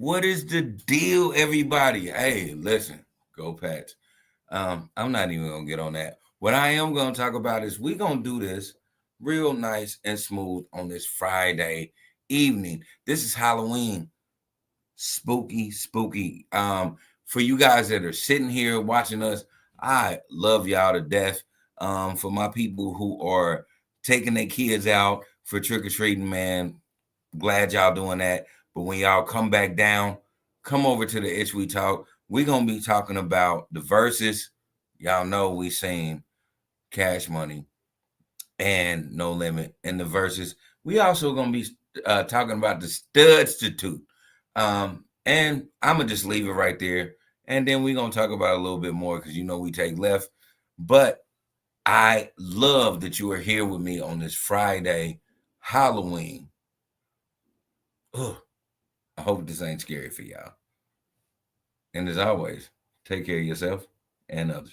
What is the deal, everybody? Hey, listen, go Pats. I'm not even gonna get on that. What I am gonna talk about is we're gonna do this real nice and smooth on this Friday evening. This is Halloween. Spooky, spooky. For you guys that are sitting here watching us, I love y'all to death. For my people who are taking their kids out for trick-or-treating, man, glad y'all doing that. But when y'all come back down, come over to the Itch We Talk. We're gonna be talking about the Verzuz. Y'all know we seen Cash Money and No Limit in the Verzuz. We also gonna be talking about the Studstitute. And I'm gonna just leave it right there. And then we're gonna talk about a little bit more because we take left. But I love that you are here with me on this Friday, Halloween. Ugh. I hope this ain't scary for y'all. And as always, take care of yourself and others.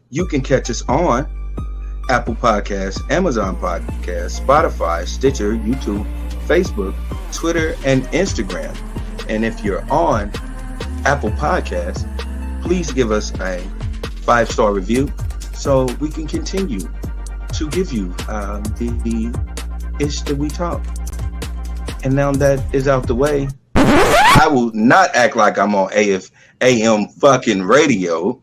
You can catch us on Apple Podcasts, Amazon Podcasts, Spotify, Stitcher, YouTube, Facebook, Twitter, and Instagram. And if you're on Apple Podcasts, please give us a 5-star review so we can continue to give you the ish that we talk. And now that is out the way, I will not act like I'm on AM fucking radio.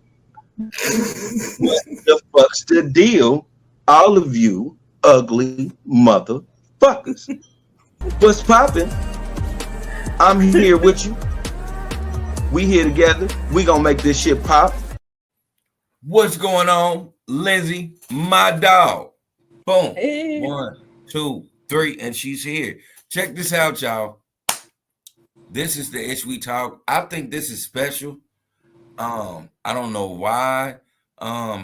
What the fuck's the deal? All of you ugly motherfuckers. What's poppin'? I'm here with you. We here together. We gonna make this shit pop. What's going on, Lindsay? My dog. Boom. Hey. 1, 2, 3, and she's here. Check this out, y'all. This is the Ish We Talk. I think this is special. I don't know why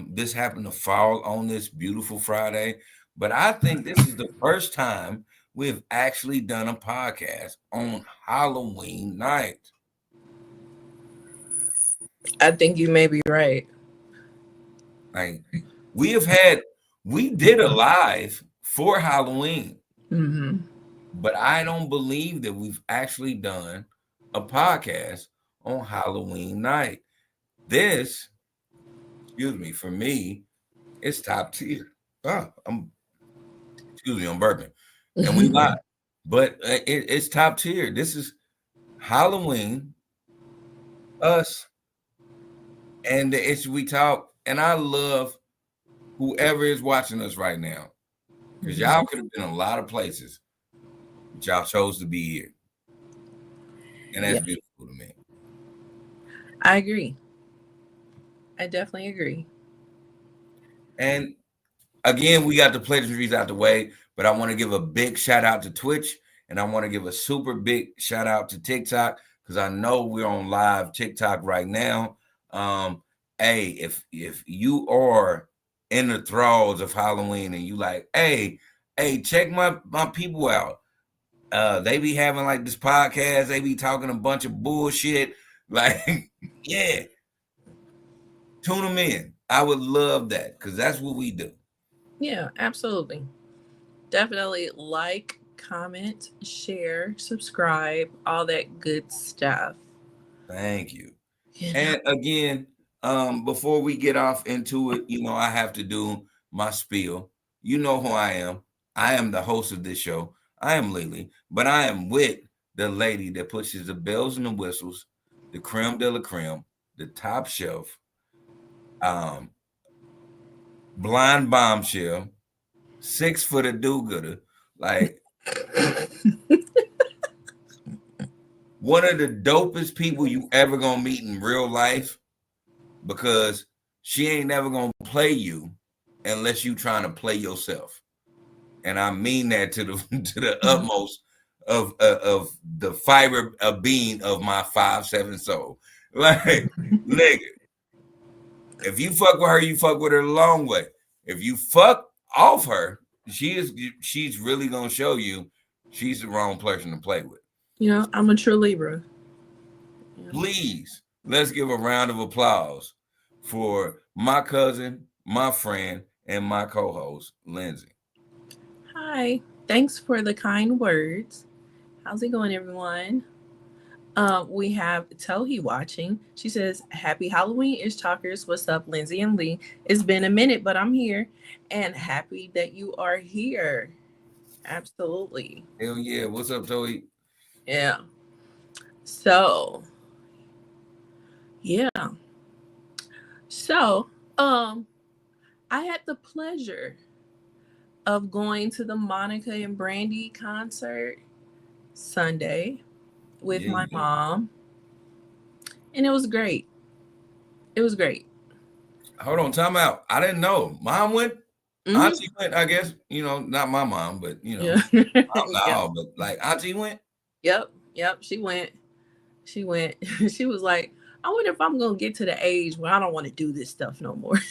this happened to fall on this beautiful Friday, but I think this is the first time we've actually done a podcast on Halloween night. I think you may be right. Like we did a live for Halloween. Mm-hmm. But I don't believe that we've actually done a podcast on Halloween night. This, for me, it's top tier. I'm burping. And we live. But it's top tier. This is Halloween, us, and the Itch We Talk. And I love whoever is watching us right now. Because y'all could have been a lot of places. But y'all chose to be here. And that's beautiful to me. I agree. I definitely agree. And again, we got the pleasantries out the way, but I want to give a big shout out to Twitch, and I want to give a super big shout out to TikTok because I know we're on live TikTok right now. Hey, if you are in the thralls of Halloween and you like, hey, check my people out. They be having like this podcast. They be talking a bunch of bullshit. Like, yeah, tune them in. I would love that because that's what we do. Yeah, absolutely. Definitely like, comment, share, subscribe, all that good stuff. Thank you. And again, before we get off into it, I have to do my spiel. You know who I am. I am the host of this show. I am Lily, but I am with the lady that pushes the bells and the whistles, the creme de la creme, the top shelf, blind bombshell, 6 foot of do-gooder, like one of the dopest people you ever gonna meet in real life, because she ain't never gonna play you unless you trying to play yourself. And I mean that to the utmost of the fiber of being of my 5'7" soul. Like, nigga, if you fuck with her, you fuck with her the long way. If you fuck off her, she's really gonna show you she's the wrong person to play with. I'm a true Libra. Please, let's give a round of applause for my cousin, my friend, and my co-host, Lindsay. Hi. Thanks for the kind words. How's it going, everyone? We have Tohi watching. She says, "Happy Halloween, Ish Talkers. What's up, Lindsay and Lee? It's been a minute, but I'm here, and happy that you are here. Absolutely, Hell yeah. What's up, Joey? yeah. So, yeah. So, I had the pleasure of going to the Monica and Brandy concert Sunday with my mom, and it was great. It was great. Hold on, time out. I didn't know. Mom went. Auntie went, I guess. Not my mom, but Yeah. I'm not all, but like Auntie went. Yep. She went. She was like, I wonder if I'm gonna get to the age where I don't want to do this stuff no more.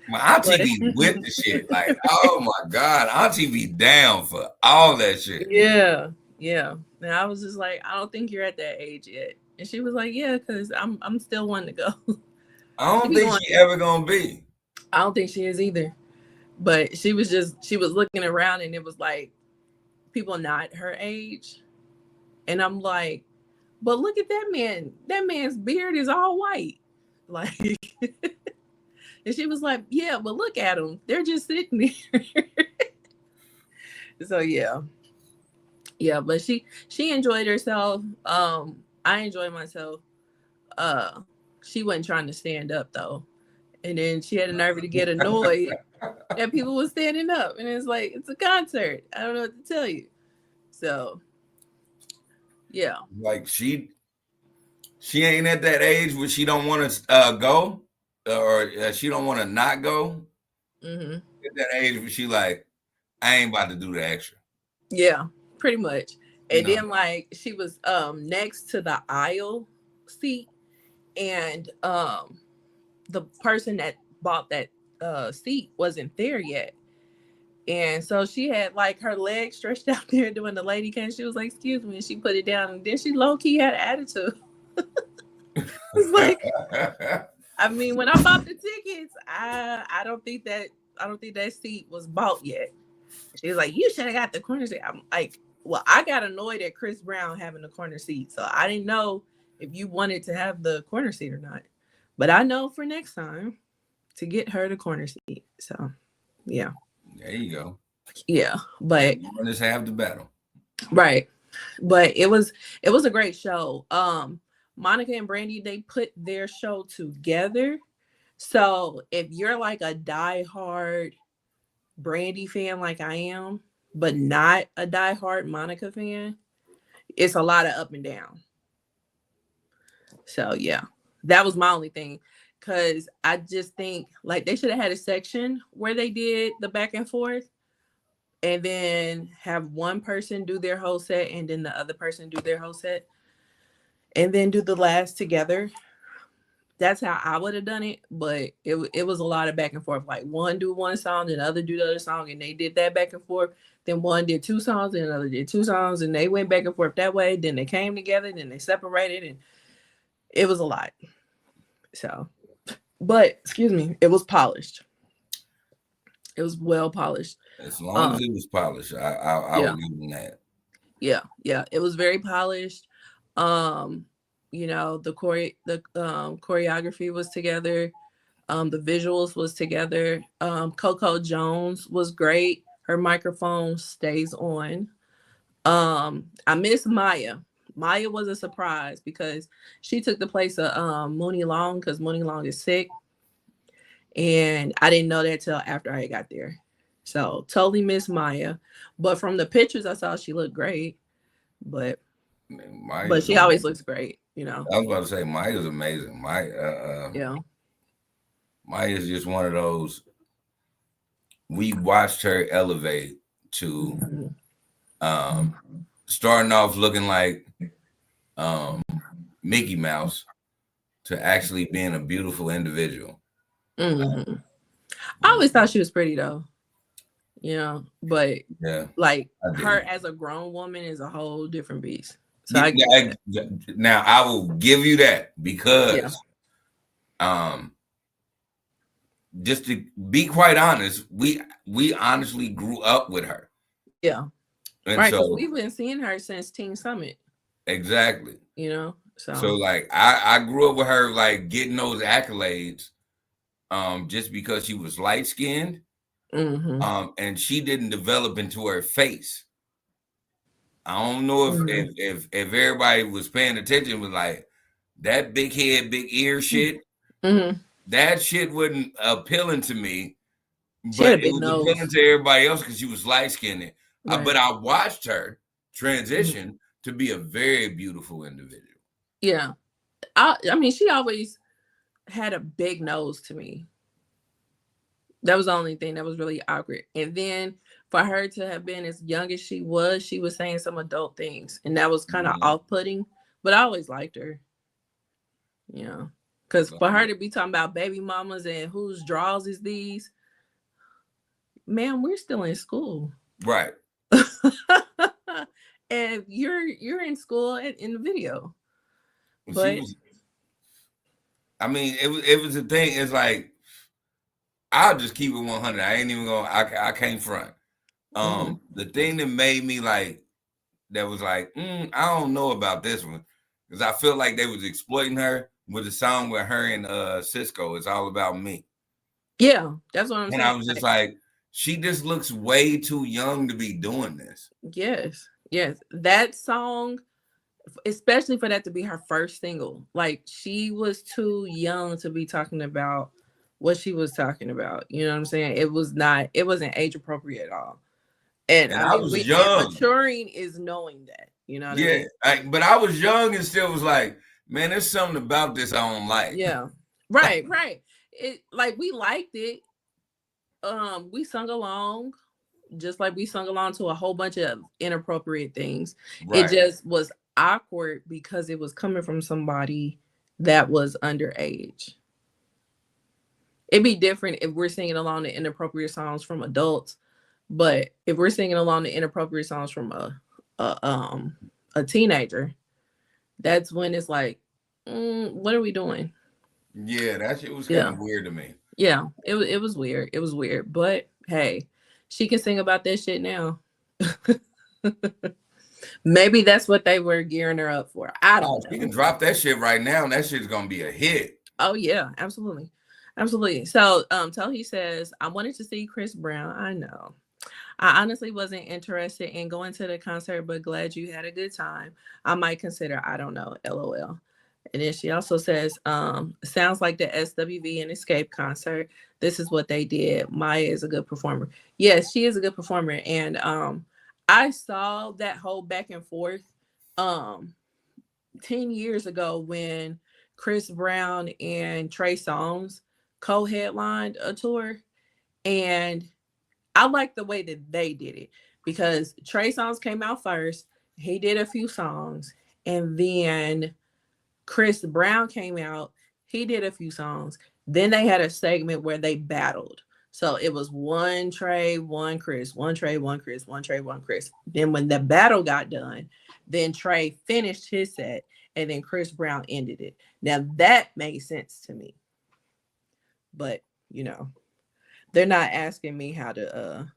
My auntie be with the shit. Like, oh my God, auntie be down for all that shit. Yeah. And I was just like, I don't think you're at that age yet. And she was like, yeah, because I'm still wanting to go. I don't think she ever gonna be. I don't think she is either. But she was looking around and it was like people not her age. And I'm like, but look at that man. That man's beard is all white. Like, and she was like, yeah, but look at them. They're just sitting there. So yeah. Yeah, but she enjoyed herself. I enjoyed myself. She wasn't trying to stand up though. And then she had a nerve to get annoyed that people were standing up. And it's like, it's a concert. I don't know what to tell you. So yeah. Like she ain't at that age where she don't want to go, or she don't want to not go. Mm-hmm. At that age where she like, I ain't about to do the extra. Yeah, pretty much. And then like she was next to the aisle seat, and the person that bought that seat wasn't there yet. And so she had like her legs stretched out there doing the lady can. She was like, excuse me, and she put it down, and then she low-key had an attitude. It's like, I mean, when I bought the tickets, I don't think that seat was bought yet. She was like, you should have got the corner seat. I'm like, well, I got annoyed at Chris Brown having the corner seat, so I didn't know if you wanted to have the corner seat or not. But I know for next time to get her the corner seat. So yeah. There you go. Yeah, but just have the battle. Right. But it was a great show. Monica and Brandy, they put their show together. So if you're like a diehard Brandy fan like I am, but not a diehard Monica fan, it's a lot of up and down. So yeah, that was my only thing. Because I just think like they should have had a section where they did the back and forth, and then have one person do their whole set and then the other person do their whole set, and then do the last together. That's how I would have done it. But it was a lot of back and forth. Like one do one song and the other do the other song, and they did that back and forth. Then one did two songs and another did two songs, and they went back and forth that way. Then they came together, then they separated, and it was a lot. So, but excuse me, it was polished. It was well polished. As long as it was polished, I would give them that. Yeah, it was very polished. The choreography was together. The visuals was together. Coco Jones was great. Her microphone stays on. I miss Maya. Maya was a surprise because she took the place of Mooney Long, because Mooney Long is sick. And I didn't know that till after I got there. So totally miss Maya. But from the pictures I saw, she looked great. But she always looks great, I was about to say Maya's amazing. Maya is just one of those. We watched her elevate to starting off looking like Mickey Mouse to actually being a beautiful individual. Mm-hmm. I always thought she was pretty though, but like her as a grown woman is a whole different beast. So now I will give you that because just to be quite honest, we honestly grew up with her. Yeah. And Right, because so we've been seeing her since Teen Summit. exactly. You know, So like I grew up with her like getting those accolades just because she was light skinned. And she didn't develop into her face. I don't know if everybody was paying attention, was like that big head, big ear shit. That shit wasn't appealing to me, She had but a it big was nose. appealing to everybody else because she was light skinned. Right. But I watched her transition to be a very beautiful individual. Yeah, I mean, she always had a big nose to me. That was the only thing that was really awkward. And then for her to have been as young as she was saying some adult things, and that was kind of off-putting. But I always liked her. Yeah, because for her to be talking about baby mamas and whose draws is these, man, we're still in school, right? And you're in school in the video. But I mean, it was a thing. It's like I'll just keep it 100. I ain't even gonna. I can't front. The thing that made me like that was like, I don't know about this one because I feel like they was exploiting her with the song with her and Cisco. It's all about me. Yeah, that's what I'm saying. And I was just like, she just looks way too young to be doing this. Yes, that song, especially for that to be her first single, like she was too young to be talking about what she was talking about. You know what I'm saying? It wasn't age appropriate at all. And I mean, was young. Maturing is knowing that. You know what I mean? But I was young and still was like, man, there's something about this I don't like. Yeah, right. It like we liked it. We sung along, just like we sung along to a whole bunch of inappropriate things. Right. It just was awkward because it was coming from somebody that was underage. It'd be different if we're singing along to inappropriate songs from adults, but if we're singing along to inappropriate songs from a teenager, that's when it's like, what are we doing? Yeah, that shit was kind of weird to me. Yeah, it was weird. It was weird, but hey, she can sing about that shit now. Maybe that's what they were gearing her up for. I don't know. She can drop that shit right now, and that shit's gonna be a hit. Oh yeah, absolutely. So Tohi says, I wanted to see Chris Brown. I know. I honestly wasn't interested in going to the concert, but glad you had a good time. I might consider, I don't know, LOL. And then she also says, sounds like the SWV and Escape concert. This is what they did. Maya is a good performer. Yes, she is a good performer. And I saw that whole back and forth 10 years ago when Chris Brown and Trey Songz co-headlined a tour. And I like the way that they did it because Trey Songz came out first. He did a few songs. And then Chris Brown came out. He did a few songs. Then they had a segment where they battled. So it was one Trey, one Chris, one Trey, one Chris, one Trey, one Chris. Then when the battle got done, then Trey finished his set and then Chris Brown ended it. Now that made sense to me. But, you know, they're not asking me how to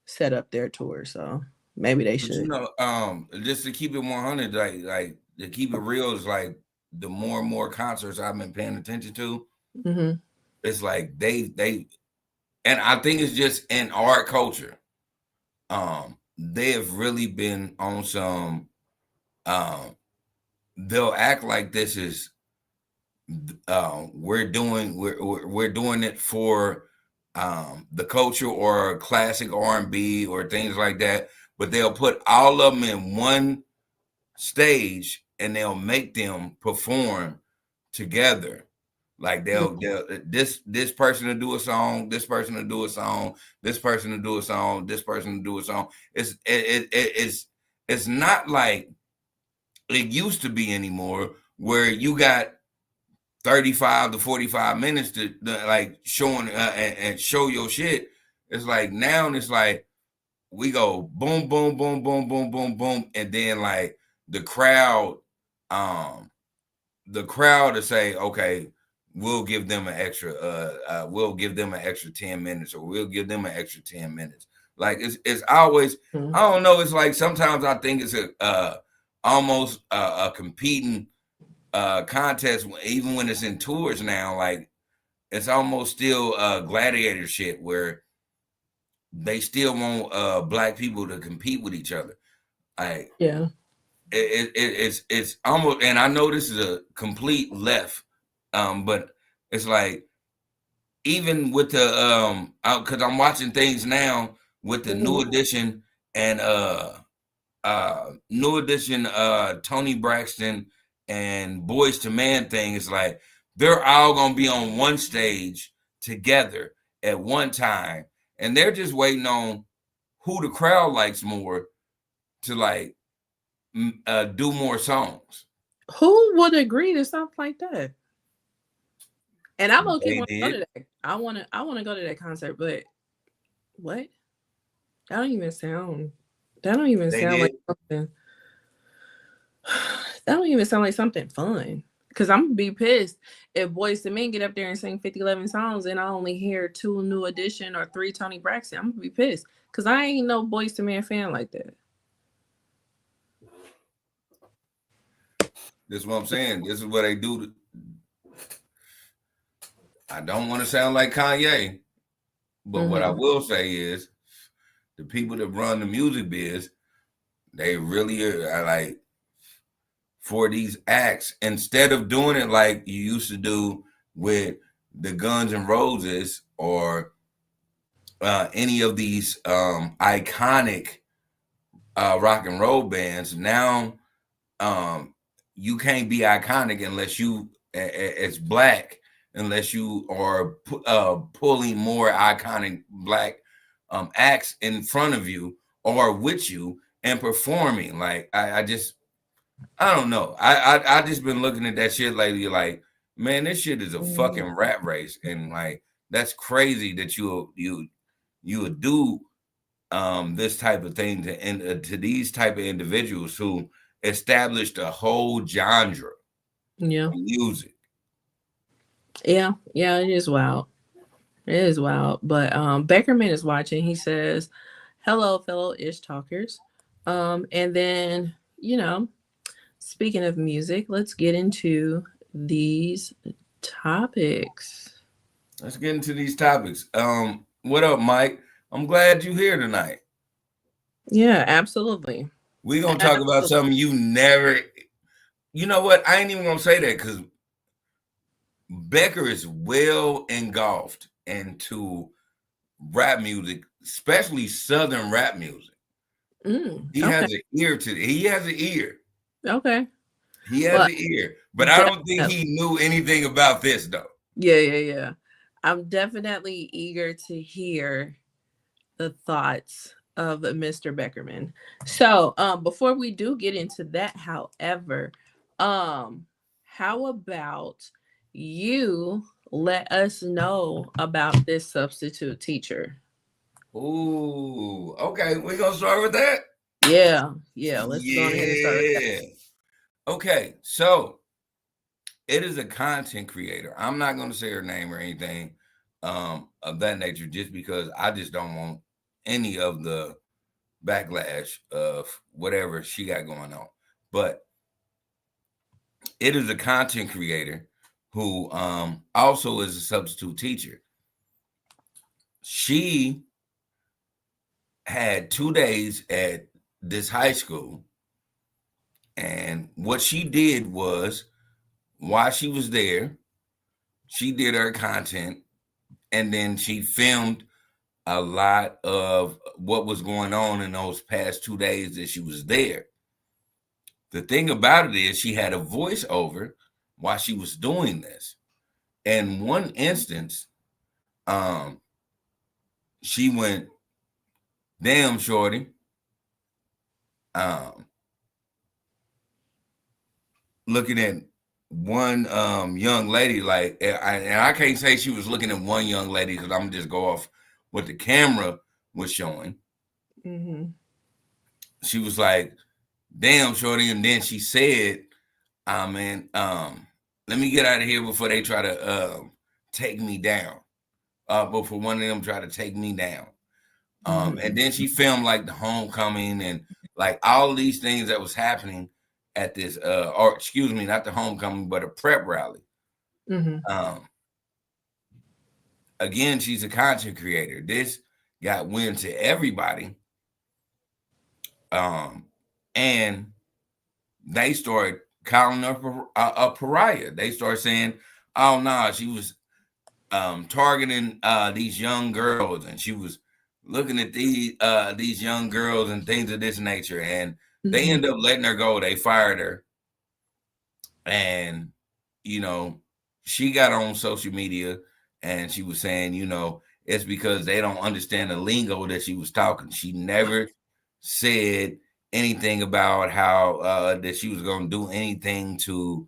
set up their tour. So maybe they should. You know, just to keep it 100, like to keep it real is like the more and more concerts I've been paying attention to, it's like they and I think it's just in art culture. They have really been on some they'll act like this is we're doing it for the culture or classic R&B or things like that, but they'll put all of them in one stage and they'll make them perform together. Like they'll this person will do a song, this person will do a song, this person will do a song, this person will do a song. It's not like it used to be anymore, where you got 35 to 45 minutes to like showing and show your shit. It's like now it's like we go boom, boom, boom, boom, boom, boom, boom, and then like the crowd to say, okay, we'll give them an extra 10 minutes, or we'll give them an extra 10 minutes. Like it's always, Mhm. I don't know. It's like sometimes I think it's a almost a competing contest, even when it's in tours now. Like it's almost still gladiator shit where they still want black people to compete with each other. Like Yeah. it's almost, and I know this is a complete left, but it's like even with the because I'm watching things now with the New Mhm. Edition and New Edition, Tony Braxton and Boys to Man thing. Is like they're all gonna be on one stage together at one time, and they're just waiting on who the crowd likes more to like do more songs. Who would agree to something like that? And I low-key They want to go did. to that. I wanna go to that concert, but what? That don't even sound They like did. something. That don't even sound like something fun. Cause I'm gonna be pissed if Boys to Men get up there and sing 50, 11 songs and I only hear 2 New Edition or 3 Tony Braxton. I'm gonna be pissed. Cause I ain't no Boys to Men fan like that. This is what I'm saying. This is what they do. I don't want to sound like Kanye, but what I Mm-hmm. will say is the people that run the music biz, they really are like for these acts, instead of doing it like you used to do with the Guns N' Roses or any of these iconic rock and roll bands. Now you can't be iconic unless you it's black, unless you are pulling more iconic black acts in front of you or with you and performing. Like I don't know. I just been looking at that shit lately. Like, man, this shit is a Mm-hmm. fucking rat race, and like that's crazy that you would do this type of thing to these type of individuals who established a whole genre Yeah. of music. Yeah. Yeah. It is wild. It is wild. But Beckerman is watching. He says, "Hello, fellow ish talkers." And then, speaking of music, let's get into these topics. Let's get into these topics. What up, Mike? I'm glad you're here tonight. Yeah, absolutely. We're gonna talk about Absolutely. something you never. You know what? I ain't even gonna say that because Becker is well engulfed into rap music, especially Southern rap music. He Okay. has an ear to it. He has an ear. Okay. He has Well, an ear. But I don't think definitely. he knew anything about this though. Yeah. I'm definitely eager to hear the thoughts of Mr. Beckerman. So, before we do get into that, however, how about you let us know about this substitute teacher? Ooh, okay. We're gonna start with that. Yeah. Let's go ahead and start with that. Yeah. Okay, so it is a content creator. I'm not gonna say her name or anything of that nature just because I just don't want any of the backlash of whatever she got going on. But it is a content creator who also is a substitute teacher. She had 2 days at this high school, and what she did was while she was there, she did her content, and then she filmed a lot of what was going on in those past 2 days that she was there. The thing about it is she had a voiceover while she was doing this. In one instance, she went, "Damn, shorty." Um, looking at one young lady, like, and I can't say she was looking at one young lady because I'm gonna just go off what the camera was showing. Mm-hmm. She was like, "Damn, shorty," and then she said, man, let me get out of here before they try to take me down. Before one of them try to take me down. And then she filmed like the homecoming and like all these things that was happening at this, or excuse me, not the homecoming, but a prep rally. Again, she's a content creator. This got wind to everybody. And they started calling her a pariah. They started saying, oh no, she was targeting these young girls, and she was looking at these young girls and things of this nature. And they ended up letting her go. They fired her. And, she got on social media and she was saying, it's because they don't understand the lingo that she was talking. She never said anything about how that she was going to do anything to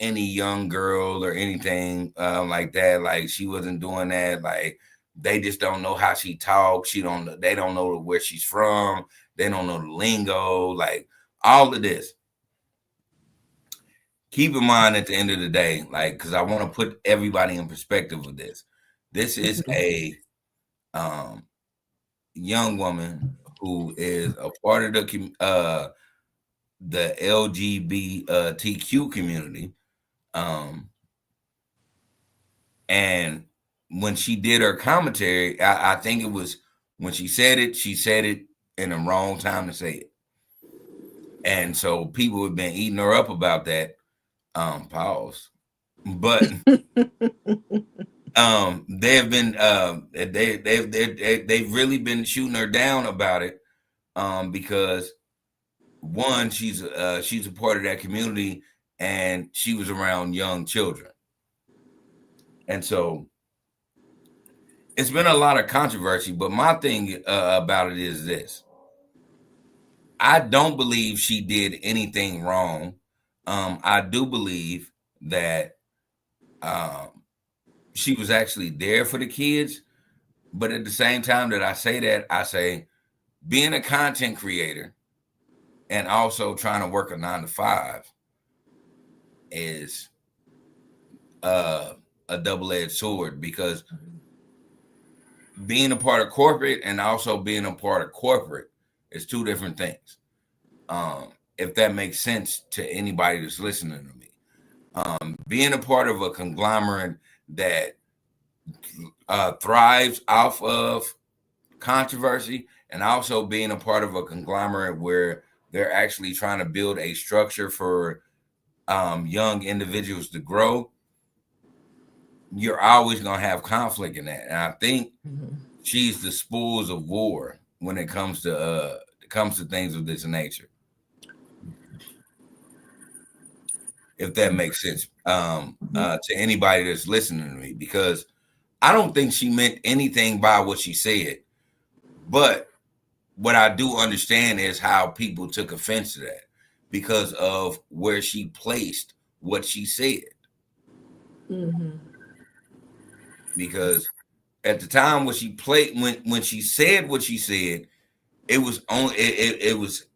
any young girl or anything like that. Like, she wasn't doing that. Like, they just don't know how she talks. They don't know where she's from. They don't know the lingo, like all of this. Keep in mind at the end of the day, like, because I want to put everybody in perspective of this. This is a young woman who is a part of the LGBTQ community. And when she did her commentary, I think it was when she said it in the wrong time to say it. And so people have been eating her up about that. Pause. But they've been they've really been shooting her down about it. Because one, she's a part of that community, and she was around young children. And so it's been a lot of controversy, but my thing about it is this. I don't believe she did anything wrong. I do believe that she was actually there for the kids. But at the same time that I say that, I say being a content creator and also trying to work a 9-to-5 is a double-edged sword, because being a part of corporate and also being a part of corporate is two different things. If that makes sense to anybody that's listening to me. Being a part of a conglomerate that thrives off of controversy, and also being a part of a conglomerate where they're actually trying to build a structure for young individuals to grow, you're always going to have conflict in that. And I think she's the spoils of war when it comes to things of this nature. If that makes sense to anybody that's listening to me, because I don't think she meant anything by what she said. But what I do understand is how people took offense to that because of where she placed what she said. Because at the time when she said what she said, it was only it was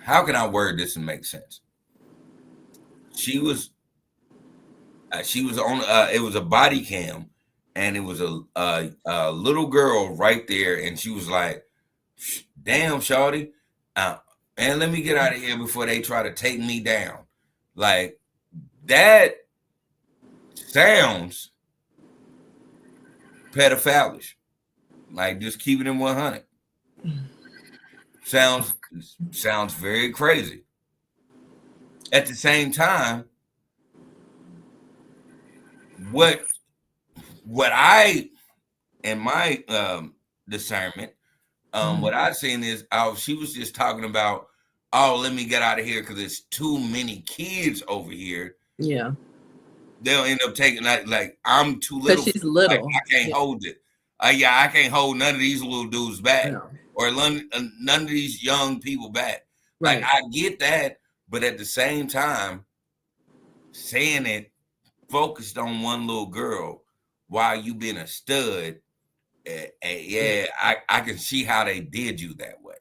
how can I word this and make sense? She was on it was a body cam, and it was a little girl right there, and she was like, damn, shawty, and let me get out of here before they try to take me down. Like, that sounds pedophilish. Like, just keep it in 100. Sounds very crazy. At the same time, what I, in my discernment, what I've seen is, she was just talking about, let me get out of here because there's too many kids over here. Yeah. They'll end up taking like I'm too little. She's little. Like, I can't hold it. I can't hold none of these little dudes back, or none of these young people back. Right. Like, I get that, but at the same time, saying it focused on one little girl while you been a stud, I can see how they did you that way.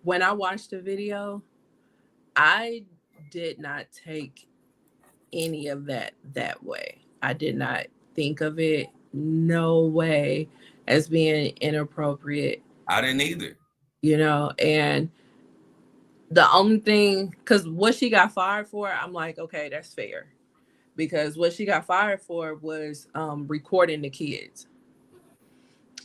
When I watched the video, I did not take any of that way. I did not think of it no way as being inappropriate, I didn't either. you know. And the only thing, because what she got fired for, I'm like, okay, that's fair. Because what she got fired for was recording the kids.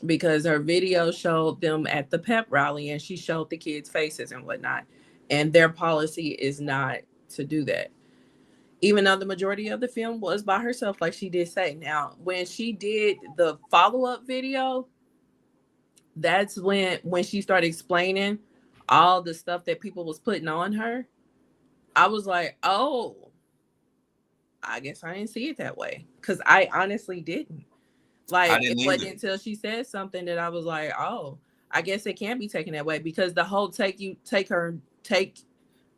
Because her video showed them at the pep rally and she showed the kids' faces and whatnot. And their policy is not to do that. Even though the majority of the film was by herself, like she did say. Now, when she did the follow-up video, that's when she started explaining all the stuff that people was putting on her. I was like, oh, I guess I didn't see it that way. Because I honestly didn't. I Like, it didn't wasn't either. until she said something that I was like, oh, I guess it can be taken that way. Because the whole take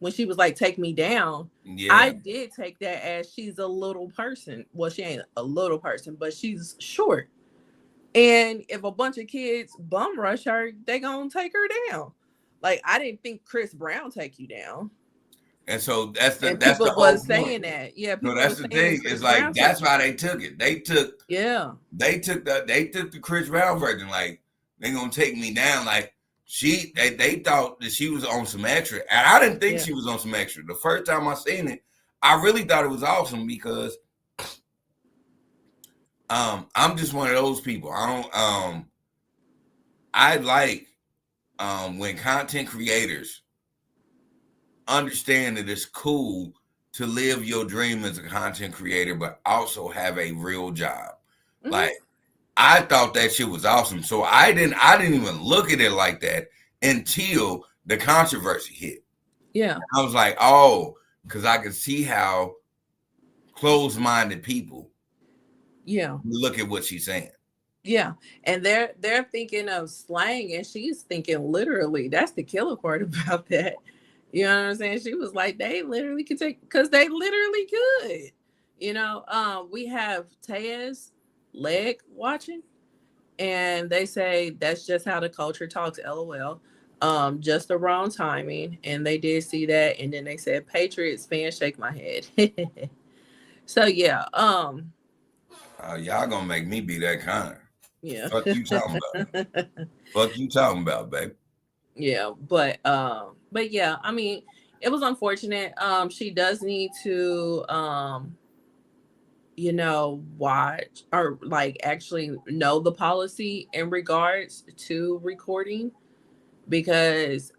when she was like, take me down, I Yeah. did take that as she's a little person. Well, she ain't a little person, but she's short. And if a bunch of kids bum rush her, they gonna take her down. Like, I didn't think Chris Brown take you down. And so that's And the people whole was point. saying that. Yeah, No, people that's was the saying thing. Chris It's like Brown took that's you why down. they took it. They took the Chris Brown version. Like they gonna take me down. Like they thought that she was on some extra, and I didn't think Yeah. she was on some extra. The first time I seen it, I really thought it was awesome because I'm just one of those people. I like when content creators understand that it's cool to live your dream as a content creator, but also have a real job. Mhm. Like I thought that shit was awesome. So I didn't even look at it like that until the controversy hit. Yeah. I was like, oh, because I could see how closed-minded people Yeah. look at what she's saying. Yeah. And they're thinking of slang and she's thinking literally. That's the killer part about that. You know what I'm saying? She was like, they literally could take because they literally could. You know, we have Tayez leg watching, and they say that's just how the culture talks, LOL. Just the wrong timing. And they did see that, and then they said Patriots fan shake my head. So yeah, Y'all gonna make me be that kind. yeah. Fuck you talking about? Fuck you talking about, babe? Yeah, but yeah, I mean, it was unfortunate. She does need to watch or like actually know the policy in regards to recording because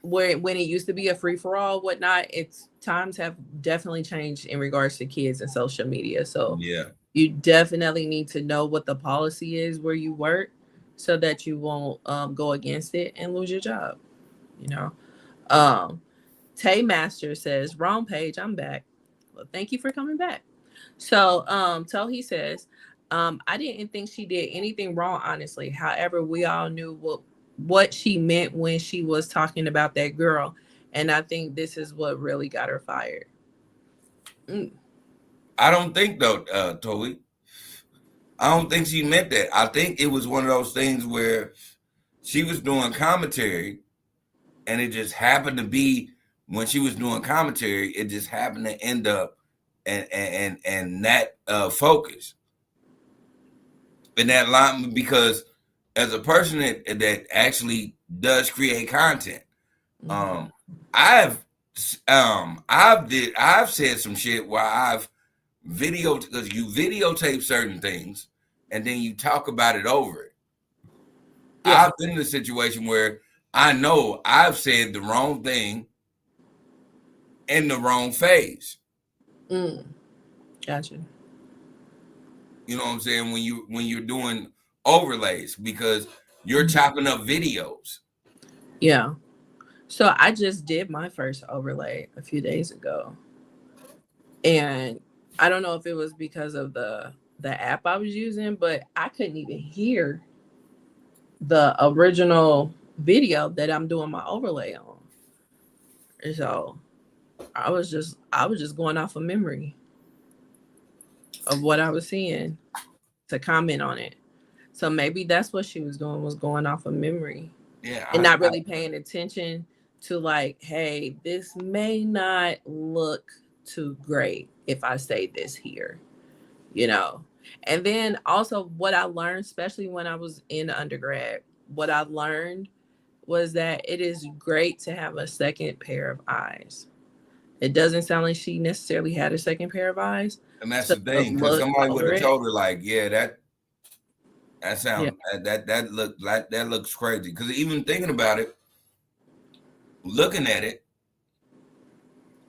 when it used to be a free for all, whatnot, it's times have definitely changed in regards to kids and social media. So Yeah. you definitely need to know what the policy is where you work so that you won't go against it and lose your job. You know, Tay Master says, wrong page, I'm back. Well, thank you for coming back. So Tohi says, I didn't think she did anything wrong, honestly. However, we all knew what she meant when she was talking about that girl. And I think this is what really got her fired. I don't think though, Toey. I don't think she meant that. I think it was one of those things where she was doing commentary, and it just happened to be when she was doing commentary, it just happened to end up and that focus in that line because as a person that actually does create content, Mhm. I've said some shit where I've because you videotape certain things and then you talk about it over it. Yeah. I've been in a situation where I know I've said the wrong thing in the wrong phase. Gotcha. You know what I'm saying? When you're doing overlays because you're chopping up videos. Yeah. So I just did my first overlay a few days ago. And I don't know if it was because of the app I was using, but I couldn't even hear the original video that I'm doing my overlay on. And so I was just going off of memory of what I was seeing to comment on it. So maybe that's what she was doing, was going off of memory. Yeah, And not really paying attention to like, hey, this may not look too great if I say this here. you know. And then also what I learned, especially when I was in undergrad, what I learned was that it is great to have a second pair of eyes. It doesn't sound like she necessarily had a second pair of eyes And that's to the thing, because look somebody would over have it. told her like, yeah, that Yeah. sound that look like that looks crazy. Because even thinking about it, looking at it,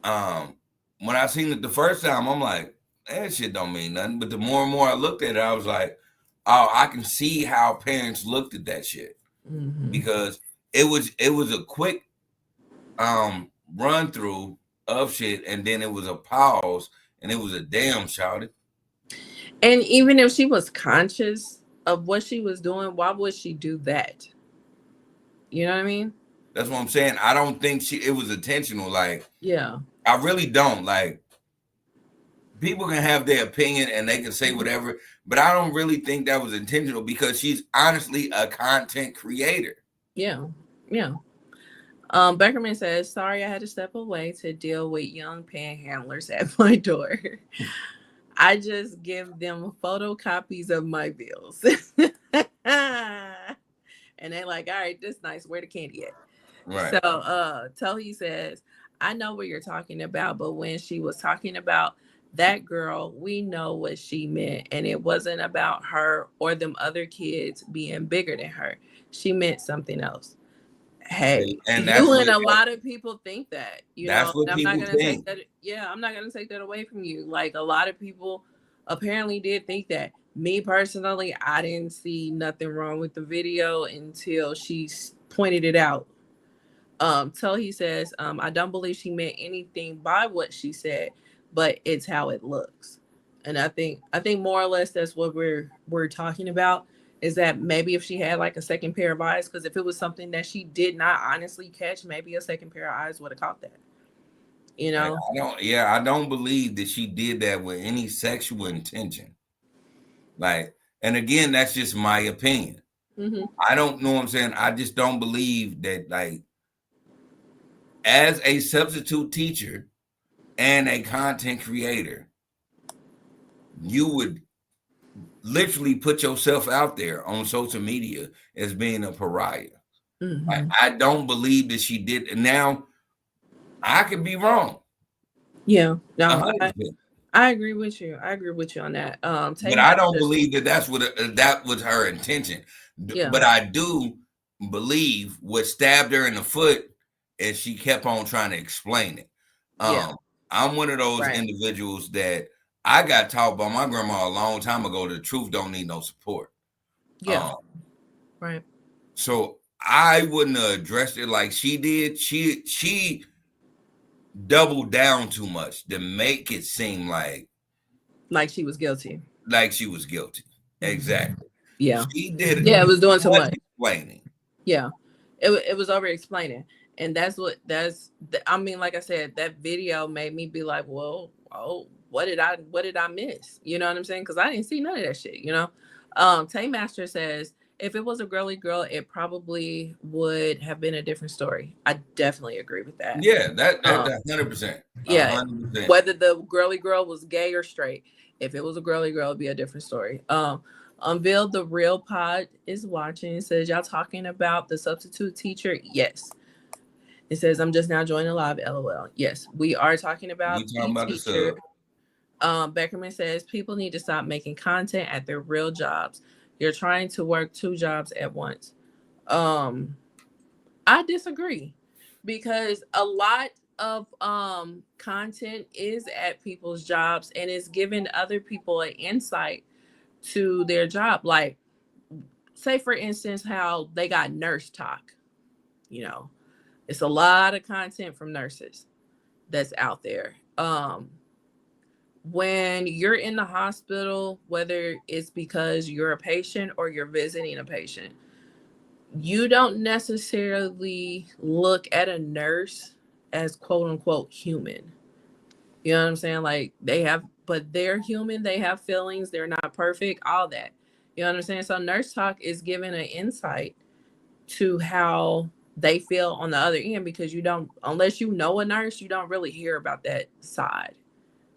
um, when I seen it the first time, I'm like, that shit don't mean nothing. But the more and more I looked at it, I was like, oh, I can see how parents looked at that shit, Mm-hmm. because it was a quick run through of shit, and then it was a pause, and it was a damn shouted. And even if she was conscious of what she was doing, why would she do that? You know what I mean? That's what I'm saying. I don't think it was intentional. Like, Yeah. I really don't. Like, people can have their opinion and they can say whatever, but I don't really think that was intentional, because she's honestly a content creator. Yeah. Yeah. Beckerman says, sorry, I had to step away to deal with young panhandlers at my door. I just give them photocopies of my bills. And they're like, all right, this nice. Where the candy at? Right. So Tohi says, I know what you're talking about, but when she was talking about that girl, we know what she meant. And it wasn't about her or them other kids being bigger than her. She meant something else. Hey, And you and a lot of people think that, you that's know, what and I'm not people gonna take think. that. Yeah, I'm not gonna take that away from you. Like, a lot of people apparently did think that. Me personally, I didn't see nothing wrong with the video until she pointed it out. So he says, I don't believe she meant anything by what she said, but it's how it looks. And I think more or less that's what we're talking about, is that maybe if she had like a second pair of eyes, because if it was something that she did not honestly catch, maybe a second pair of eyes would have caught that. You Like, know? I don't believe that she did that with any sexual intention. Like, and again, that's just my opinion. Mm-hmm. I don't know what I'm saying. I just don't believe that, like, as a substitute teacher and a content creator, you would literally put yourself out there on social media as being a pariah. Like, Mm-hmm. I don't believe that she did. And now I could be wrong. Yeah. No, 100%. I agree with you. I agree with you on that. But Tay I don't Masters. believe that that was her intention. Yeah. But I do believe what stabbed her in the foot is she kept on trying to explain it. Yeah. I'm one of those Right. individuals that I got taught by my grandma a long time ago that the truth don't need no support. Yeah. Right. So I wouldn't have addressed it like she did. She doubled down too much to make it seem like she was guilty. she was guilty. Exactly. Yeah. She did Yeah, it was doing too much much. explaining. Yeah. It was over explaining. And I mean, like I said, that video made me be like, well, oh, what did I miss? You know what I'm saying? Because I didn't see none of that shit, you know? Tay Master says, if it was a girly girl, it probably would have been a different story. I definitely agree with that. Yeah, that 100%. Yeah. 100%. Whether the girly girl was gay or straight, if it was a girly girl, it'd be a different story. Unveiled the Real Pod is watching. It says, y'all talking about the substitute teacher? Yes. It says, I'm just now joining live. LOL. Yes, we are talking about We talking about the teacher. sub. Beckerman says, people need to stop making content at their real jobs. You're trying to work 2 jobs at once. I disagree, because a lot of content is at people's jobs and is giving other people an insight to their job. Like, say for instance, how they got nurse talk. You know, it's a lot of content from nurses that's out there. When you're in the hospital, whether it's because you're a patient or you're visiting a patient, you don't necessarily look at a nurse as quote unquote human. You know what I'm saying? Like, but they're human. They have feelings. They're not perfect. All that. You know what I'm saying? So nurse talk is giving an insight to how they feel on the other end, because you don't, unless you know a nurse, you don't really hear about that side.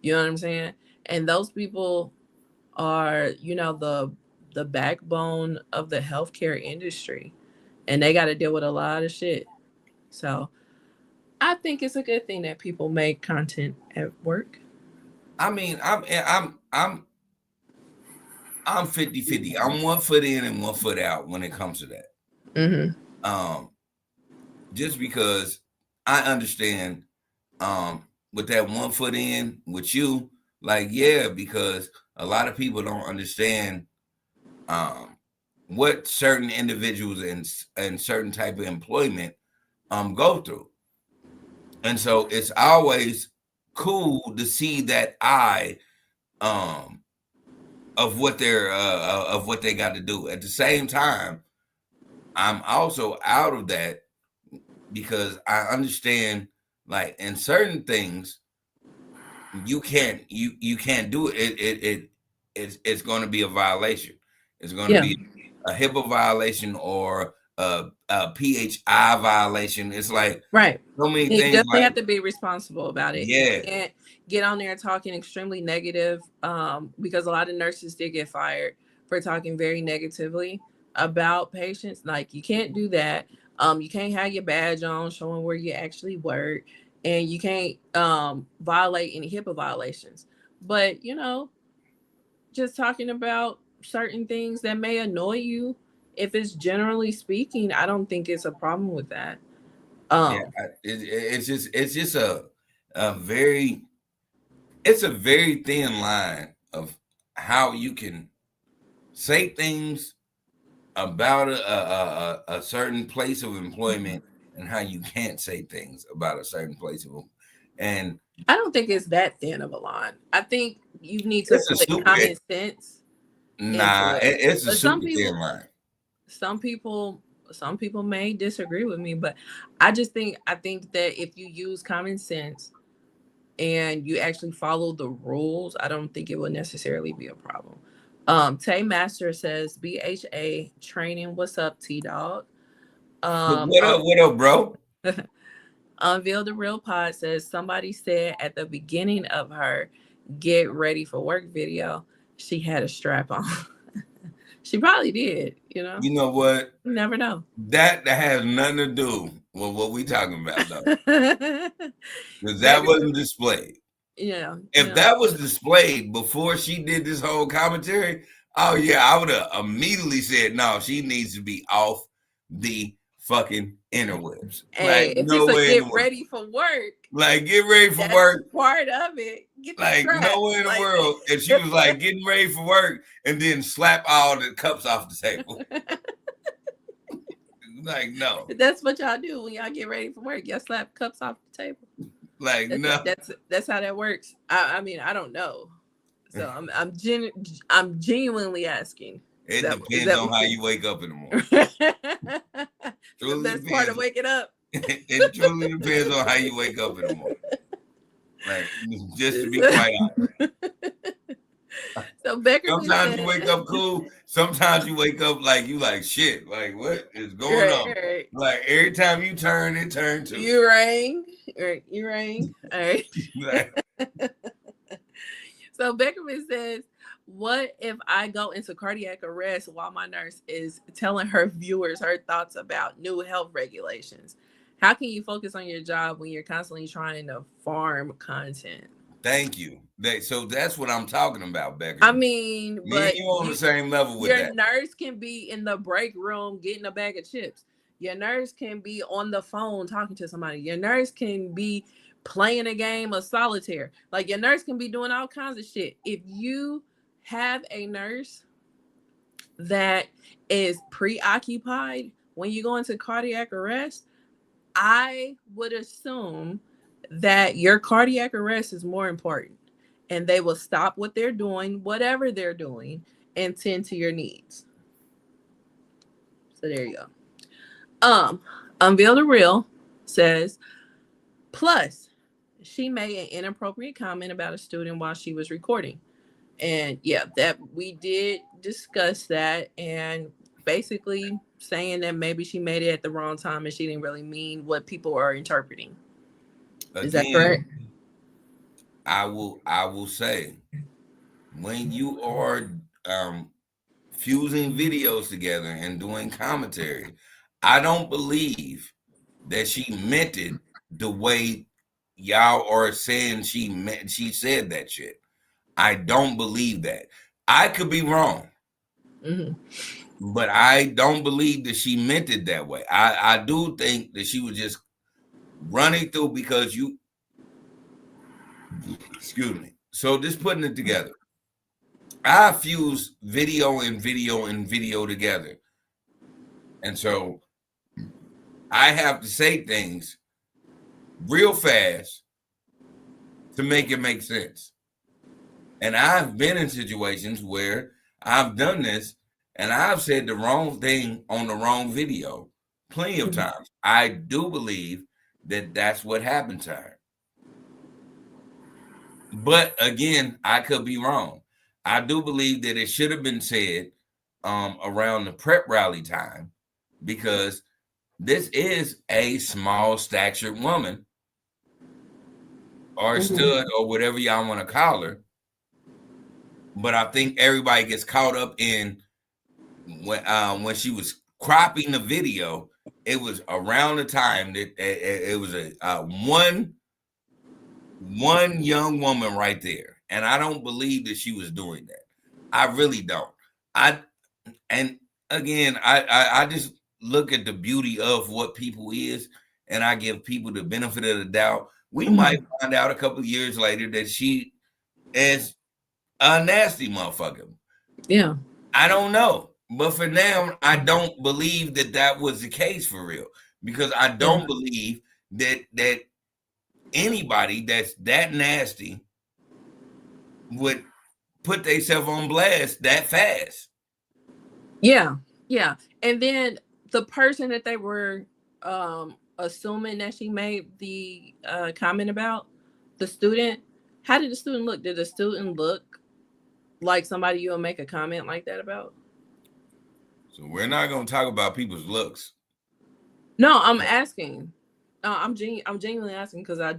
You know what I'm saying? And those people are, the backbone of the healthcare industry, and they got to deal with a lot of shit. So I think it's a good thing that people make content at work. I mean, I'm 50-50. I'm 1 foot in and 1 foot out when it comes to that. Mm-hmm. Just because I understand with that 1 foot in with you, like, yeah, because a lot of people don't understand what certain individuals in certain type of employment go through. And so it's always cool to see that eye of what they got to do. At the same time, I'm also out of that because I understand, like, in certain things you can't do it. It's going to be a violation. It's going to be a HIPAA violation or a PHI violation. It's like right. so many You things. definitely Like, have to be responsible about it. yeah, You can't get on there talking extremely negative, because a lot of nurses did get fired for talking very negatively about patients. Like, you can't do that. You can't have your badge on showing where you actually work, and you can't violate any HIPAA violations. But just talking about certain things that may annoy you, if it's generally speaking, I don't think it's a problem with that. yeah. It's just a very it's a very thin line of how you can say things about a certain place of employment and how you can't say things about a certain place of employment. And I don't think it's that thin of a line. I think you need to it's a put super common sense into it. it's a But super thin line. some people, some people may disagree with me, but I think that if you use common sense and you actually follow the rules, I don't think it would necessarily be a problem. Tay Master says BHA training. What's up, T Dog? What up, bro? Unveil the Real Pod says somebody said at the beginning of her get ready for work video, she had a strap on. She probably did, You know what? You never know. That has nothing to do with what we talking about, though. Because that Maybe, wasn't displayed. yeah. If that was displayed before she did this whole commentary, oh yeah, I would have immediately said, no, she needs to be off the fucking interwebs. Hey, if no it's a way get ready for work, like get ready for that's work. part of it. Get the Like strap. nowhere in the world. And she was like getting ready for work and then slap all the cups off the table. Like, no. That's what y'all do when y'all get ready for work. Y'all slap cups off the table. Like, no. That's how that works. I mean, I don't know. So I'm genuinely asking. It depends on how you wake up in the morning. That's part of waking up. It truly depends on how you wake up in the morning. Like, just to be quite honest. So Becker, sometimes you wake up cool. Sometimes you wake up like you like shit. Like, what is going on? Right. Like every time you turn, it turns too. You rang. You rang. All right. So Beckerman says, what if I go into cardiac arrest while my nurse is telling her viewers her thoughts about new health regulations? How can you focus on your job when you're constantly trying to farm content? Thank you. So that's what I'm talking about, Becker. I mean, but you on the same level with your that. Nurse can be in the break room getting a bag of chips. Your nurse can be on the phone talking to somebody. Your nurse can be playing a game of solitaire. Like, your nurse can be doing all kinds of shit. If you have a nurse that is preoccupied when you go into cardiac arrest, I would assume that your cardiac arrest is more important, and they will stop what they're doing, whatever they're doing, and tend to your needs. So there you go. Unveil the Real says, plus, she made an inappropriate comment about a student while she was recording. And yeah, that we did discuss that, and basically saying that maybe she made it at the wrong time and she didn't really mean what people are interpreting. Is that correct? I will say when you are fusing videos together and doing commentary, I don't believe that she meant it the way y'all are saying she said that shit. I don't believe that. I could be wrong. But I don't believe that she meant it that way. I do think that she was just running through because you, excuse me. So just putting it together. I fuse video and video and video together. And so I have to say things real fast to make it make sense. And I've been in situations where I've done this and I've said the wrong thing on the wrong video plenty of times. I do believe that that's what happened to her. But again, I could be wrong. I do believe that it should have been said around the prep rally time, because this is a small statured woman or stud or whatever y'all want to call her. But I think everybody gets caught up in when she was cropping the video. It was around the time that it was a one young woman right there, and I don't believe that she was doing that. I really don't. And again, I just look at the beauty of what people is, and I give people the benefit of the doubt. We might find out a couple of years later that she is a nasty motherfucker. Yeah. I don't know. But for now, I don't believe that that was the case for real, because I don't believe that anybody that's that nasty would put themselves on blast that fast. Yeah. Yeah. And then the person that they were assuming that she made the comment about, the student, how did the student look? Did the student look like somebody you'll make a comment like that about? So we're not going to talk about people's looks. No, I'm asking. I'm genuinely asking because I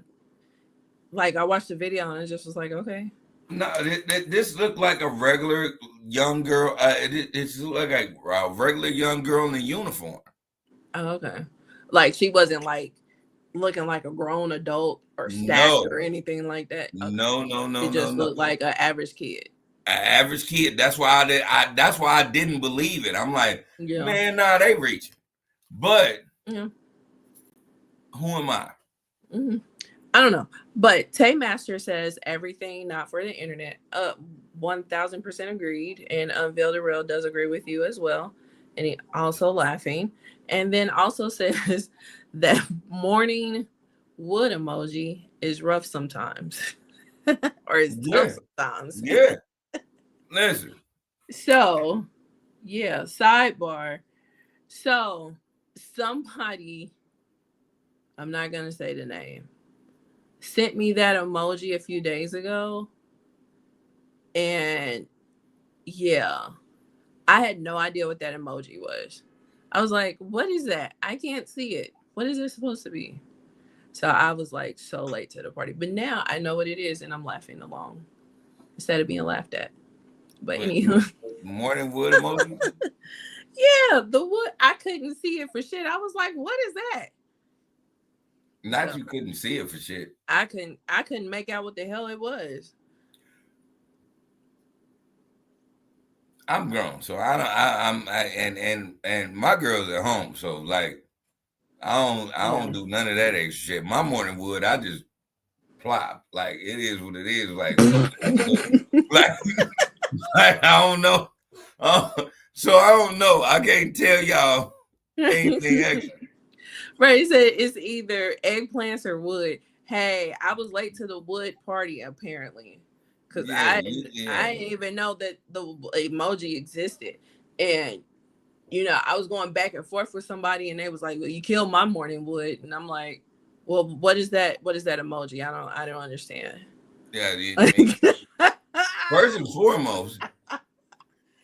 watched the video and it just was like, okay. No, this looked like a regular young girl. It looked like a regular young girl in a uniform. Oh, okay. Like she wasn't like looking like a grown adult or stacked or anything like that. Okay. No. It just looked like an average kid. An average kid. That's why that's why I didn't believe it. I'm like, man, nah, they reaching. But who am I? I don't know. But Tay Master says everything not for the internet. 1000% agreed. And Unveil the Real does agree with you as well. And he also laughing. And then also says that morning wood emoji is rough sometimes. Or is tough sometimes. Yeah. Listen. So, yeah, sidebar. So, somebody, I'm not going to say the name, sent me that emoji a few days ago. And yeah, I had no idea what that emoji was. I was like, what is that? I can't see it. What is it supposed to be? So I was like so late to the party. But now I know what it is and I'm laughing along instead of being laughed at. But anyway. Morning wood emoji? Yeah, the wood. I couldn't see it for shit. I was like, what is that? Not so, you couldn't see it for shit. I couldn't make out what the hell it was. I'm grown, so I'm my girl's at home, so like I don't do none of that extra shit. My morning wood, I just plop. Like it is what it is. Like like I don't know. So I don't know. I can't tell y'all anything extra. Right, he said it's either eggplants or wood. Hey, I was late to the wood party apparently. Because I didn't even know that the emoji existed. And, I was going back and forth with somebody and they was like, well, you killed my morning wood. And I'm like, well, what is that? What is that emoji? I don't understand. Yeah. First and foremost,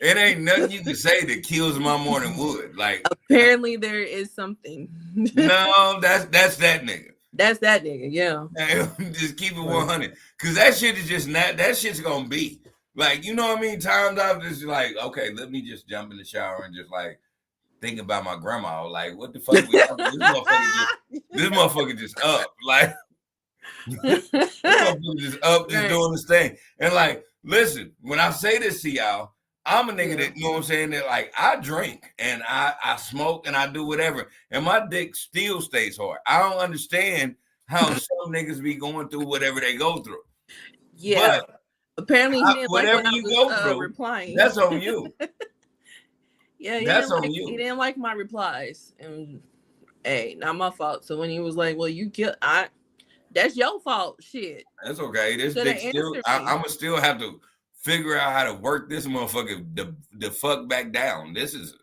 it ain't nothing you can say that kills my morning wood. Like apparently there is something. No, that's that nigga. That's that nigga, yeah. Just keep it 100. Cause that shit is just not, that shit's gonna be. Like, you know what I mean? Times I've just like, okay, let me just jump in the shower and just like think about my grandma. Like, what the fuck? This motherfucker just up. Like, this motherfucker just up, just doing this thing. And like, listen, when I say this to y'all, I'm a nigga that, you know what I'm saying, that like I drink and I smoke and I do whatever, and my dick still stays hard. I don't understand how some niggas be going through whatever they go through. Yeah. But apparently he didn't whatever like you go through, replying. That's on you. Yeah, that's on you. He didn't like my replies. And hey, not my fault. So when he was like, well, you killed that's your fault. Shit. That's okay. This dick still I'ma still have to figure out how to work this motherfucker the fuck back down. This is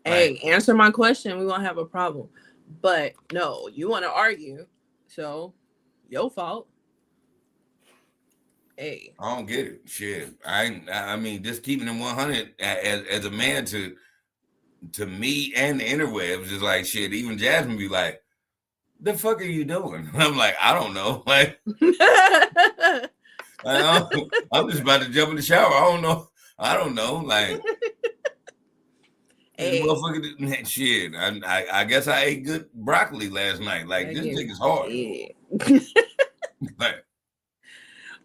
Hey, answer my question. We won't have a problem. But no, you want to argue. So your fault. Hey. I don't get it. Shit. I mean, just keeping it 100 as a man to me and the interwebs is like shit. Even Jasmine be like, the fuck are you doing? I'm like, I don't know. Like I'm just about to jump in the shower. I don't know. Like, hey. Motherfucker, shit. I guess I ate good broccoli last night. Like, this dick is hard. Yeah.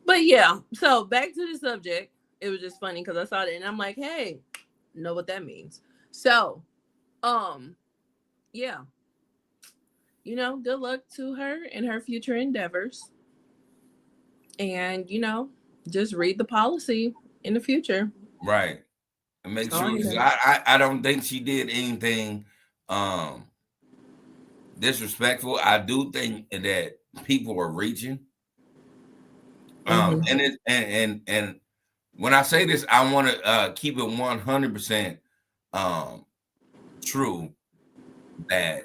But yeah, so back to the subject. It was just funny because I saw it and I'm like, hey, know what that means. So, yeah. You know, good luck to her in her future endeavors. And, you know, just read the policy in the future. Right. And make sure, I don't think she did anything disrespectful. I do think that people are reaching. And when I say this, I want to keep it 100% true that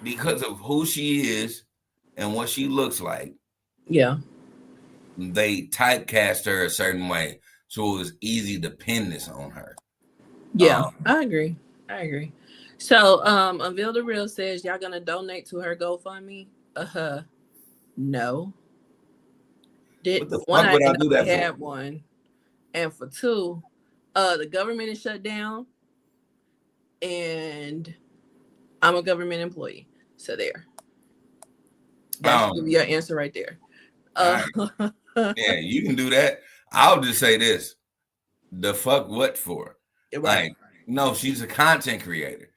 because of who she is and what she looks like, they typecast her a certain way, so it was easy to pin this on her. Yeah, I agree. So, Unveil the Real says, y'all gonna donate to her GoFundMe? No. Did one I do that had for? One, and for two, the government is shut down, and I'm a government employee. So there. That's your answer right there. Yeah, you can do that. I'll just say this: the fuck what for? Right. Like, no, she's a content creator.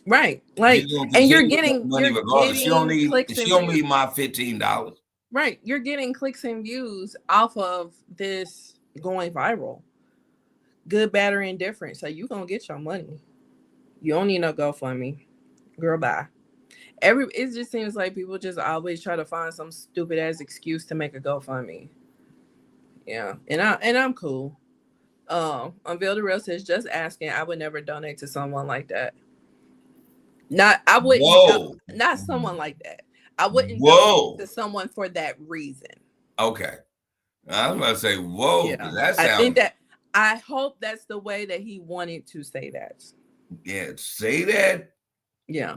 Right. Like, and you're getting money regardless. She don't need my $15. Right. You're getting clicks and views off of this going viral. Good, bad, or indifferent. So you're going to get your money. You don't need no GoFundMe. Girl, bye. It just seems like people just always try to find some stupid ass excuse to make a GoFundMe. Yeah. And I'm cool. Unveil the Real says, just asking, I would never donate to someone like that. Not someone like that. I wouldn't donate to someone for that reason. Okay. I was about to say, whoa. Yeah. I hope that's the way that he wanted to say that. Yeah, say that. Yeah.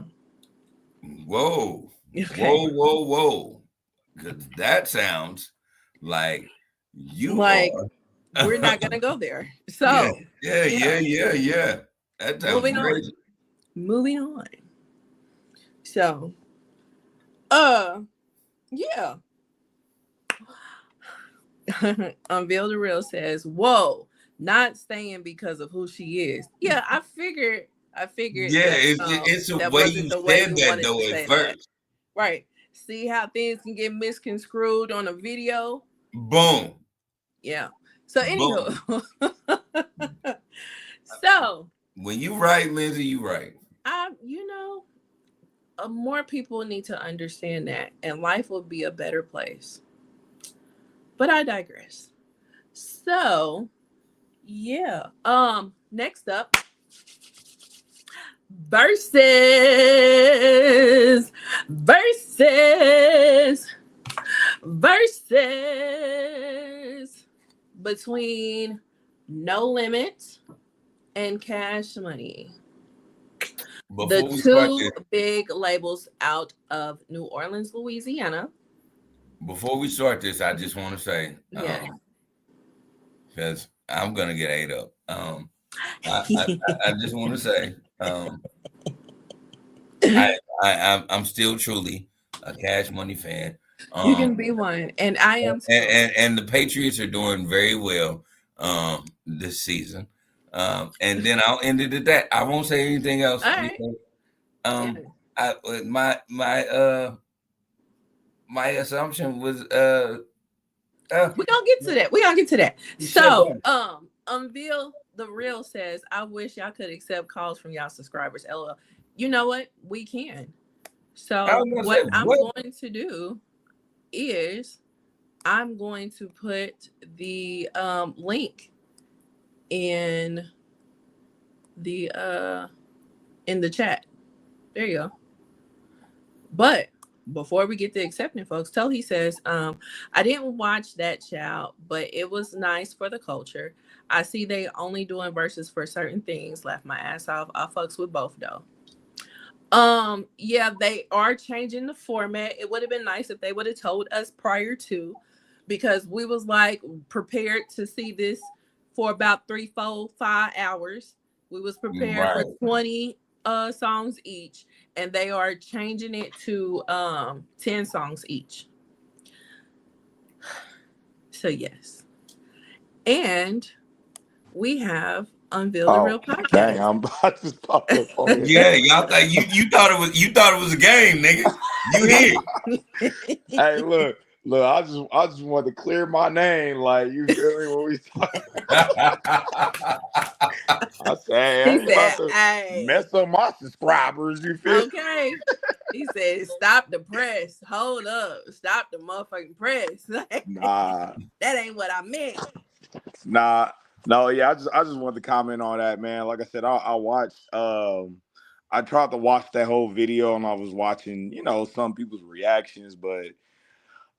Whoa. Okay. Whoa. Because that sounds like we're not gonna go there. So yeah. That sounds crazy. Moving on. So yeah. Unveil the Real says, whoa, not staying because of who she is. Yeah, I figured. Yeah, it's a way you said that though at first. Right. See how things can get misconstrued on a video? Boom. Yeah. So anywho. So when you right, Lindsay, you right. More people need to understand that, and life will be a better place. But I digress. So, yeah. Next up, Verzuz between No Limit and Cash Money. The two big labels out of New Orleans, Louisiana. Before we start this, I just want to say, because I'm gonna get ate up. I just want to say, I'm still truly a Cash Money fan. You can be one, and I am too. And the Patriots are doing very well this season. And then I'll end it at that. I won't say anything else. All right. Because, Yeah. my assumption was We're gonna get to that. We're gonna get to that. You So, said Unveil the Real says, I wish y'all could accept calls from y'all subscribers. LOL. You know what? We can. So what I'm going to do is I'm going to put the link in the chat. There you go. But before we get to accepting, folks, Tohi says, I didn't watch that, child, but it was nice for the culture. I see they only doing verses for certain things. Laugh my ass off. I fucks with both though. Yeah, they are changing the format. It would have been nice if they would have told us prior to, because we was like prepared to see this for about 3, 4, 5 hours. We was prepared for 20 songs each, and they are changing it to 10 songs each. So yes. And we have Unveil the Real podcast. Dang, I just popped up on it. Yeah, y'all thought you thought it was a game, nigga. You here? Hey, look, I just wanted to clear my name, like, you feel me when we talk. I said, I ain't about to mess up my subscribers, you feel? Okay. He said, stop the press. Hold up. Stop the motherfucking press. Nah. That ain't what I meant. Nah. No, yeah, I just wanted to comment on that, man. Like I said, I watched I tried to watch that whole video, and I was watching, some people's reactions, but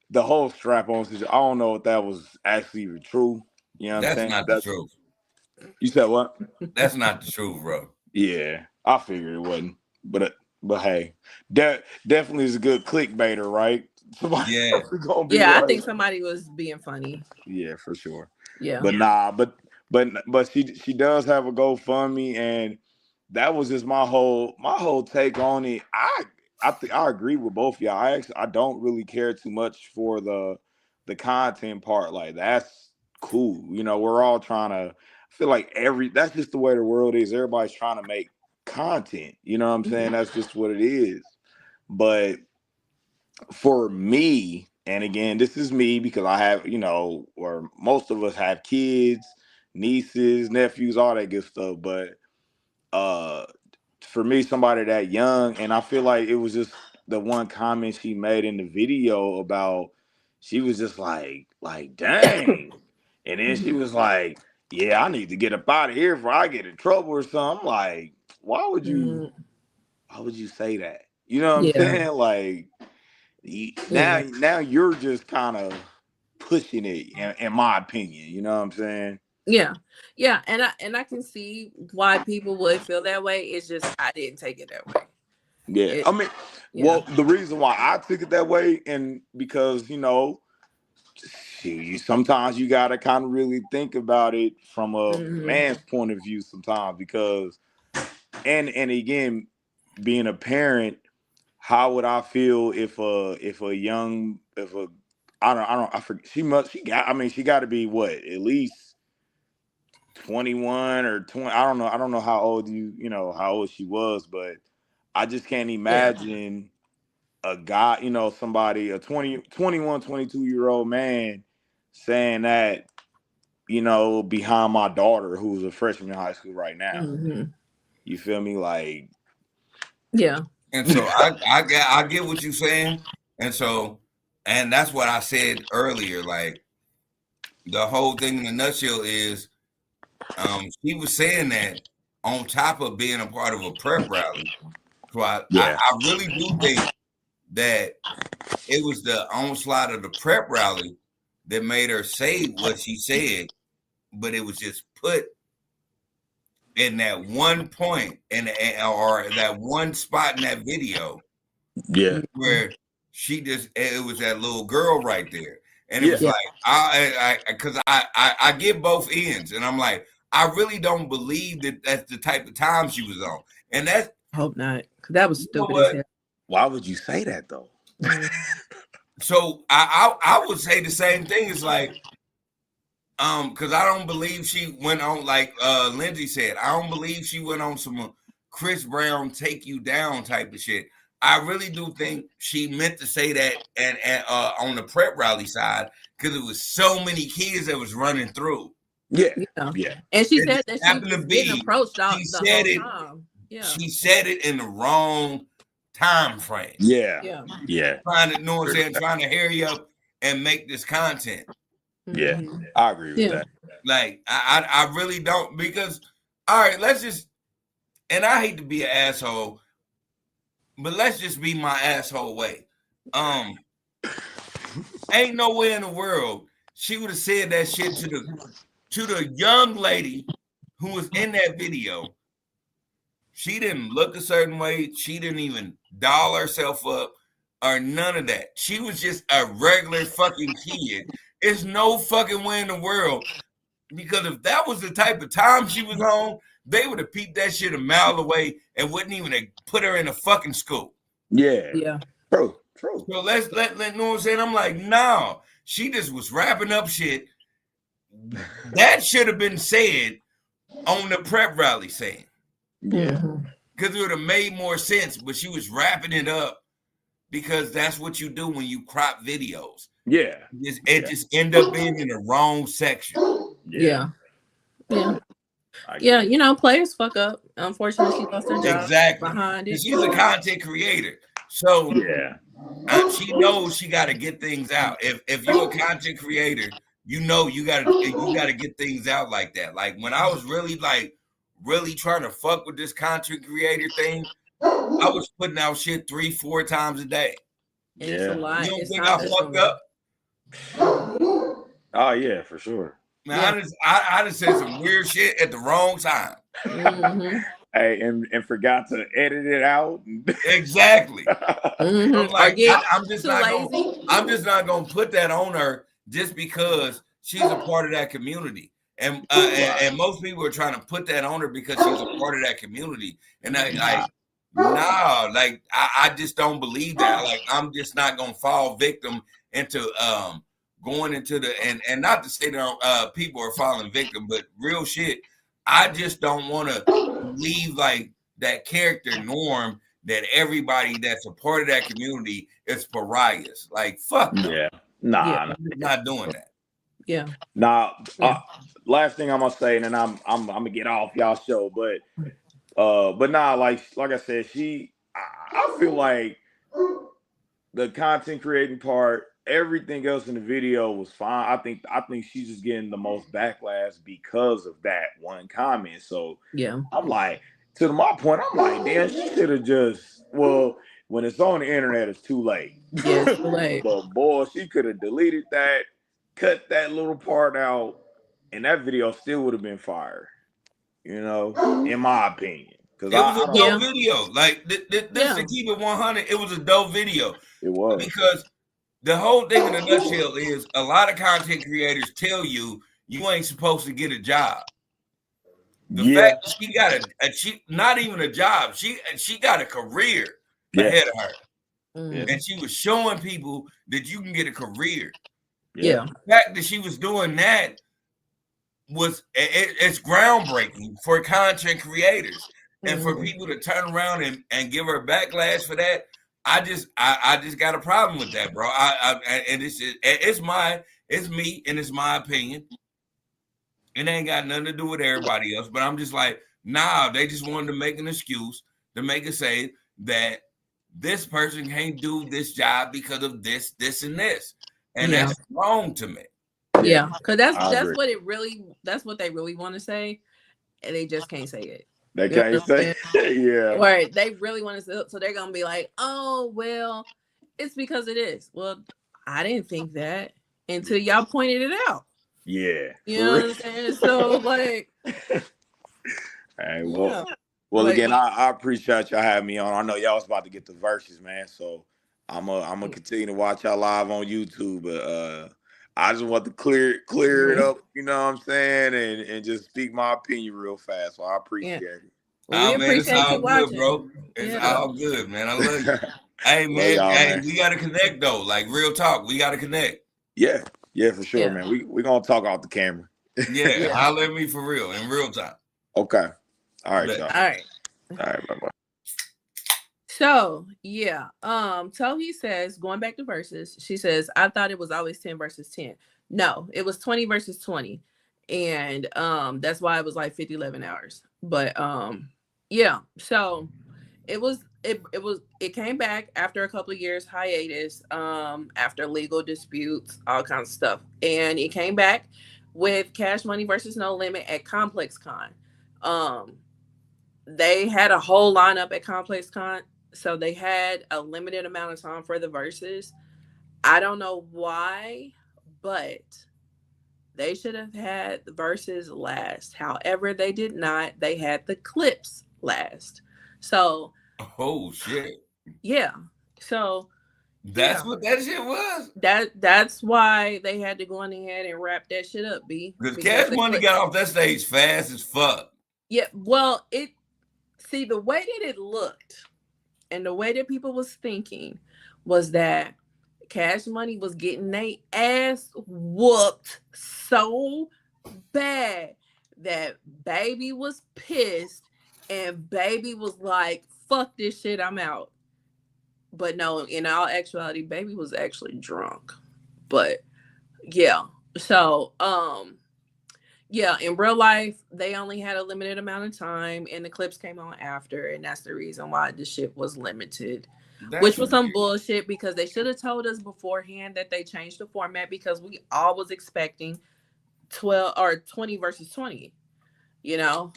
the whole strap-on situation, I don't know if that was actually even true. You know what I'm saying? That's not the truth. You said what? That's not the truth, bro. Yeah, I figured it wasn't. But hey, that definitely is a good clickbaiter, right? Yeah. Yeah, I think somebody was being funny. Yeah, for sure. Yeah. But nah, but she does have a GoFundMe, and that was just my whole take on it. I agree with both of y'all. I don't really care too much for the content part. Like, that's cool. We're all trying to, I feel like that's just the way the world is. Everybody's trying to make content. You know what I'm saying? That's just what it is. But for me, and again, this is me because I have, or most of us have kids, nieces, nephews, all that good stuff. But for me, somebody that young, and I feel like it was just the one comment she made in the video about, she was just like, dang. And then she was like, yeah, I need to get up out of here before I get in trouble or something. I'm like, why would you say that? You know what I'm saying? Like, now you're just kind of pushing it, in my opinion. You know what I'm saying? Yeah, and I can see why people would feel that way. It's just I didn't take it that way. Yeah, well, the reason why I took it that way, and because sometimes you gotta kind of really think about it from a man's point of view sometimes, because and again, being a parent, how would I feel if I forget, she got to be what, at least 21 or 20. I don't know how old how old she was, but I just can't imagine a guy, somebody, a 21, 22-year-old man saying that, behind my daughter who's a freshman in high school right now. You feel me? Like, yeah. And so I get what you're saying. And that's what I said earlier. Like, the whole thing in a nutshell is, she was saying that on top of being a part of a prep rally. So I really do think that it was the onslaught of the prep rally that made her say what she said, but it was just put in that one point or that one spot in that video, where it was that little girl right there. And it was like, because I get both ends, and I'm like, I really don't believe that that's the type of time she was on. And that's, I hope not, because that was stupid as hell. Why would you say that though? So I would say the same thing. It's like, because I don't believe she went on, like Lindsay said, I don't believe she went on some Chris Brown take you down type of shit. I really do think she meant to say that, and on the prep rally side, because it was so many kids that was running through. Yeah. And she said that she was getting approached the whole time. Yeah. She said it in the wrong time frame. Yeah. Trying to, know what I'm saying, trying to hurry up and make this content. Yeah, I agree with that. Like, I really don't, because, all right, let's just, and I hate to be an asshole, but let's just be my asshole way. Ain't no way in the world she would have said that shit to the young lady who was in that video. She didn't look a certain way. She didn't even doll herself up or none of that. She was just a regular fucking kid. There's no fucking way in the world, because if that was the type of time she was on, they would have peeped that shit a mile away and wouldn't even put her in a fucking school. Yeah. True. So let's let know what I'm saying. I'm like, no, she just was wrapping up shit. That should have been said on the prep rally saying. Because it would have made more sense, but she was wrapping it up because that's what you do when you crop videos. It just end up being in the wrong section. Yeah, you know, players fuck up. Unfortunately, she lost her job behind it. She's a content creator, so she knows she got to get things out. If you're a content creator, you know you got to get things out like that. Like when I was really trying to fuck with this content creator thing, I was putting out shit 3-4 times a day. It's a lot. You don't think I fucked up? Oh yeah, for sure. Man, I just said some weird shit at the wrong time. Hey, and forgot to edit it out. Exactly. I'm like, I'm just not gonna put that on her just because she's a part of that community. And most people are trying to put that on her because she's a part of that community. And I just don't believe that. Like, I'm just not gonna fall victim into going into the and not to say that people are falling victim, but real shit. I just don't want to believe like that character norm that everybody that's a part of that community is pariahs. Like, fuck no. I'm not doing that. Last thing I'm gonna say, and then I'm gonna get off y'all show, but like I said, I feel like the content creating part, everything else in the video was fine. I think she's just getting the most backlash because of that one comment. So I'm like, to my point, I'm like, damn, she should have just, well, when it's on the internet, it's too late. Yeah, it's too late. But boy, she could have deleted that, cut that little part out, and that video still would have been fire. You know, in my opinion. It was a dope video. Like, this to keep it 100, it was a dope video. It was. Because the whole thing in a nutshell is a lot of content creators tell you ain't supposed to get a job. The fact that she got she not even a job, she got a career ahead of her. And she was showing people that you can get a career. The fact that she was doing that was it's groundbreaking for content creators. And for people to turn around and give her backlash for that, I just got a problem with that, bro. And it's me, and it's my opinion. It ain't got nothing to do with everybody else. But I'm just like, nah, they just wanted to make an excuse to make it say that this person can't do this job because of this, and this. And that's wrong to me. Yeah, because that's what they really want to say, and they just can't say it. They can't say it. Right. They really want to say, so they're gonna be like, oh well, it's because it is. Well, I didn't think that until y'all pointed it out. Yeah. You know what I'm saying? So like, hey, well, again, I appreciate y'all having me on. I know y'all was about to get the verses, man. So I'm gonna continue to watch y'all live on YouTube. But I just want to clear it up, you know what I'm saying, and just speak my opinion real fast. So I appreciate Yeah. it. Well, we Oh man, it's appreciate you all good, watching. bro. It's Yeah. all good, man. I love you. Hey Love man, y'all, hey, man. we gotta connect though. Like real talk, we gotta connect. Yeah, for sure, Yeah. man. We gonna talk off the camera. Yeah, Yeah. holler at me for real in real time. Okay. All right, Bet. y'all. All right. All right, bye bye. So yeah, Tohi says, going back to verses, she says, I thought it was always 10 versus 10. No, it was 20 versus 20. And that's why it was like 50, 11 hours. But yeah, so it came back after a couple of years hiatus, after legal disputes, all kinds of stuff. And it came back with Cash Money versus No Limit at Complex Con. They had a whole lineup at Complex Con, so they had a limited amount of time for the verses. I don't know why, but they should have had the verses last. However, they did not. They had the clips last. So Oh shit. yeah. So That's yeah. what that shit was. That's why they had to go on ahead and wrap that shit up, B. Because Because Cash Money got off that stage fast as fuck. yeah, well, the way that it looked and the way that people was thinking was that Cash Money was getting their ass whooped so bad that Baby was pissed and Baby was like, fuck this shit, I'm out. But no, in all actuality, Baby was actually drunk. But yeah. So yeah, in real life, they only had a limited amount of time and the clips came on after, and that's the reason why the shit was limited. Which was some bullshit, because they should have told us beforehand that they changed the format, because we all was expecting 12 or 20 versus 20, you know.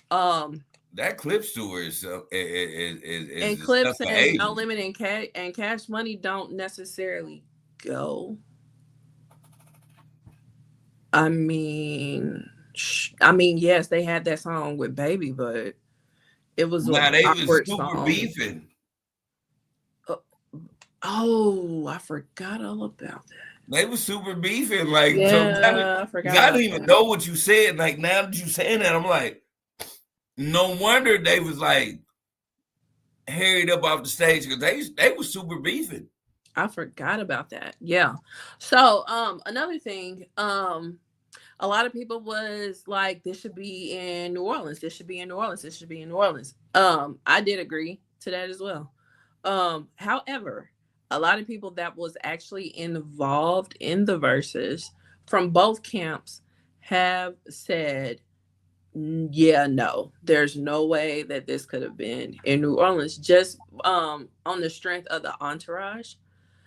That Clips tour is And Clips and No Limit and Cash Money don't necessarily go. I mean, yes, they had that song with Baby, but it was now an they was awkward super song. beefing. Oh, I forgot all about that. They was super beefing. Like, Yeah, so I forgot. I didn't even know what you said. Like, now that you saying that, I'm like, no wonder they was like harried up off the stage, because they was super beefing. I forgot about that. Yeah. So another thing, a lot of people was like, this should be in New Orleans. This should be in New Orleans. This should be in New Orleans. I did agree to that as well. However, a lot of people that was actually involved in the verses from both camps have said, yeah, no, there's no way that this could have been in New Orleans, just on the strength of the entourage.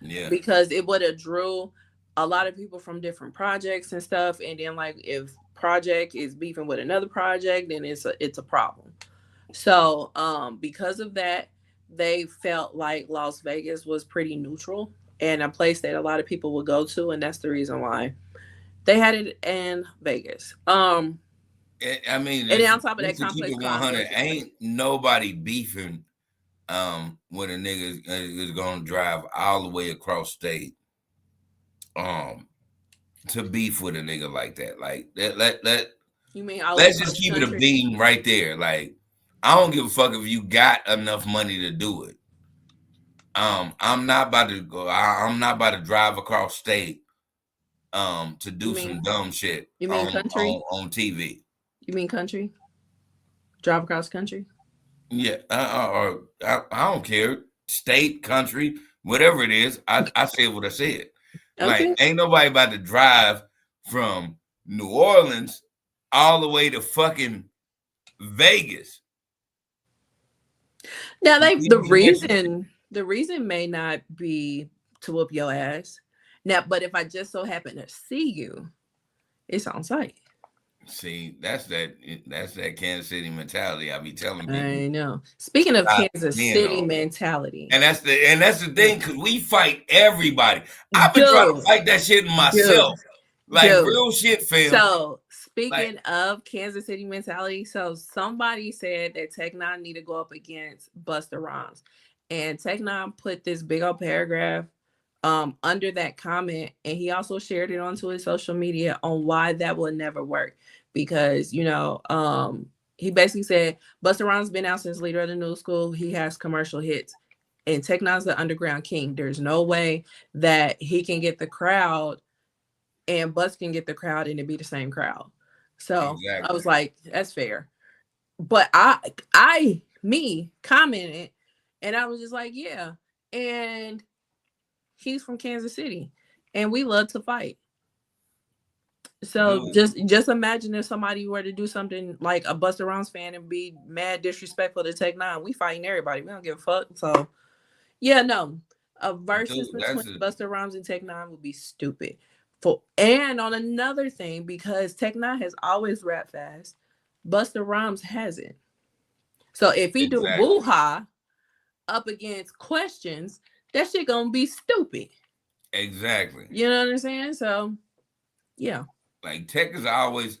Yeah. Because it would have drew a lot of people from different projects and stuff. And then like if project is beefing with another project, then it's a problem. So because of that, they felt like Las Vegas was pretty neutral and a place that a lot of people would go to, and that's the reason why they had it in Vegas. I mean, and then on top of that, to keep Complex it Con 100, ain't nobody beefing when a nigga is gonna drive all the way across state to beef with a nigga like that. Like that you mean let's just keep it a beam right there. Like, I don't give a fuck if you got enough money to do it. I'm not about to go. I'm not about to drive across state to do some dumb shit. You mean country on TV? You mean country? Drive across country? Yeah, I don't care. State, country, whatever it is. I said what I said. Okay. Like, ain't nobody about to drive from New Orleans all the way to fucking Vegas. Now, the reason may not be to whoop your ass. Now, but if I just so happen to see you, it's on site. See, that's that Kansas City mentality. I be telling people. I know. Speaking of Kansas City mentality, and that's the thing, because we fight everybody. I've been trying to fight that shit myself, real shit, fam. So speaking of Kansas City mentality, so somebody said that Tech Nine need to go up against Busta Rhymes, and Tech Nine put this big old paragraph under that comment, and he also shared it onto his social media on why that will never work. Because, you know, he basically said Busta Rhymes been out since Leader of the New School. He has commercial hits, and Tech Nine's the underground king. There's no way that he can get the crowd and Bus can get the crowd and it be the same crowd. So Exactly. I was like, that's fair. But me commented, and I was just like, yeah. And he's from Kansas City, and we love to fight. So just imagine if somebody were to do something like a Busta Rhymes fan and be mad disrespectful to Tech Nine. We fighting everybody. We don't give a fuck. So yeah, no. A versus between Busta Rhymes and Tech Nine would be stupid. And on another thing, because Tech Nine has always rapped fast, Busta Rhymes hasn't. So if he do Woo-Ha up against Questions, that shit gonna be stupid. Exactly. You know what I'm saying? So yeah. Like Tech is always,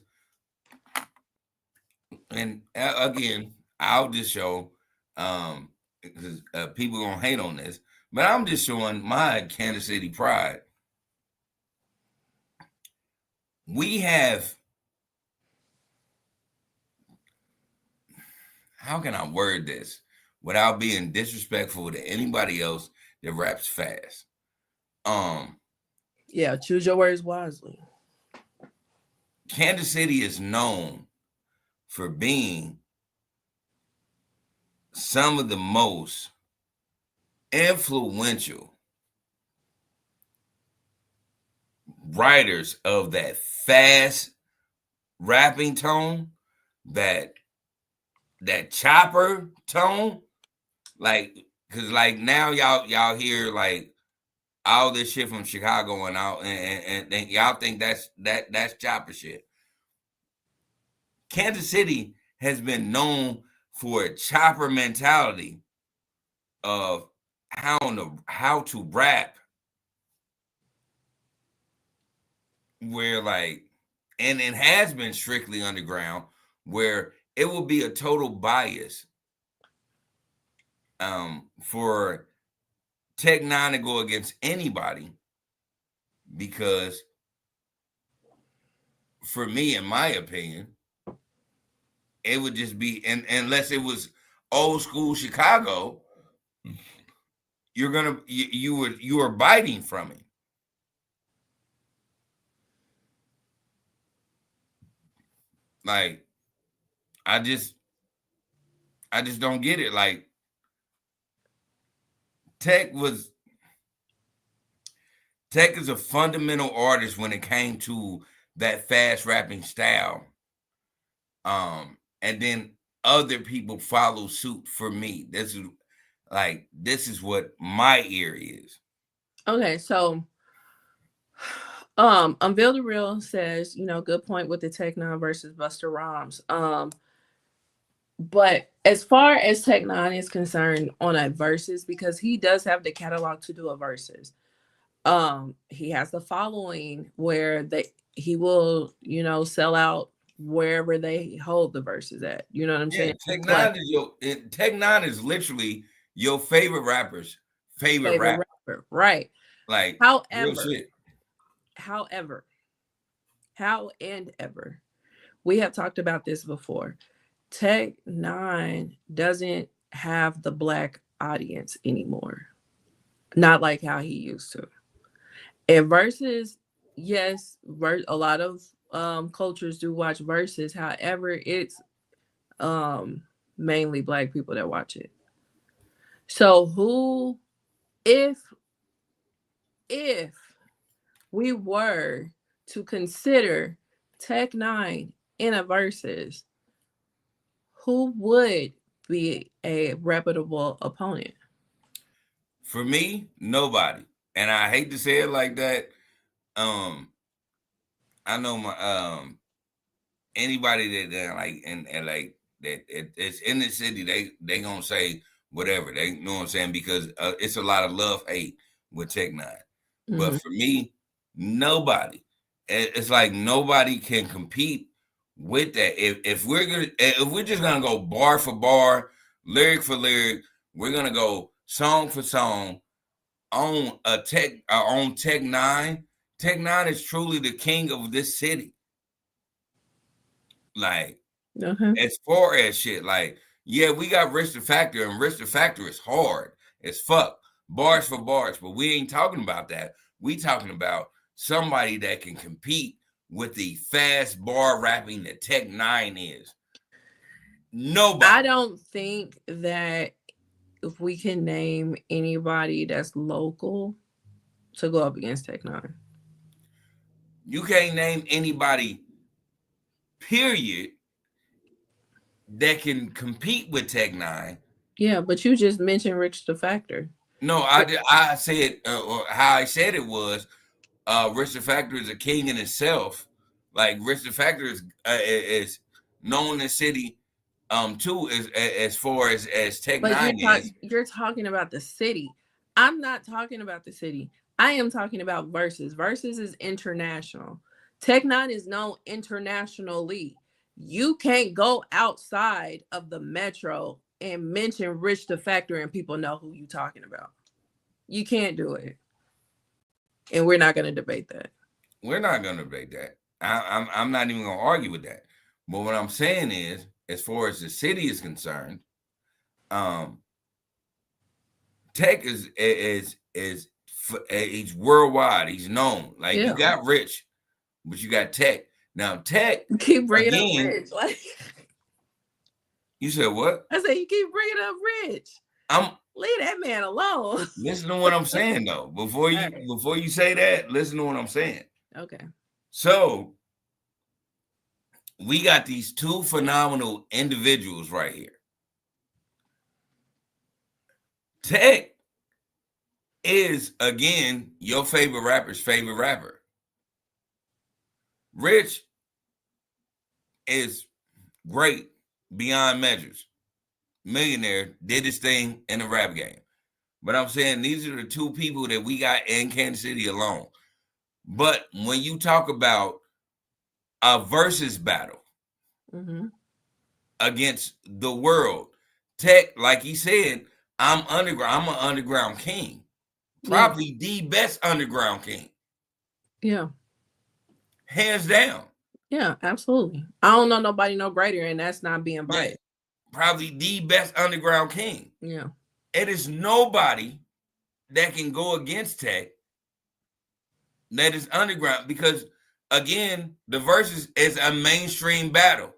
and again, I'll just show, because people gonna hate on this, but I'm just showing my Kansas City pride. We have, how can I word this without being disrespectful to anybody else that raps fast? Yeah, choose your words wisely. Kansas City is known for being some of the most influential writers of that fast rapping tone, that chopper tone. Like, cause like now y'all hear like all this shit from Chicago and out, and y'all think that's chopper shit. Kansas City has been known for a chopper mentality of how to rap, where like, and it has been strictly underground, where it will be a total bias for Tech Nine to go against anybody, because for me, in my opinion, it would just be, and unless it was old school Chicago, you were biting from it. Like, I just don't get it. Like, Tech is a fundamental artist when it came to that fast rapping style. And then other people follow suit for me. This is what my ear is. Okay, so Unveil the Real says, you know, good point with the Tech Nine versus Busta Rhymes. But as far as Tech Nine is concerned on a versus, because he does have the catalog to do a versus. He has the following where he will, you know, sell out wherever they hold the verses at. You know what I'm saying? Tech Nine is literally your favorite rapper's favorite rapper. Right. Like, however, we have talked about this before. Tech Nine doesn't have the Black audience anymore. Not like how he used to. And versus, yes, a lot of cultures do watch versus. However, it's mainly Black people that watch it. So if we were to consider Tech Nine in a versus, who would be a reputable opponent? For me, nobody. And I hate to say it like that. I know my anybody that like and like that it's in the city, they gonna say whatever, they know what I'm saying, because it's a lot of love hate with Tech Nine. Mm-hmm. But for me, nobody. It's like nobody can compete with that. If we're just gonna go bar for bar, lyric for lyric, we're gonna go song for song. on Tech Nine. Tech Nine is truly the king of this city. Like, as far as shit, like, yeah, we got Rich the Factor, and Rich the Factor is hard as fuck, bars for bars, but we ain't talking about that. We talking about somebody that can compete with the fast bar rapping that Tech Nine is. Nobody. I don't think that if we can name anybody that's local to go up against Tech Nine. You can't name anybody, period, that can compete with Tech Nine. Yeah, but you just mentioned Rich the Factor. No, I said, or how I said it was, Rich the Factor is a king in itself. Like, Rich the Factor is known in the city, too, as far as Tech Nine is. You're talking about the city. I'm not talking about the city. I am talking about Verzuz. Verzuz is international. Tech Nine is known internationally. You can't go outside of the metro and mention Rich the Factor and people know who you're talking about. You can't do it. And we're not going to debate that. We're not going to debate that. I'm not even going to argue with that. But what I'm saying is, as far as the city is concerned, Tech is he's worldwide. He's known. Like, you got Rich, but you got Tech. Now, Tech, keep bringing up Rich. Like, you said what? I said you keep bringing up Rich. Leave that man alone. Listen to what I'm saying, though. Before you say that, listen to what I'm saying. Okay. So we got these two phenomenal individuals right here. Tech is, again, your favorite rapper's favorite rapper. Rich is great beyond measures. Millionaire, did his thing in the rap game. But I'm saying these are the two people that we got in Kansas City alone. But when you talk about a versus battle against the world, Tech, like he said, I'm underground. I'm an underground king. Probably the best underground king. Yeah. Hands down. Yeah, absolutely. I don't know nobody no greater, and that's not being biased. Probably the best underground king. Yeah. It is nobody that can go against Tech that is underground, because, again, the Verzuz is a mainstream battle.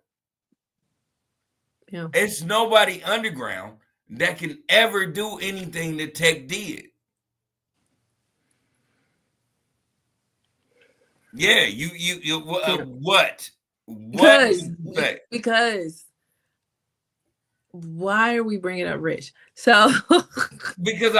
Yeah. It's nobody underground that can ever do anything that Tech did. Yeah, you what? Because why are we bringing up Rich? So because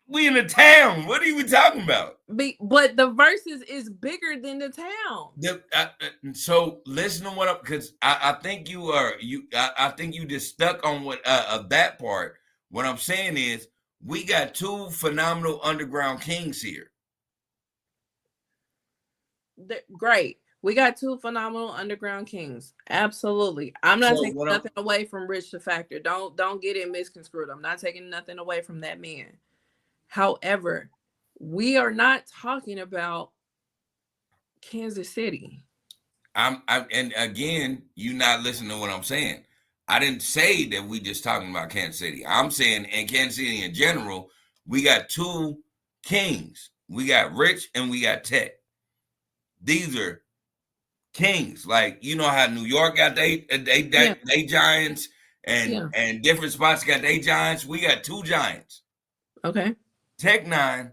we in the town. What are you talking about? But the Verzuz is bigger than the town. So listen to what because I think I think you just stuck on what of that part. What I'm saying is we got two phenomenal underground kings here. Great. We got two phenomenal underground kings. Absolutely. I'm not taking nothing away from Rich the Factor. Don't get it misconstrued. I'm not taking nothing away from that man. However, we are not talking about Kansas City. And again, you not listening to what I'm saying. I didn't say that we just talking about Kansas City. I'm saying in Kansas City in general, we got two kings. We got Rich and we got Tech. These are kings. Like, you know how New York got they giants and different spots got they giants. We got two giants. Okay. Tech Nine,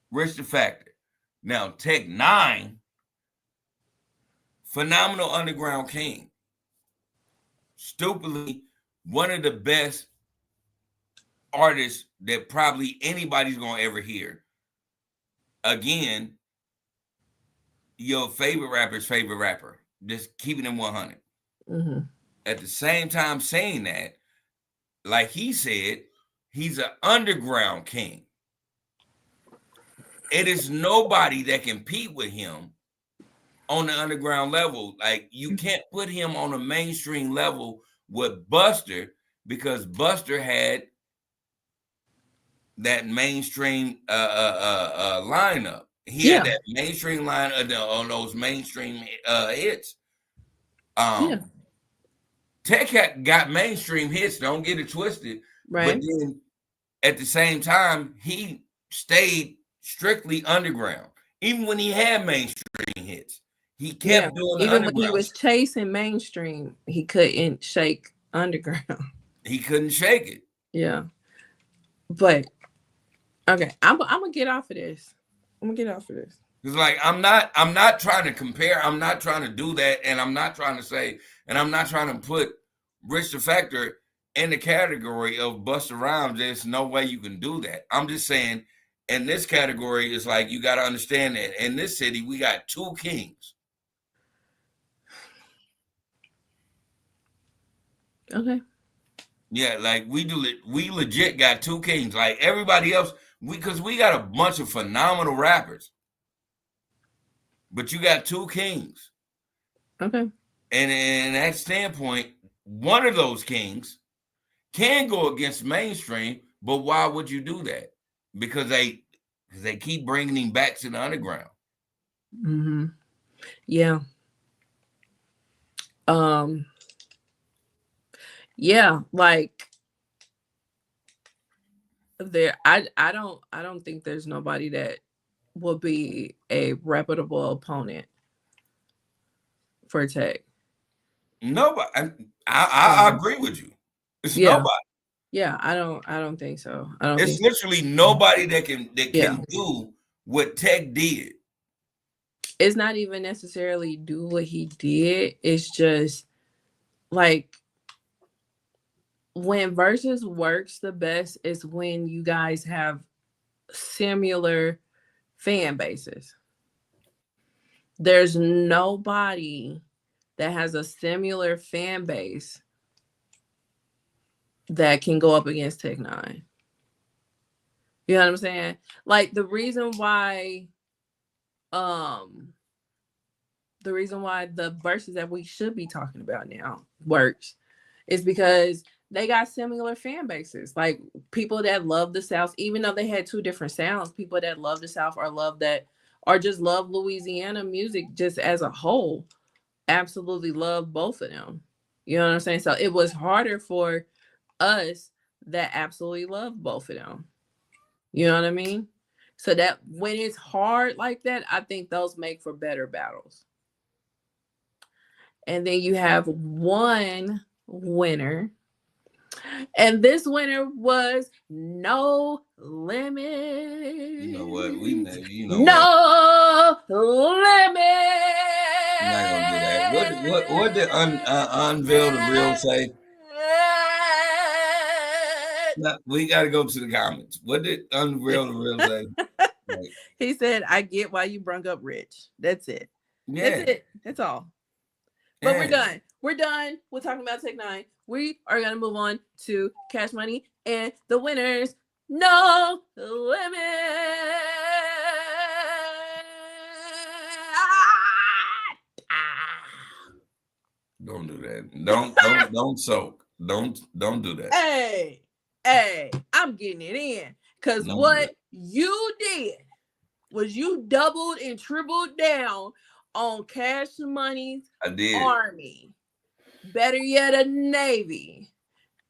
Rich the Factor. Now, Tech Nine, phenomenal underground king. Stupidly, one of the best artists that probably anybody's gonna ever hear. Again, your favorite rapper's favorite rapper. Just keeping them 100. Mm-hmm. At the same time saying that, like he said, he's an underground king. It is nobody that can compete with him on the underground level. Like, you can't put him on a mainstream level with Buster, because Buster had that mainstream lineup. He Yeah. had that mainstream line on those mainstream hits. Yeah. Tech got mainstream hits. Don't get it twisted. But Right. then at the same time, he stayed strictly underground. Even when he had mainstream hits, he Yeah. kept doing the Even when he underground. was chasing mainstream, he couldn't shake underground. He couldn't shake it. Yeah. But okay, I'm gonna get off of this. I'm gonna get off of this. It's like I'm not trying to compare. I'm not trying to do that, and I'm not trying to say, and I'm not trying to put Rich the Factor in the category of Busta Rhymes. There's no way you can do that. I'm just saying, in this category, it's like you got to understand that in this city we got two kings. Okay. Yeah, like we legit got two kings. Like everybody else, because we got a bunch of phenomenal rappers. But you got two kings. Okay. And in that standpoint, one of those kings can go against mainstream, but why would you do that? Because they keep bringing him back to the underground. Mm-hmm. Yeah. Yeah, like I don't think there's nobody that will be a reputable opponent for Tech. Nobody. I agree with you. It's nobody. Yeah, I don't think so. I don't It's think literally nobody that can Yeah. do what Tech did. It's not even necessarily do what he did. It's just like when Verzuz works the best is when you guys have similar fan bases. There's nobody that has a similar fan base that can go up against Tech Nine. You know what I'm saying? Like the reason why the verses that we should be talking about now works is because they got similar fan bases. Like people that love the South, even though they had two different sounds, people that love the South or just love Louisiana music just as a whole, absolutely love both of them. You know what I'm saying? So it was harder for us that absolutely love both of them. You know what I mean? So that when it's hard like that, I think those make for better battles. And then you have one winner. And this winner was No Limit. You know what? No Limit. I'm not gonna do that. What did Unveil the Real say? No, we got to go to the comments. What did Unveil the Real say? Like, he said, "I get why you brung up Rich. That's it. Yeah. That's it. That's all." But we're done. We're done with talking about Tech Nine. We are gonna move on to Cash Money and the winners. No Limit. Don't do that. Don't soak. Don't do that. Hey, I'm getting it in. Because what you did was you doubled and tripled down on Cash Money's Army. Better yet, a Navy.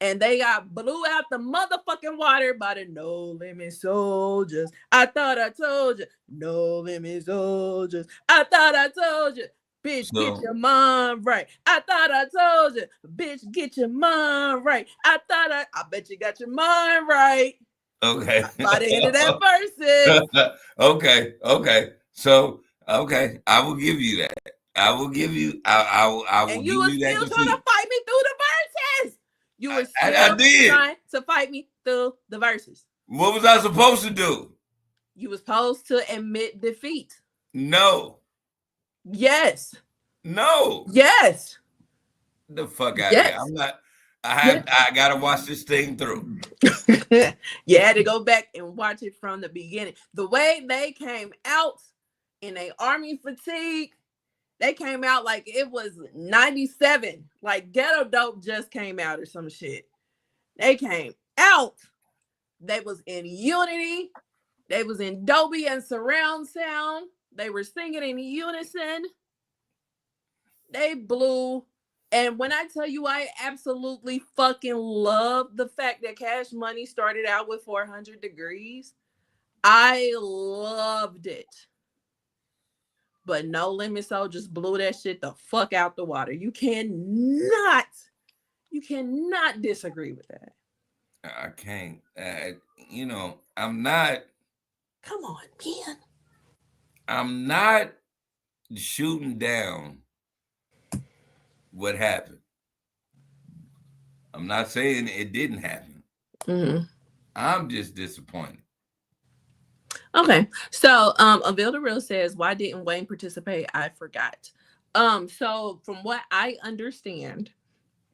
And they got blew out the motherfucking water by the No Limit Soldiers. I thought I told you. No Limit Soldiers. I thought I told you. Bitch, get your mind right. I thought I told you. Bitch, get your mind right. I bet you got your mind right. Okay. By the end of that verse. Okay. So, okay, I will give you that. I will give you. I will and give you were you that. Still trying to fight me through the verses. You were still trying to fight me through the verses. What was I supposed to do? You were supposed to admit defeat. No. Yes. No. Yes. The fuck out of here. I'm not. I gotta watch this thing through. You had to go back and watch it from the beginning. The way they came out in a army fatigue, they came out like it was 97. Like Ghetto Dope just came out or some shit. They came out They was in unity. They was in Dolby and surround sound. They were singing in unison. They blew. And when I tell you, I absolutely fucking love the fact that Cash Money started out with 400 Degrees. I loved it. But No Limit Soldiers blew that shit the fuck out the water. You cannot disagree with that. I can't. I'm not. Come on, man. I'm not shooting down what happened. I'm not saying it didn't happen. Mm-hmm. I'm just disappointed. Okay, so Avil the Real says, why didn't Wayne participate? I forgot. So from what I understand,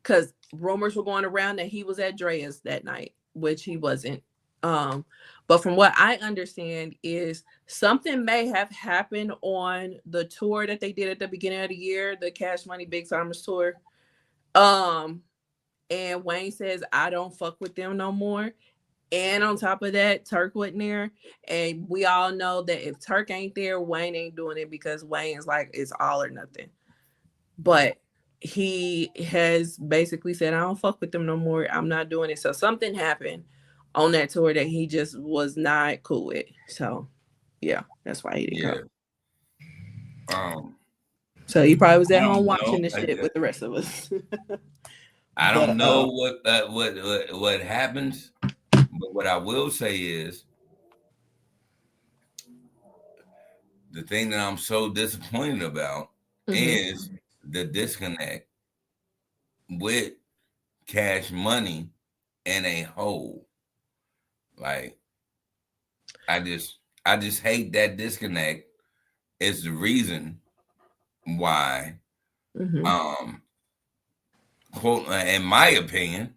because rumors were going around that he was at Drea's that night, which he wasn't. But from what I understand is something may have happened on the tour that they did at the beginning of the year, the Cash Money Big Summers tour. And Wayne says, I don't fuck with them no more. And on top of that, Turk wasn't there. And we all know that if Turk ain't there, Wayne ain't doing it because Wayne is like, it's all or nothing. But he has basically said, I don't fuck with them no more. I'm not doing it. So something happened on that tour that he just was not cool with. So yeah, that's why he didn't come. So he probably was at home watching this shit with the rest of us. I don't know what happens, but what I will say is the thing that I'm so disappointed about is the disconnect with Cash Money and a whole. Like, I just hate that disconnect. It's the reason why, quote, in my opinion,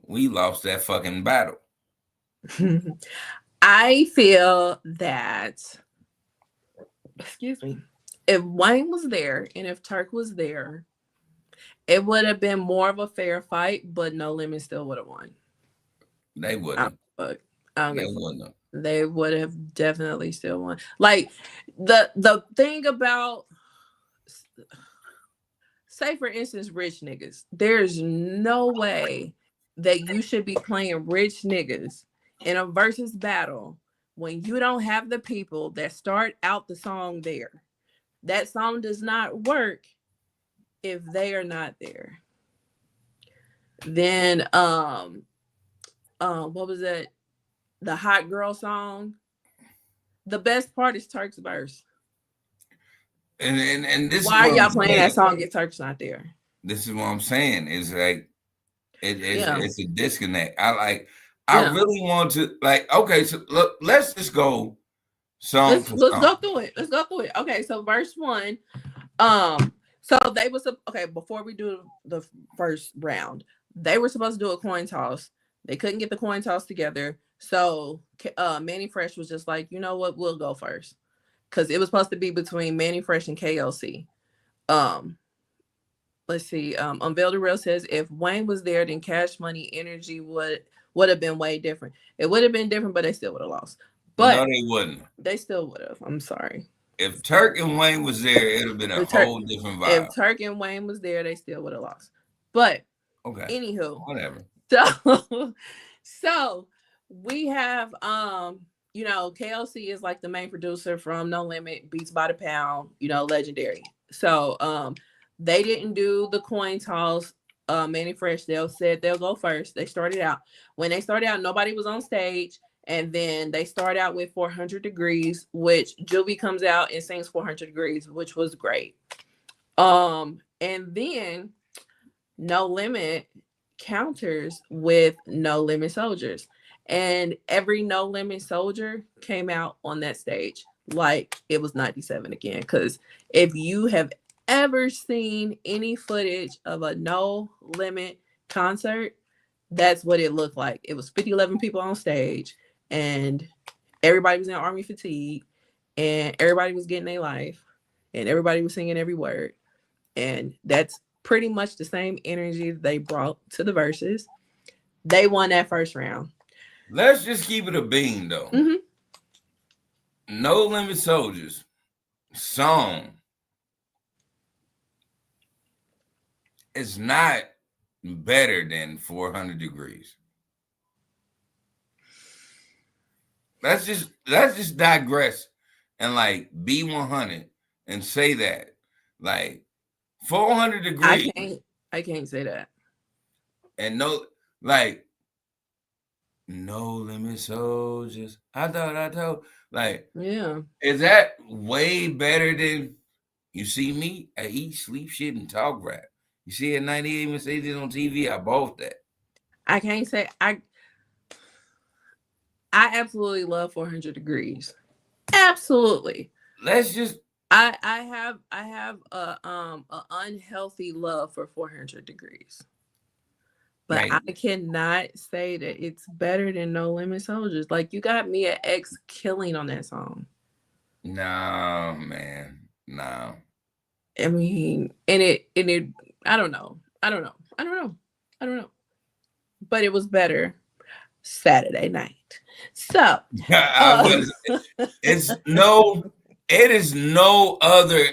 we lost that fucking battle. I feel that, excuse me, if Wayne was there and if Turk was there, it would have been more of a fair fight, but No Limit still would have won. They wouldn't. They would have definitely still won. Like the thing about, say for instance, rich niggas. There's no way that you should be playing rich niggas in a versus battle when you don't have the people that start out the song there. That song does not work if they are not there. Then what was that? The Hot Girl song. The best part is Turk's verse. And this why are y'all playing that song if Turk's not there? This is what I'm saying. It's like it's a disconnect. I really want to, like, okay, so look, let's just go song for let's song. go through it. Let's go through it. Okay, so verse 1. So they was okay, before we do the first round, they were supposed to do a coin toss. They couldn't get the coin toss together. So Manny Fresh was just like, you know what, we'll go first. Because it was supposed to be between Manny Fresh and KLC. Let's see. Unveil the Real says, if Wayne was there, then Cash Money energy would have been way different. It would have been different, but they still would have lost. But no, they wouldn't. They still would have. I'm sorry. If Turk and Wayne was there, it would have been a whole different vibe. If Turk and Wayne was there, they still would have lost. But okay, anywho, whatever. So we have KLC is like the main producer from No Limit, Beats by the Pound, legendary. So they didn't do the coin toss. Manny Fresh, they said they'll go first. They started out. When they started out, nobody was on stage. And then they start out with 400 Degrees, which Juvie comes out and sings 400 Degrees, which was great. And then No Limit counters with No Limit Soldiers. And every No Limit Soldier came out on that stage like it was 97 again. Because if you have ever seen any footage of a No Limit concert, that's what it looked like. It was 11 people on stage. And everybody was in army fatigue, and everybody was getting their life, and everybody was singing every word. And that's pretty much the same energy they brought to the verses. They won that first round. let's just keep it a bean though. No Limit Soldiers song is not better than 400 Degrees. Let's just digress and like be 100 and say that like 400 Degrees. I can't say that. And No Limit Soldiers. I told like, Yeah. is that way better than You See Me? I eat, sleep, shit, and talk rap. You see a 98 Mercedes on TV, I bought that. I can't say I absolutely love 400 Degrees. Absolutely. Let's just I have a unhealthy love for 400 Degrees. But like, I cannot say that it's better than No Limit Soldiers. Like, you got Mia X killing on that song. no, man. No. I mean, and it I don't know. But it was better Saturday night. So it is no other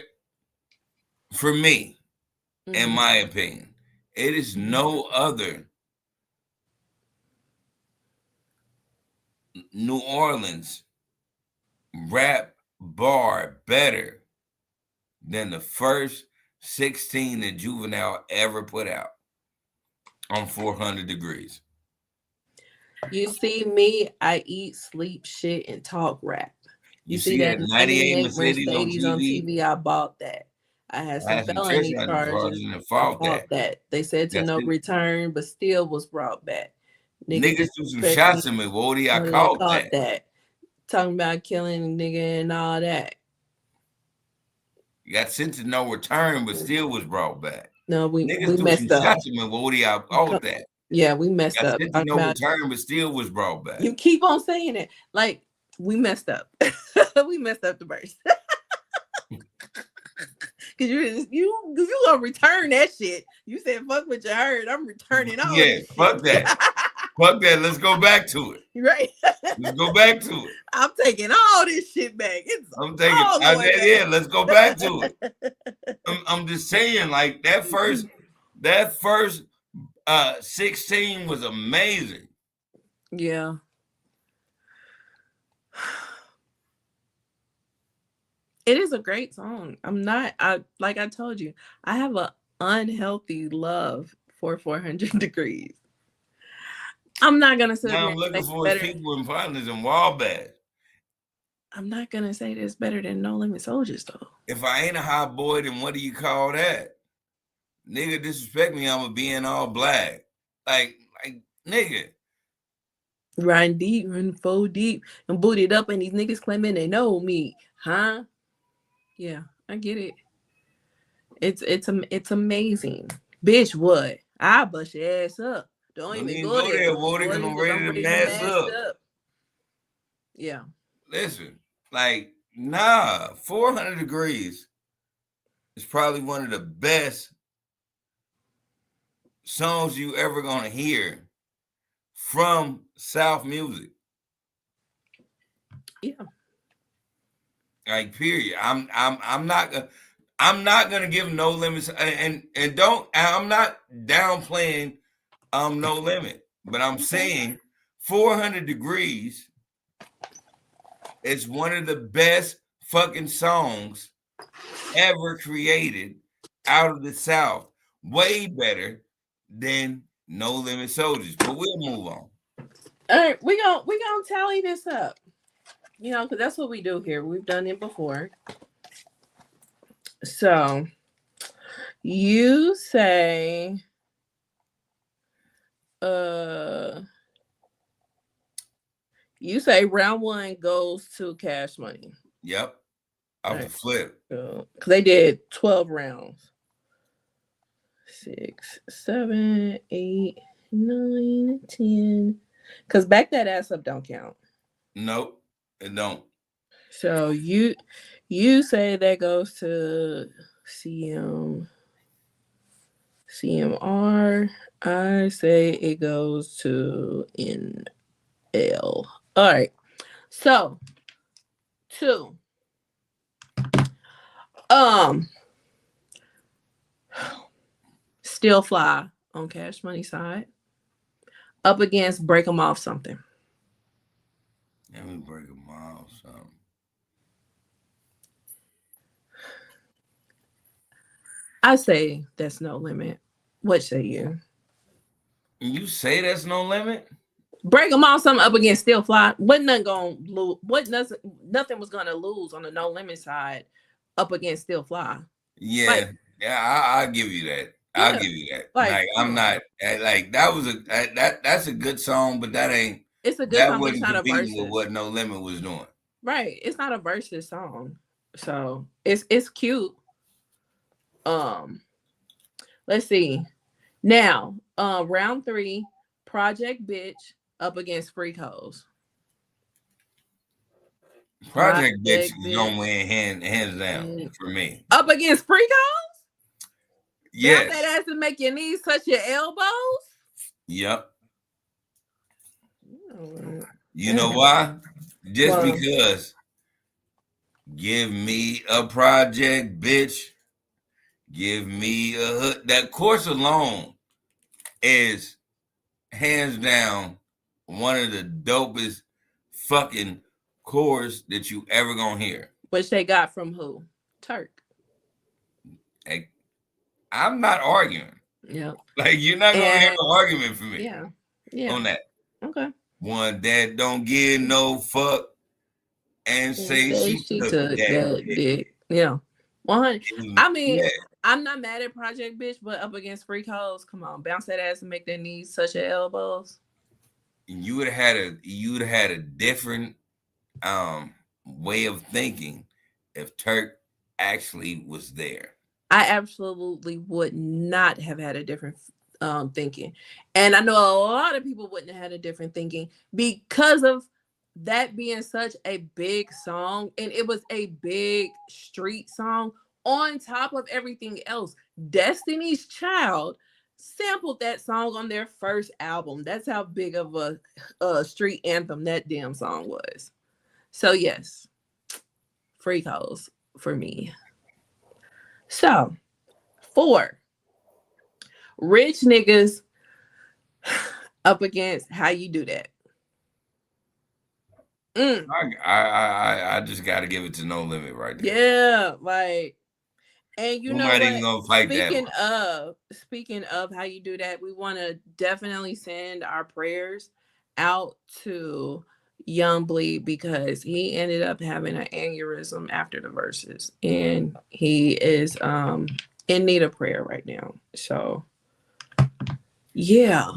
for me, in my opinion. It is no other New Orleans rap bar better than the first 16 that Juvenile ever put out on 400 Degrees. You see me, I eat, sleep, shit, and talk rap. You see that 98 Mercedes on TV, I bought that. I had some felony charges. I fought that. They said to no return, but still was brought back. Niggas threw some shots at me, Wody. I caught that. Talking about killing a nigga and all that. You got sent to no return, but still was brought back. No, we messed up. Shots at me, Wody. I caught that. Yeah, we messed up. Sent to no return, but still was brought back. You keep on saying it. Like, we messed up. We messed up the verse. Cause you gonna return that shit. You said fuck what you heard. I'm returning all. Yeah, fuck that. Fuck that. Let's go back to it. Right. Let's go back to it. I'm taking all this shit back. Yeah, let's go back to it. I'm just saying, like that first 16 was amazing. Yeah. It is a great song. Like I told you, I have an unhealthy love for 400 Degrees. I'm not gonna say now I'm looking for people and partners in Wabash. I'm not gonna say this better than No Limit Soldiers though. If I ain't a hot boy, then what do you call that? Nigga disrespect me, I'ma be in all black. Like nigga. Riding deep, running 4 deep, and booted up, and these niggas claiming they know me, huh? Yeah, I get it. It's amazing, bitch. What? I bust your ass up. Don't even go there. I'm ready to mess up. Yeah. Listen, like 400 Degrees is probably one of the best songs you ever gonna hear from South music. Yeah. Like period. I'm not gonna give No Limits and I'm not downplaying No Limit, but I'm saying 400 Degrees is one of the best fucking songs ever created out of the South. Way better than No Limit Soldiers. But we'll move on. All right, we gonna tally this up. You know, because that's what we do here. We've done it before. So you say round 1 goes to Cash Money. Yep. I was flip. Because they did 12 rounds. 6, 7, 8, 9, 10. Because back that ass up don't count. Nope. It don't. So you say that goes to CMR. I say it goes to NR. L. All right. So 2. Still Fly on Cash Money side. Up against Break 'em Off Something. Let me break them off. Something. I say that's No Limit. What say you? You say that's No Limit? Break 'em Off Something up against Still Fly. What nothing gonna lose? Nothing was gonna lose on the No Limit side up against Still Fly. Yeah, Like, yeah. I'll give you that. I'll yeah, give you that. like Like come I'm on. not like that was that's a good song, but that ain't It's a good that song, but it's wasn't not a competing with versus. what No Limit was doing. Right. It's not a versus song. So it's cute. Let's see. Now, round 3, Project Bitch up against Freak Hoes. Project Bitch is gonna win hands down for me. Up against Freak Hoes? Yes. Bounce that ass and make your knees touch your elbows? Yep. You know why? Just because give me a project, bitch. Give me a hood. That course alone is hands down one of the dopest fucking chorus that you ever gonna hear. Which they got from who? Turk. Like, I'm not arguing. Yeah. Like, you're not gonna hear no argument for me. Yeah. Yeah. On that. Okay. One that don't give no fuck and say she took that dick. Yeah. 100. I mean, yeah. I'm not mad at Project Bitch, but up against Freak Hoes, come on, bounce that ass and make their knees touch your elbows. You would have had a different way of thinking if Turk actually was there. I absolutely would not have had a different thinking. And I know a lot of people wouldn't have had a different thinking because of that being such a big song, and it was a big street song on top of everything else. Destiny's Child sampled that song on their first album. That's how big of a street anthem that damn song was. So yes, Freak Hoes for me. So 4, Rich Niggas up against How You Do That. I just got to give it to No Limit right there. Yeah, like, and you know what? Even gonna fight speaking of How You Do That, we want to definitely send our prayers out to Young Bleed because he ended up having an aneurysm after the verses, and he is in need of prayer right now. So yeah,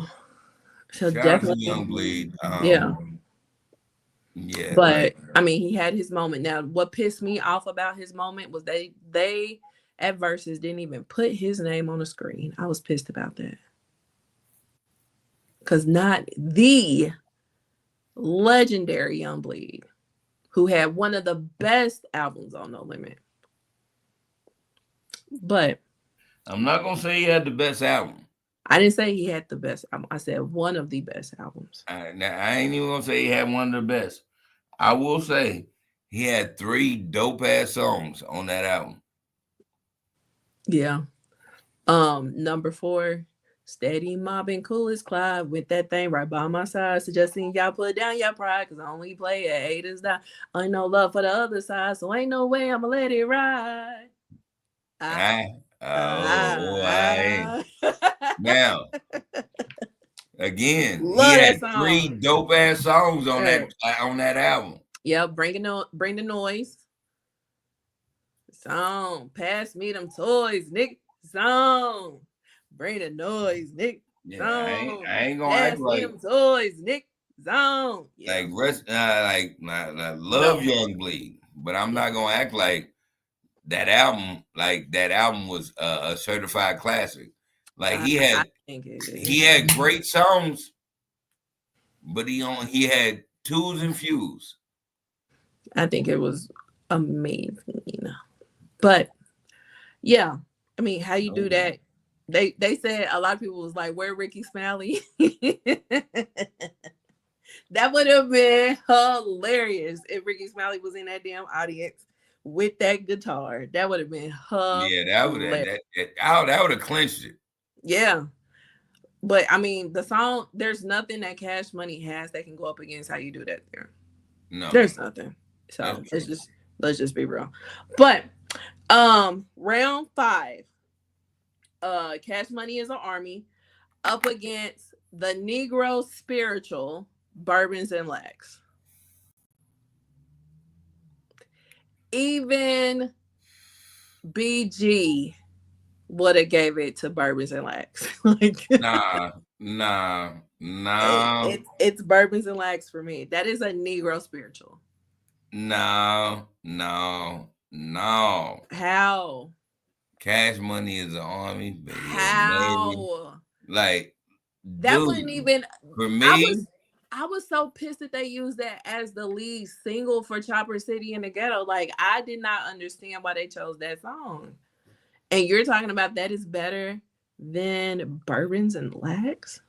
so shout definitely out to Young Bleed. Yeah. Yeah, but I mean, he had his moment. Now, what pissed me off about his moment was they at Verzuz didn't even put his name on the screen. I was pissed about that. Because not the legendary Young Bleed, who had one of the best albums on No Limit. But I'm not gonna say he had the best album. I didn't say he had the best album. I said one of the best albums. Now, I ain't even gonna say he had one of the best. I will say he had 3 dope ass songs on that album. Yeah. Number 4, Steady Mobbing Cool as Clyde with that thing right by my side, suggesting y'all put down your pride, cause I only play at haters die. Ain't no love for the other side, so ain't no way I'ma let it ride. Now, again, he had 3 dope ass songs on that album. Yep, bring the noise. Song, pass me them toys, Nick. Song, bring the noise, Nick. Yeah, I ain't gonna pass act like them toys, Nick. Zone. Yeah. I love Young Bleed, but I'm not gonna act like that album was a certified classic. Like he had great songs, but he had twos and fews. I think it was amazing. But yeah, I mean, how you do that? They said a lot of people was like, "Where Ricky Smiley?" That would have been hilarious if Ricky Smiley was in that damn audience with that guitar. That would have been Yeah, that would have clinched it. Yeah. But I mean, the song, there's nothing that Cash Money has that can go up against how you do that there. No. There's nothing. So let's just be real. But round 5, Cash Money is an army up against the Negro Spiritual, Bourbons and Legs. Even BG would have gave it to Bourbons and Legs. Like, nah. It's Bourbons and Legs for me. That is a Negro Spiritual. No. How? Cash Money is an army, baby. How? Like that wouldn't even for me. I was so pissed that they used that as the lead single for Chopper City in the Ghetto. Like, I did not understand why they chose that song. And you're talking about that is better than Bourbons and Legs?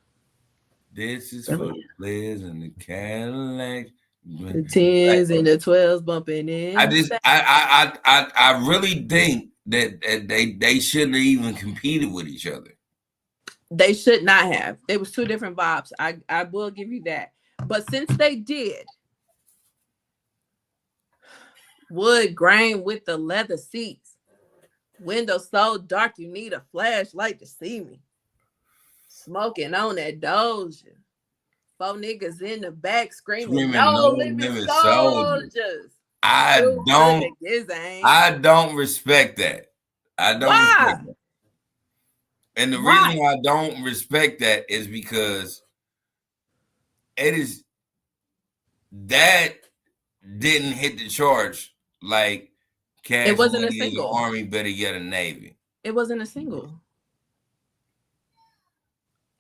This is for the players and the Cadillacs. The 10s and the 12s bumping in. I really think that they shouldn't have even competed with each other. They should not have. It was 2 different vibes. I will give you that. But since they did, wood grain with the leather seats, windows so dark you need a flashlight to see me, smoking on that Doja, 4 niggas in the back screaming no limit soldiers. I don't respect that. I don't respect that. And the reason why I don't respect that is because that didn't hit the charge like Cash it wasn't Money a single. Is an Army, better yet a Navy. It wasn't a single.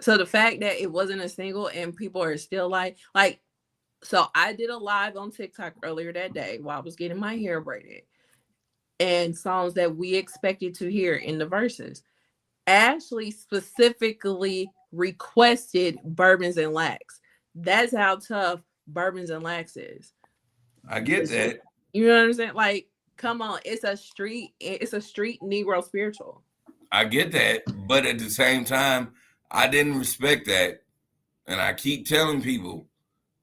So the fact that it wasn't a single and people are still like, so I did a live on TikTok earlier that day while I was getting my hair braided, and songs that we expected to hear in the verses. Ashley specifically requested Bourbons and Lax. That's how tough Bourbons and Lax is. I get that. You know what I'm saying? Like, come on, it's a street Negro spiritual. I get that, but at the same time, I didn't respect that, and I keep telling people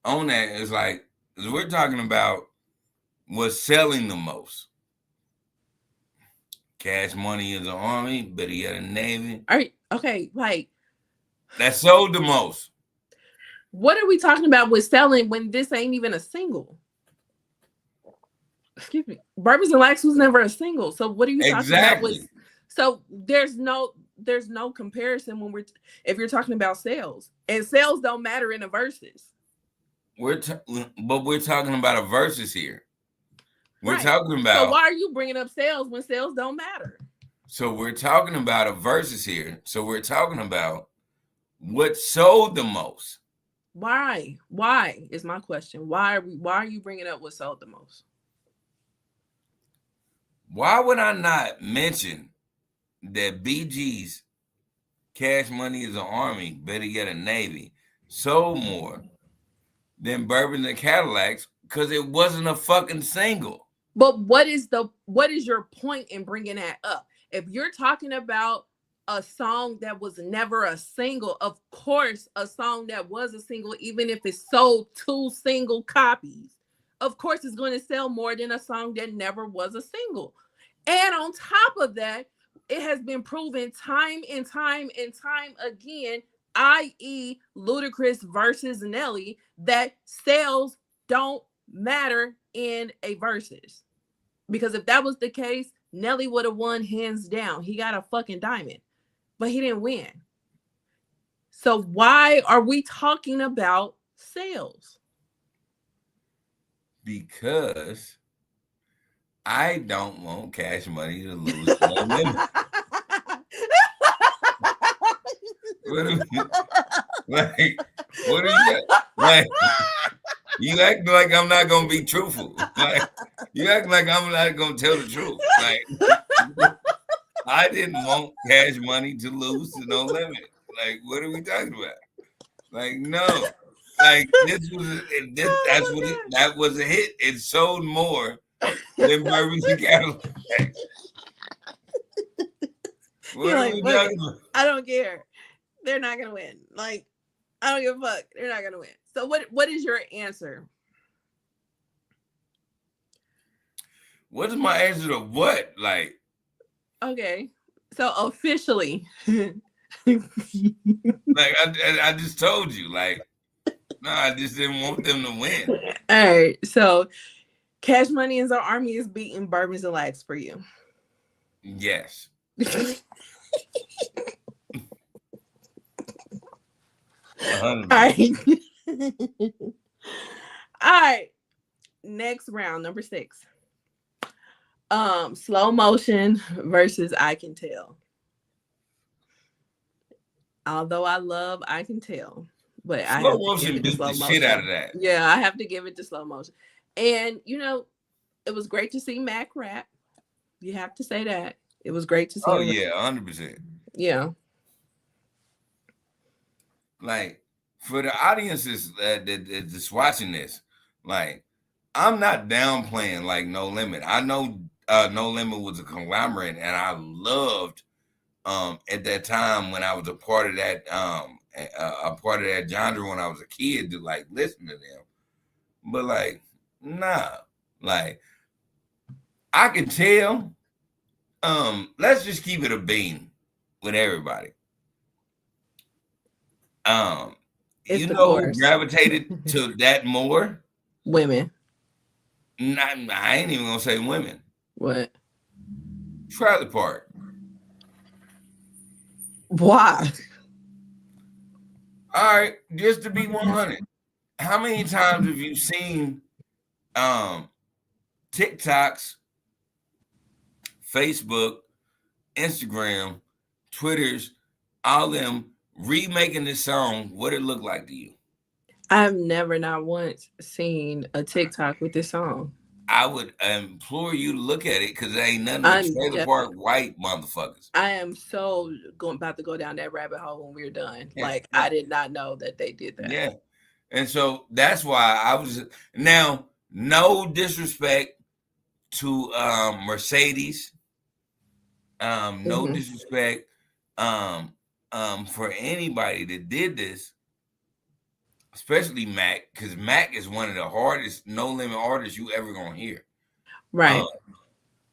on that. It's like we're talking about what's selling the most. Cash Money is an Army, better yet a Navy. All right, okay, like that sold the most. What are we talking about with selling when this ain't even a single? Excuse me. Bourbons and Lax was never a single. So what are you talking about with? So there's no comparison if you're talking about sales, and sales don't matter in the verses. But we're talking about a verses here. We're talking about. So why are you bringing up sales when sales don't matter? So we're talking about a verses here. So we're talking about what sold the most. Why? Why is my question? Why are you bringing up what sold the most? Why would I not mention that BG's Cash Money is an Army, better yet a Navy, sold more than Bourbons and Cadillacs because it wasn't a fucking single? But what is your point in bringing that up? If you're talking about a song that was never a single, of course, a song that was a single, even if it sold 2 single copies, of course, it's going to sell more than a song that never was a single. And on top of that, it has been proven time and time again, i.e. Ludacris versus Nelly, that sales don't matter in a versus. Because if that was the case, Nelly would have won hands down. He got a fucking diamond, but he didn't win. So why are we talking about sales? Because I don't want Cash Money to lose no limit. What are you like? You act like I'm not gonna be truthful. Like you act like I'm not gonna tell the truth. Like I didn't want Cash Money to lose to no limit. Like what are we talking about? Like no. Like this was that was a hit. It sold more than Bourbons and Cadillacs. What You're are like, we fuck it. talking about? I don't care. They're not gonna win. Like, I don't give a fuck. They're not gonna win. So what is your answer? What is my answer to what? Like, Okay. So officially. like I just told you, like, no, I just didn't want them to win. All right. So Cash Money and Our Army is beating Bourbons and Lags for you. Yes. All right. All right. Next round, number 6. Slow Motion versus I Can Tell. Although I love I Can Tell, but I have to give it to Slow Motion. Shit out of that. Yeah, I have to give it to Slow Motion. And you know, it was great to see Mac rap. You have to say that. It was great to see. Oh yeah, 100%. Yeah. Like for the audiences that's watching this, like I'm not downplaying like No Limit. I know No Limit was a conglomerate, and I loved at that time when I was a part of that genre when I was a kid to like listen to them. But like, nah, like I can tell. Let's just keep it a beam with everybody. It's you the know chorus. who gravitated to that more? Women. I ain't even gonna say women. What? Trailer Park. Why? All right, just to be 100. How many times have you seen TikToks, Facebook, Instagram, Twitters, all them remaking this song? What it look like to you? I've never not once seen a TikTok with this song. I would implore you to look at it because there ain't nothing but Trailer Park white motherfuckers. I am so about to go down that rabbit hole when we're done. Yeah. Like I did not know that they did that. Yeah. And so that's why I was now no disrespect to Mercedes. No disrespect for anybody that did this, especially Mac, because Mac is one of the hardest No Limit artists you ever gonna hear. Right.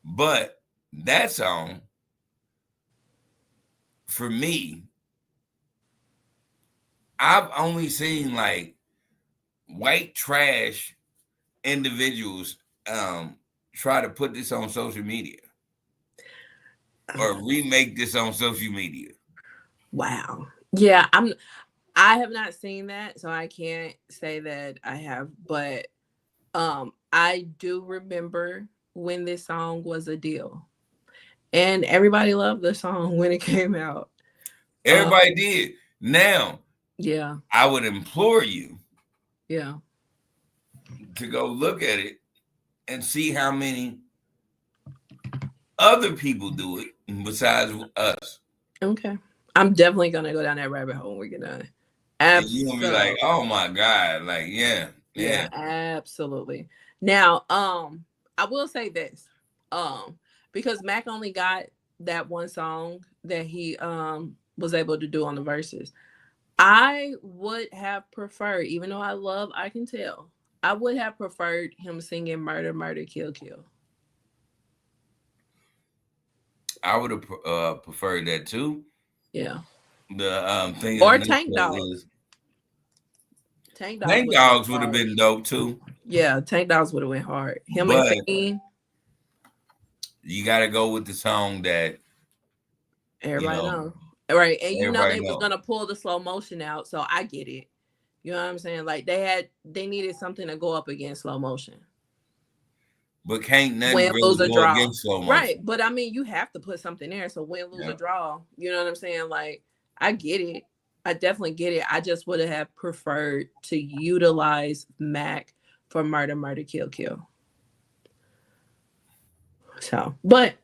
But that song, for me, I've only seen like white trash individuals try to put this on social media or remake this on social media. Wow. Yeah, I have not seen that, so I can't say that I have, but I do remember when this song was a deal. And everybody loved the song when it came out. Everybody did. Now, yeah, I would implore you to go look at it and see how many other people do it besides us. Okay. I'm definitely gonna go down that rabbit hole when we get done. Absolutely. You're gonna be like, oh my God, like, yeah, absolutely. Now, I will say this, because Mac only got that one song that he was able to do on the Verzuz. I would have preferred, even though I love I Can Tell, I would have preferred him singing Murder, Murder, Kill, Kill. I would have preferred that too. Yeah. The thing or Tank Dogs. Tank Dogs would have been dope too. Yeah, Tank Dogs would have went hard. Him and Fame. You got to go with the song that everybody know. Right. And you know they was gonna pull the Slow Motion out, so I get it. You know what I'm saying? Like they needed something to go up against Slow Motion. But can't nothing really go against Slow Motion. Right. But I mean, you have to put something there. So win, lose, or draw. You know what I'm saying? Like, I get it. I definitely get it. I just would have preferred to utilize Mac for Murder, Murder, Kill, Kill. So, but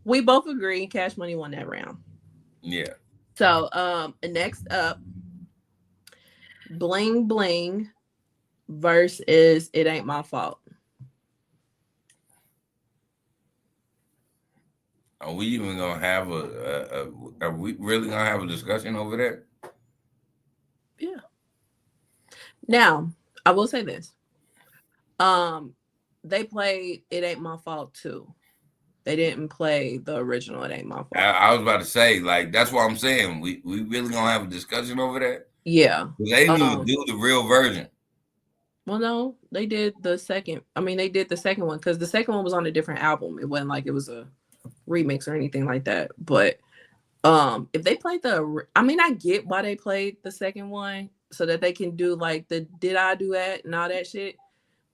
we both agree Cash Money won that round. Yeah. So next up, Bling Bling versus It Ain't My Fault. Are we even gonna have are we really gonna have a discussion over that? Yeah. Now, I will say this. They played It Ain't My Fault too. They didn't play the original It Ain't My Fault. I was about to say, like, that's what I'm saying. We really gonna have a discussion over that? Yeah. They didn't even do the real version. Well, no, they did the second. I mean, they did the second one because the second one was on a different album. It wasn't like it was a remix or anything like that. But if they played I get why they played the second one so that they can do like the Did I Do That and all that shit.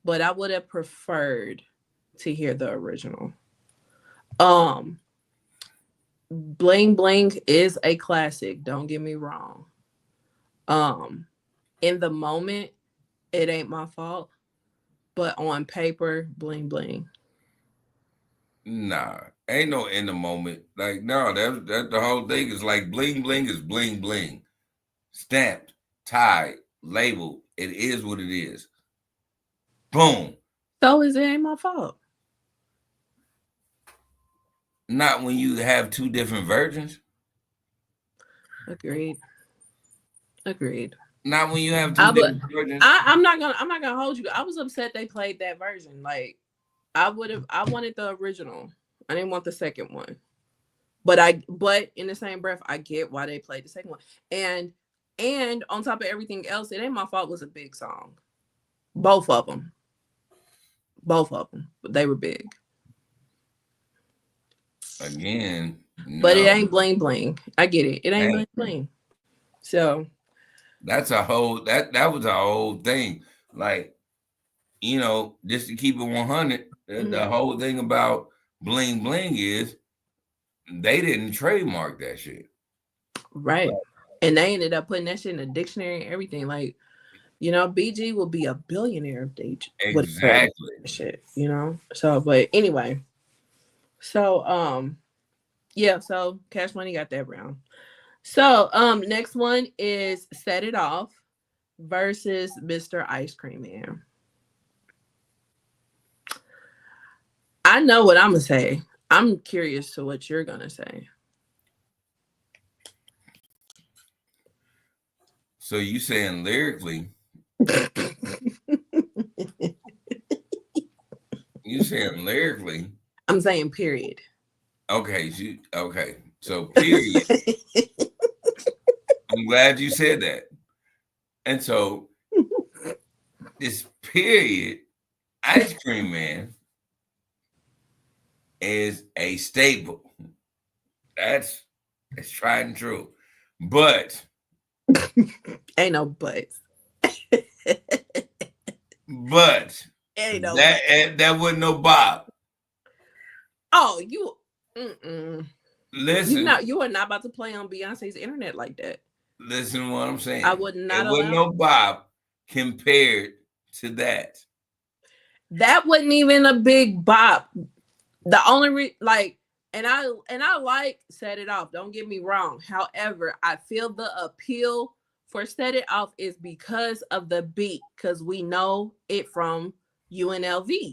But I would have preferred to hear the original. Bling Bling is a classic, don't get me wrong. In the moment, It Ain't My Fault, but on paper, Bling Bling. Nah, ain't no in the moment. Like, no, that the whole thing is like Bling Bling is bling bling. Stamped, tied, labeled. It is what it is. Boom. So is It Ain't My Fault. Not when you have two different versions. Agreed. Not when you have two different versions. I'm not gonna hold you. I was upset they played that version. Like I wanted the original. I didn't want the second one. But in the same breath, I get why they played the second one. And on top of everything else, It Ain't My Fault was a big song. Both of them. But they were big. Again. No. But it ain't bling bling. I get it. It ain't bling bling. So that's a whole that was a whole thing. Like, just to keep it 100, the whole thing about bling bling is they didn't trademark that shit. Right. And they ended up putting that shit in a dictionary and everything. Like, BG will be a billionaire if they exactly shit, So, but anyway. So, yeah, so Cash Money got that round. So, next one is Set It Off versus Mr. Ice Cream Man. I know what I'm gonna say. I'm curious to what you're gonna say. So you saying lyrically? You saying lyrically? I'm saying period. Okay, okay. So period. I'm glad you said that. And so this period, Ice Cream Man is a staple. That's tried and true. But ain't no buts. But ain't no that wasn't no Bob. Oh, you listen. You are not about to play on Beyonce's internet like that. Listen to what I'm saying. I would not. It wasn't no Bob compared to that. That wasn't even a big bop. The only and I like Set It Off. Don't get me wrong. However, I feel the appeal for Set It Off is because of the beat, because we know it from UNLV.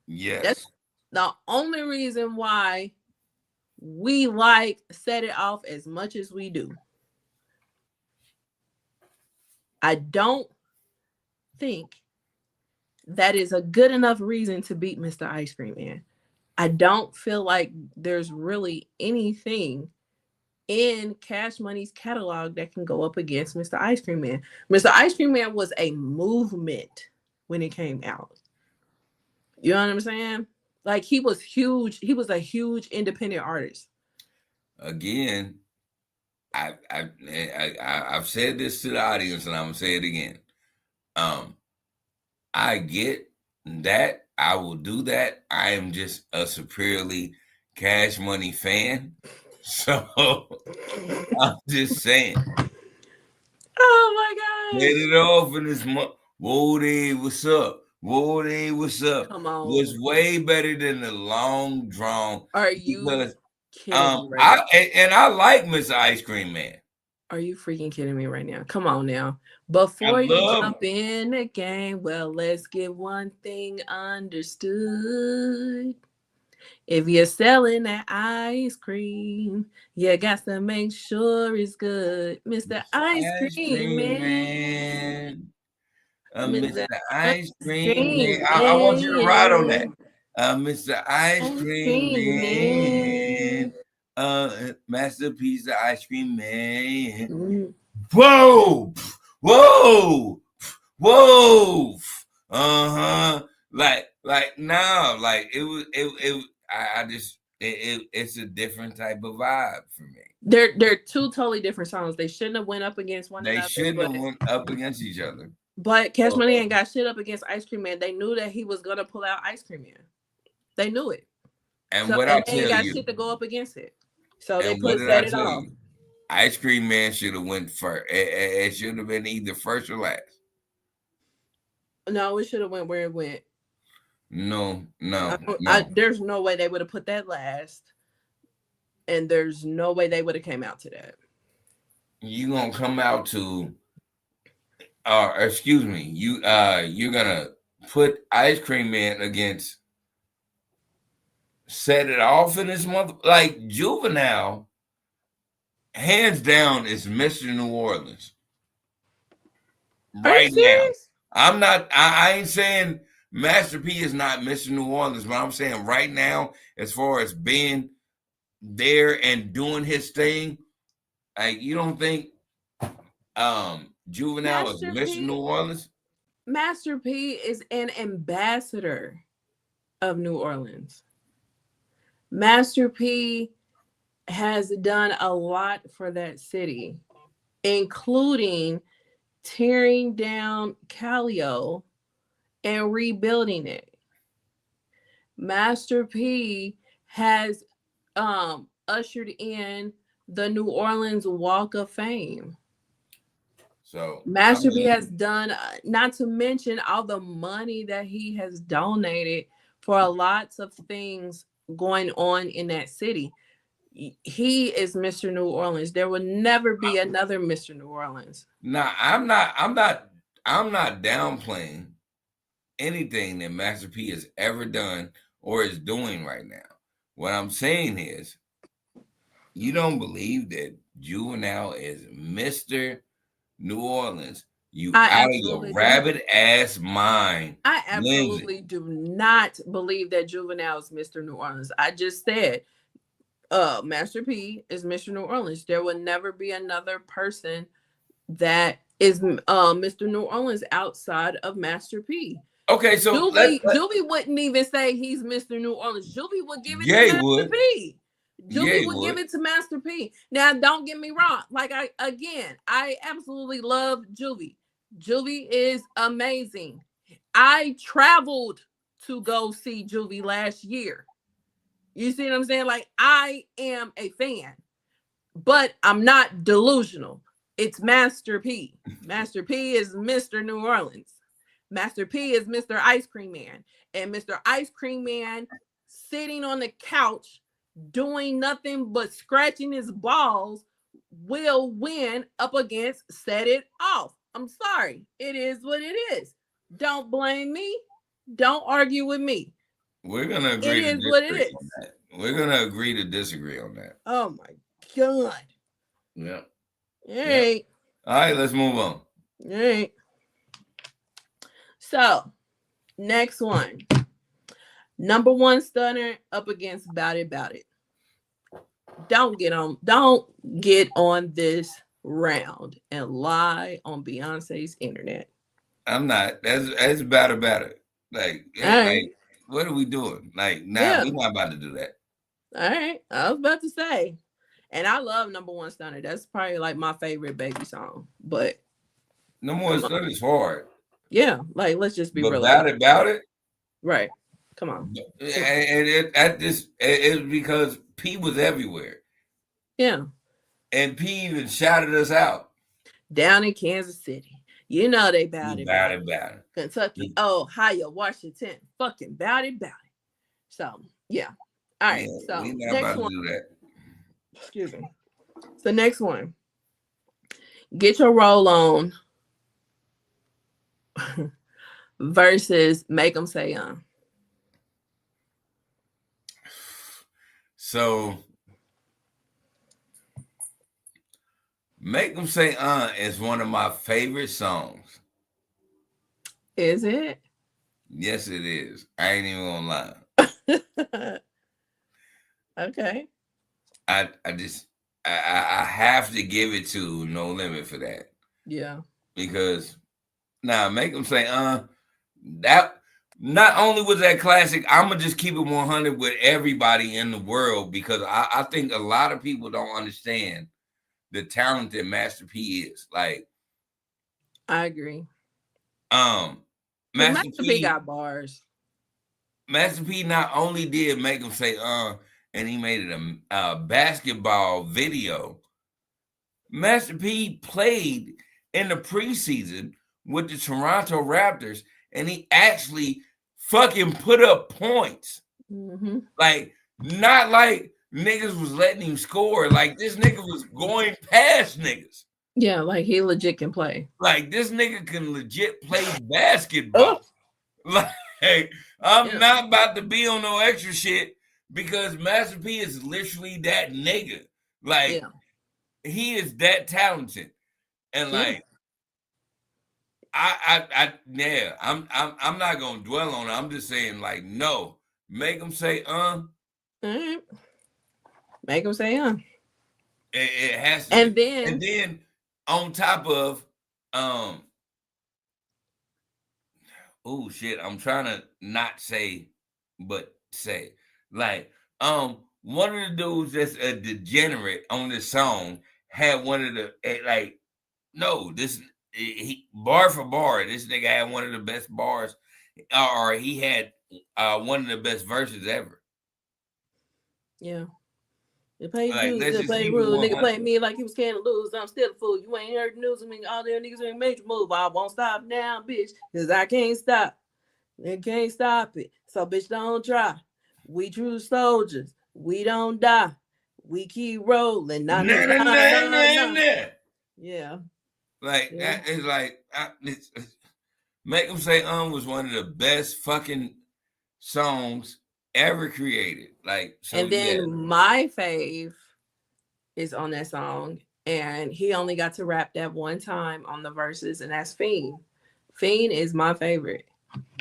Yes. That's the only reason why we like Set It Off as much as we do. I don't think that is a good enough reason to beat Mr. Ice Cream Man. I don't feel like there's really anything in Cash Money's catalog that can go up against Mr. Ice Cream Man. Mr. Ice Cream Man was a movement when it came out. You know what I'm saying? Like, he was huge. He was a huge independent artist. Again, I've said this to the audience, and I'm gonna say it again. I get that. I will do that. I am just a superiorly Cash Money fan, so I'm just saying. Oh my God! Get it off in this month. Woody, what's up? Woody, what's up? Come on. Was way better than the long drawn. Are you kidding me right now? I like Mr. Ice Cream Man. Are you freaking kidding me right now? Come on now. Before you love. jump in the game, well, let's get one thing understood. If you're selling that ice cream, you got to make sure it's good. Mr. Ice Ice Cream cream Man. man. Mr. Mr. Ice Ice Cream Man. Cream I want you to ride on that. Man. Mr. Ice Ice Cream Cream Man. Man. Masterpiece of Ice Cream Man. Mm. Whoa! Whoa! Whoa! Uh-huh. Like no, like I just it's a different type of vibe for me. They're two totally different songs. They shouldn't have went up against one They another, shouldn't have went up against each other. but Cash Money ain't got shit up against Ice Cream Man. They knew that he was gonna pull out Ice Cream Man. They knew it. And So what I and they ain't tell got you, shit to go up against it. So they and what did set I it tell off. you? Ice Cream Man should have went first. It should have been either first or last. No, it should have went where it went. No. There's no way they would have put that last, and there's no way they would have came out to that. You gonna come out to, excuse me, you're gonna put Ice Cream Man against Set It Off in this month, like Juvenile. Hands down, is Mr. New Orleans right now. I'm not. I ain't saying Master P is not Mr. New Orleans, but I'm saying right now, as far as being there and doing his thing, like you don't think Juvenile is Mr. New Orleans? Master P is an ambassador of New Orleans. Master P has done a lot for that city, including tearing down Callio and rebuilding it. Master P has ushered in the New Orleans Walk of Fame. So Master P has done, not to mention all the money that he has donated for lots of things going on in that city. He is Mr. New Orleans. There will never be another Mr. New Orleans. Nah, I'm not downplaying anything that Master P has ever done or is doing right now. What I'm saying is, you don't believe that Juvenile is Mr. New Orleans. You out of your rabbit ass mind. I absolutely do not believe that Juvenile is Mr. New Orleans. I just said Master P is Mr. New Orleans. There will never be another person that is Mr. New Orleans outside of Master P. Okay, so Juvie wouldn't even say he's Mr. New Orleans. Juvie would give it to Master P. Juvie would give it to Master P. Now, don't get me wrong. Like I absolutely love Juvie. Juvie is amazing. I traveled to go see Juvie last year. You see what I'm saying? Like, I am a fan, but I'm not delusional. It's Master P. Master P is Mr. New Orleans. Master P is Mr. Ice Cream Man. And Mr. Ice Cream Man sitting on the couch doing nothing but scratching his balls will win up against Set It Off. I'm sorry. It is what it is. Don't blame me. Don't argue with me. We're going to agree to disagree on that. We're going to agree to disagree on that. Oh, my God. Yeah. All right. All right, let's move on. All right. So, next one. Number one stunner up against Bout It, Bout It. Don't get on this round and lie on Beyonce's internet. I'm not. That's Bout It. Like, what are we doing? Like, we're not about to do that. All right. I was about to say. And I love Number One Stunner. That's probably like my favorite baby song. But Number One Stunner is hard. Yeah, like let's just be real. Bout It. Right. Come on. And it's because P was everywhere. Yeah. And P even shouted us out. Down in Kansas City. You know they bout it. Kentucky, Ohio, Washington. Fucking bout it. So, yeah. All right. So, we're not about to do that. Excuse me. So, next one. Get Your Roll On versus Make 'Em Say So Make 'Em Say is one of my favorite songs. Is it? Yes, it is. I ain't even gonna lie. Okay. I have to give it to No Limit for that. Yeah. Because now Make 'Em Say that not only was that classic, I'm gonna just keep it 100 with everybody in the world because I think a lot of people don't understand the talent that Master P is. Like, I agree. Master P P got bars. Master P not only did Make 'Em Say and he made it a basketball video. Master P played in the preseason with the Toronto Raptors, and he actually fucking put up points. Mm-hmm. Like, not like niggas was letting him score. Like, this nigga was going past niggas. Yeah, like he legit can play. Like, this nigga can legit play basketball. Like, I'm not about to be on no extra shit because Master P is literally that nigga. Like, he is that talented. And like, I'm not gonna dwell on it. I'm just saying, like, no, Make 'Em Say Right. Make 'Em Say It has to. And be. then And then on top of oh shit, I'm trying to not say, but say like one of the dudes that's a degenerate on this song had one of the like no this he bar for bar this nigga had one of the best bars or he had one of the best verses ever. Yeah. They play Like, dudes, they play rules. Nigga play me like he was scared to lose. I'm still a fool. You ain't heard the news. I mean, all them niggas ain't major move. I won't stop now, bitch, because I can't stop. They can't stop it. So, bitch, don't try. We true soldiers. We don't die. We keep rolling. Nah. Yeah. Like, that is like, Make 'Em Say was one of the best fucking songs ever created. Like, so and then my fave is on that song, and he only got to rap that one time on the verses, and that's Fiend. Fiend is my favorite.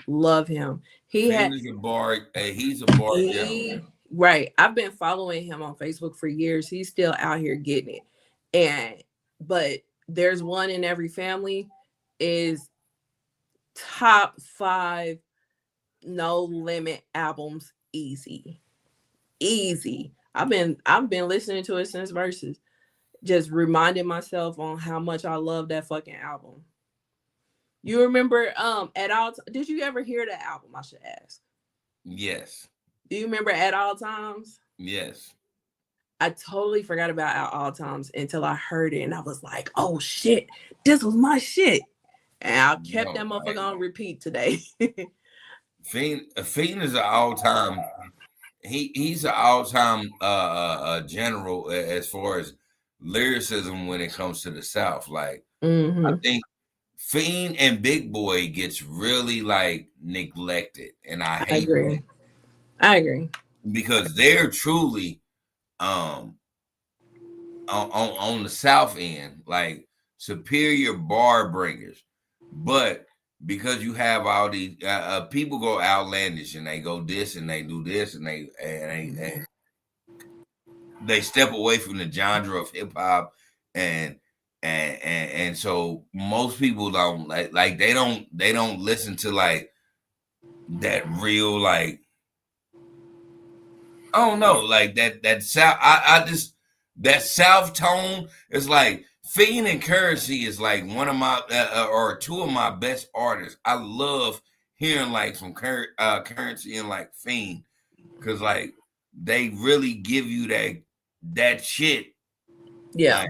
Love him. He's a bar. He's a bar gentleman. Right. I've been following him on Facebook for years. He's still out here getting it. But there's One in Every Family is top 5 No Limit albums easy. I've been listening to it since Versus, just reminding myself on how much I love that fucking album. You remember At All did you ever hear that album? I should ask. Yes. Do you remember At All Times? Yes. I totally forgot about At All Times until I heard it, and I was like, "Oh shit, this was my shit." And I kept that motherfucker on repeat today. Fiend is an all-time. He's an all-time general as far as lyricism when it comes to the South. Like, I think Fiend and Big Boy gets really like neglected, and I hate that. I agree because they're truly on the South end like superior bar bringers, but because you have all these people go outlandish and they go this and they do this and they step away from the genre of hip hop and so most people don't like they don't listen to like that real like I don't know like that South I just that South tone is like Fiend and Currency is like one of my or two of my best artists. I love hearing like from Currency and like Fiend because like they really give you that shit. Yeah. Like,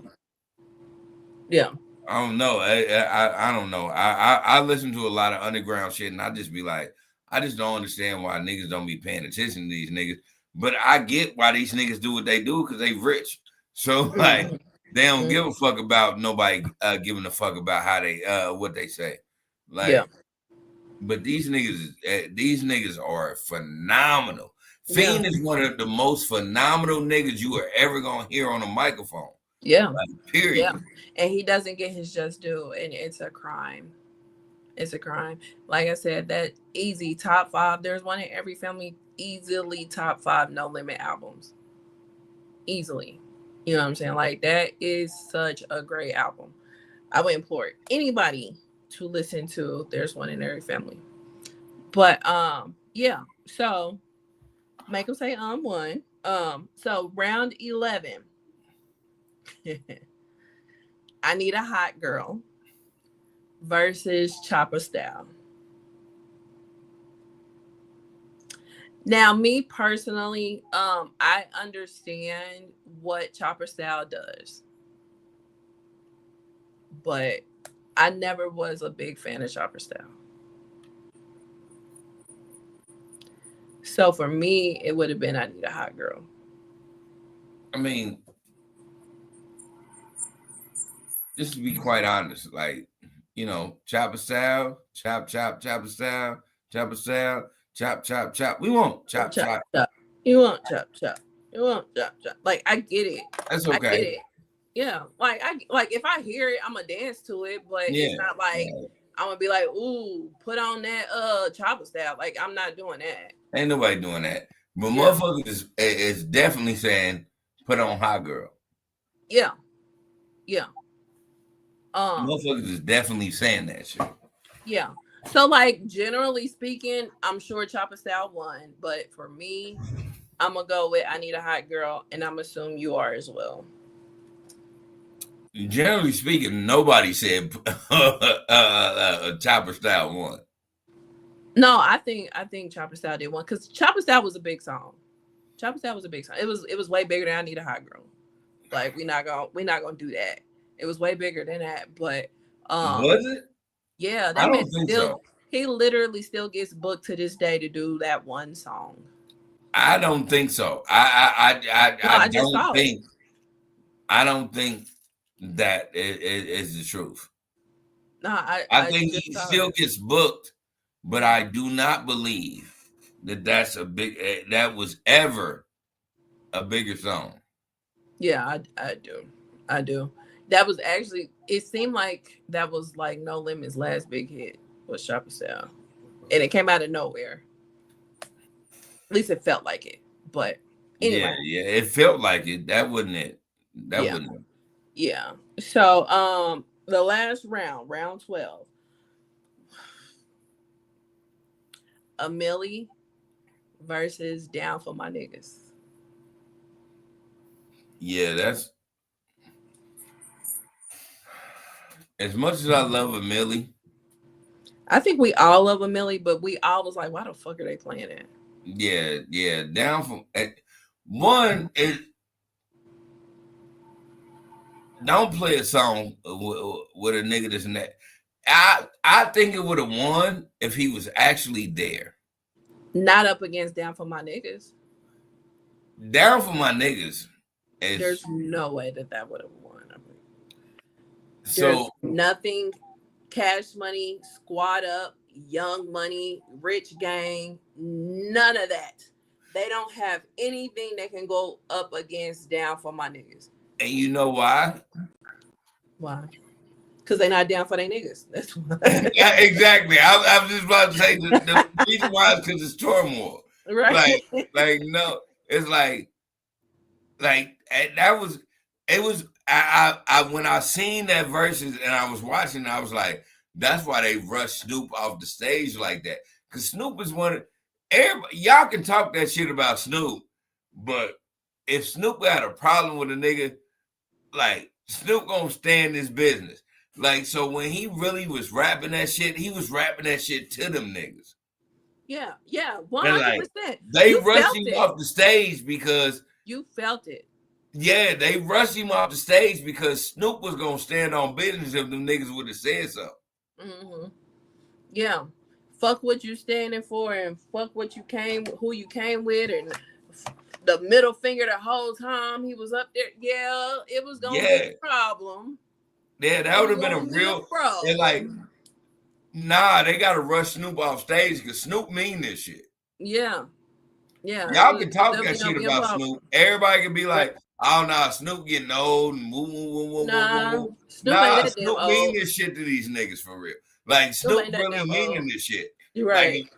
yeah. I don't know. I don't know. I listen to a lot of underground shit and I just be like, I just don't understand why niggas don't be paying attention to these niggas. But I get why these niggas do what they do because they rich. So like they don't give a fuck about nobody giving a fuck about how they what they say. Yeah. But these niggas are phenomenal. Fiend is one of the most phenomenal niggas you are ever gonna hear on a microphone. Yeah. Period. Yeah. And he doesn't get his just due, and it's a crime. It's a crime. Like I said, that easy top 5. There's one in every family. Easily top 5 No Limit albums. Easily. You know what I'm saying? Like, that is such a great album. I would implore anybody to listen to There's One in Every Family. But yeah. So make them say one. So round 11. I Need a Hot Girl versus Chopper Style. Now, me personally, I understand what Chopper Style does, but I never was a big fan of Chopper Style. So for me, it would have been I Need a Hot Girl. I mean, just to be quite honest, like, you know, Chopper Style, chop, Chopper Style, Chopper Style, chop, chop. We want chop. You want chop. You want chop. Like, I get it. That's okay. I get it. Yeah. Like, if I hear it, I'm gonna dance to it, but it's not like I'm gonna be like, ooh, put on that Chopper Style. Like, I'm not doing that. Ain't nobody doing that. But motherfuckers is definitely saying put on Hot Girl. Yeah. Motherfuckers is definitely saying that shit. Yeah. So, like, generally speaking, I'm sure Chopper Style won, but for me, I'm gonna go with I Need a Hot Girl, and I'm assuming you are as well. Generally speaking, nobody said Chopper Style won. No, I think Chopper Style did one because Chopper Style was a big song. Chopper Style was a big song. It was way bigger than I Need a Hot Girl. Like, we're not gonna do that. It was way bigger than that, but was it? Yeah, I don't think so. He literally still gets booked to this day to do that one song. I don't think so. I don't think that is the truth. No, I think he still gets booked, but I do not believe that was ever a bigger song. Yeah, I do. That was actually, it seemed like that was like No Limit's last big hit was Chopper Style. And it came out of nowhere. At least it felt like it. But anyway. Yeah, it felt like it. That wasn't it. Wasn't it. Yeah. So the last round 12. A Millie versus Down for My Niggas. Yeah, that's as much as I love a Millie. I think we all love a Millie, but we all was like, why the fuck are they playing it? Yeah. Down for one is don't play a song with a nigga that's in that. I think it would have won if he was actually there. Not up against Down for My Niggas. Down for My Niggas. There's no way that would have won. I mean, so there's nothing. Cash Money, Squad Up, Young Money, Rich Gang, none of that. They don't have anything that can go up against Down for My Niggas. And you know why? Why? Because they're not down for their niggas. That's why. Yeah, exactly. I'm just about to say the reason why is because it's turmoil. Right. Like no, it's like that was it was I when I seen that Verzuz and I was watching, I was like, that's why they rushed Snoop off the stage like that. Because Snoop is one of everybody, y'all can talk that shit about Snoop, but if Snoop had a problem with a nigga, like Snoop gonna stand his business. Like, so when he really was rapping that shit, he was rapping that shit to them niggas. Yeah, 100%. They rushed him off the stage because you felt it. Yeah, they rushed him off the stage because Snoop was gonna stand on business if them niggas would have said something. Mm-hmm. Yeah, fuck what you standing for and fuck what you who you came with, and the middle finger the whole time he was up there. Yeah, it was gonna be a problem. Yeah, that would have been a real. And like, Nah, they gotta rush Snoop off stage because Snoop mean this shit. Yeah. Yeah. Y'all can It was talk that definitely gonna shit be a about problem. Snoop. Everybody can be Right. like, "Oh nah, Snoop getting old and woo woo woo woo woo woo Nah, woo." Snoop ain't Nah, that damn Snoop mean old. this shit to these niggas for real. Like Snoop Snoop ain't that really damn meaning old. this shit. You're Like right.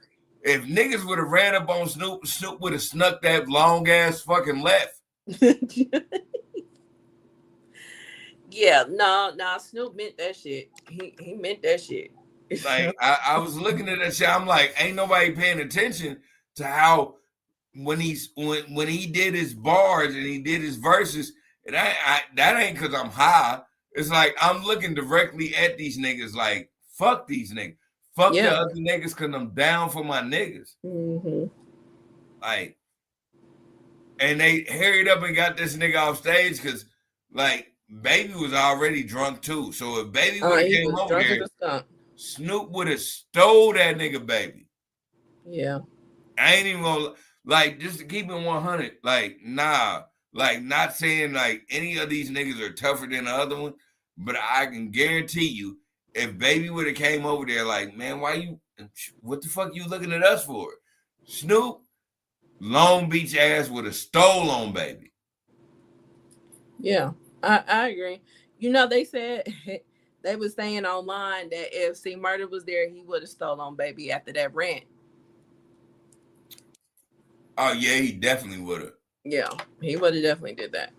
if niggas would have ran up on Snoop, Snoop would have snuck that long ass fucking left. Yeah, no, Snoop meant that shit. He meant that shit. Like I was looking at that shit, I'm like, ain't nobody paying attention to how when he did his bars and he did his verses, and that ain't because I'm high. It's like I'm looking directly at these niggas, like fuck these niggas, fuck the Yeah. other niggas, cause I'm down for my niggas. Mm-hmm. Like, and they hurried up and got this nigga off stage because, like, Baby was already drunk too. So if Baby would have He came was over drunk as there, a skunk. Snoop would have stole that nigga Baby. Yeah. I ain't even gonna like just to keep it 100. Like, nah, like not saying like any of these niggas are tougher than the other one, but I can guarantee you, if Baby would have came over there, like, man, what the fuck you looking at us for? Snoop, Long Beach ass would have stole on Baby. Yeah, I agree. You know, they said they was saying online that if C Murder was there, he would have stolen Baby after that rant. Oh yeah, he definitely would have. Yeah, he would have definitely did that.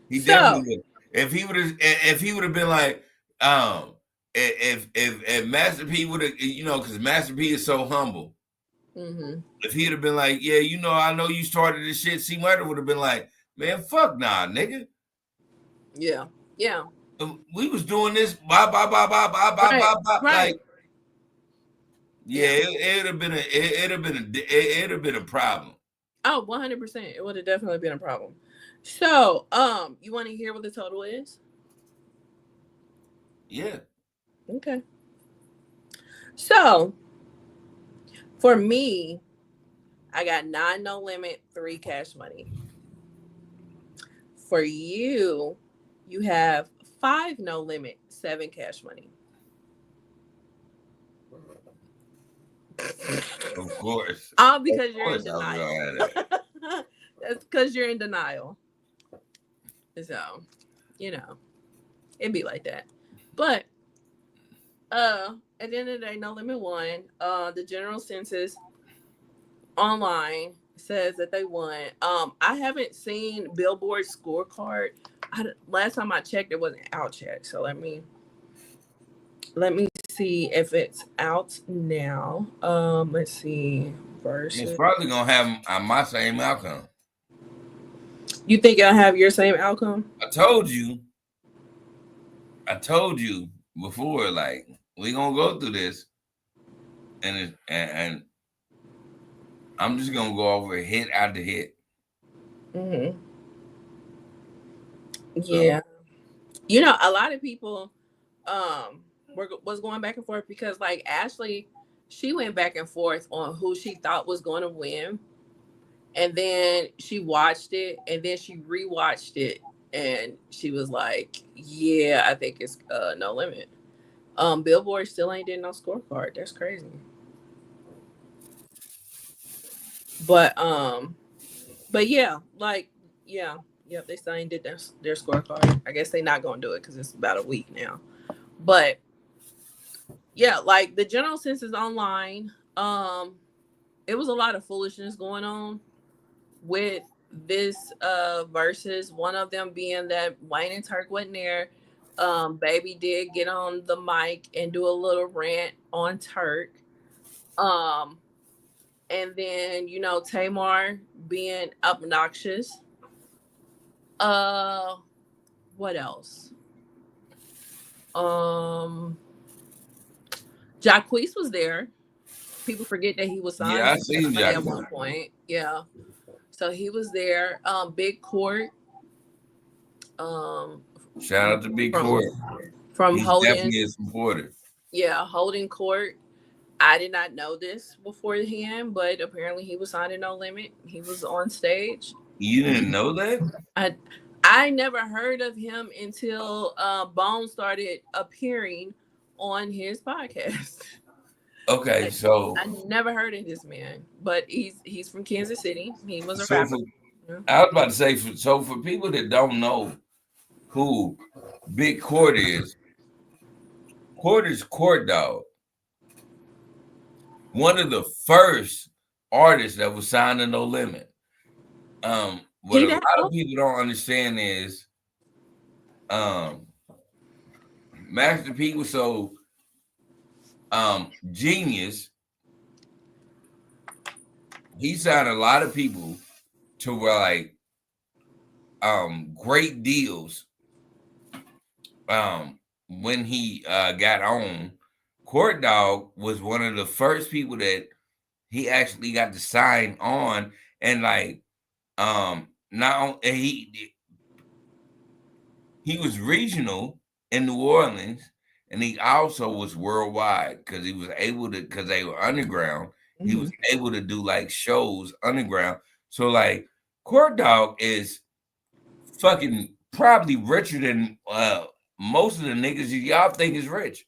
He So, definitely would. If he would have been like, if Master P would have, because Master P is so humble. mm-hmm. If he'd have been like, yeah, I know you started this shit, C Murder would have been like, man, fuck nah, nigga. Yeah, yeah. We was doing this, blah, blah, blah, blah, blah, blah, Right, blah, blah. right. Like, yeah, it'd have been a problem. Oh, 100%. It would have definitely been a problem. So, you want to hear what the total is? Yeah. Okay. So, for me, I got 9 no limit, 3 cash money. For you, you have 5 no limit, 7 cash money. Of course. All because you're in Of course I was denial. gonna have that. That's because you're in denial. So, it'd be like that. But at the end of the day, no limit won. The general census online says that they won. I haven't seen Billboard scorecard. Last time I checked, it wasn't out yet. So let me see if it's out now. Let's see. Versus. It's probably gonna have my same outcome. You think it'll have your same outcome? I told you before, like, we gonna go through this, and I'm just gonna go over hit after hit. Mm-hmm. Yeah. So. A lot of people was going back and forth because, like, Ashley, she went back and forth on who she thought was going to win, and then she watched it, and then she rewatched it, and she was like, yeah, I think it's no limit. Billboard still ain't did no scorecard. That's crazy. But yeah, like, yep, they still ain't did their scorecard. I guess they not gonna do it because it's about a week now. But yeah, like the general census online, it was a lot of foolishness going on with this versus, one of them being that Wayne and Turk wasn't there. Baby did get on the mic and do a little rant on Turk. And then, Tamar being obnoxious. What else? Jacquees was there. People forget that he was signed. Yeah, I seen at Jacquees one point. Yeah. So he was there. Big Court. Shout out to Big Court. From He's Holding. definitely a supporter. Yeah, Holding Court. I did not know this beforehand, but apparently he was signed to No Limit. He was on stage. You didn't know that? I never heard of him until Bone started appearing on his podcast. Okay, so I never heard of this man, but he's from Kansas City. He was a so rapper. for Yeah. I was about to say for people that don't know who Big Court is Court Dog, one of the first artists that was signed to No Limit. What He a that lot of old? people don't understand is um Master P was so genius. He signed a lot of people to like great deals when he got on. Court Dog was one of the first people that he actually got to sign on, and like now he was regional in New Orleans, and he also was worldwide because he was able to, because they were underground. He was able to do like shows underground. So like Court Dog is fucking probably richer than most of the niggas y'all think is rich.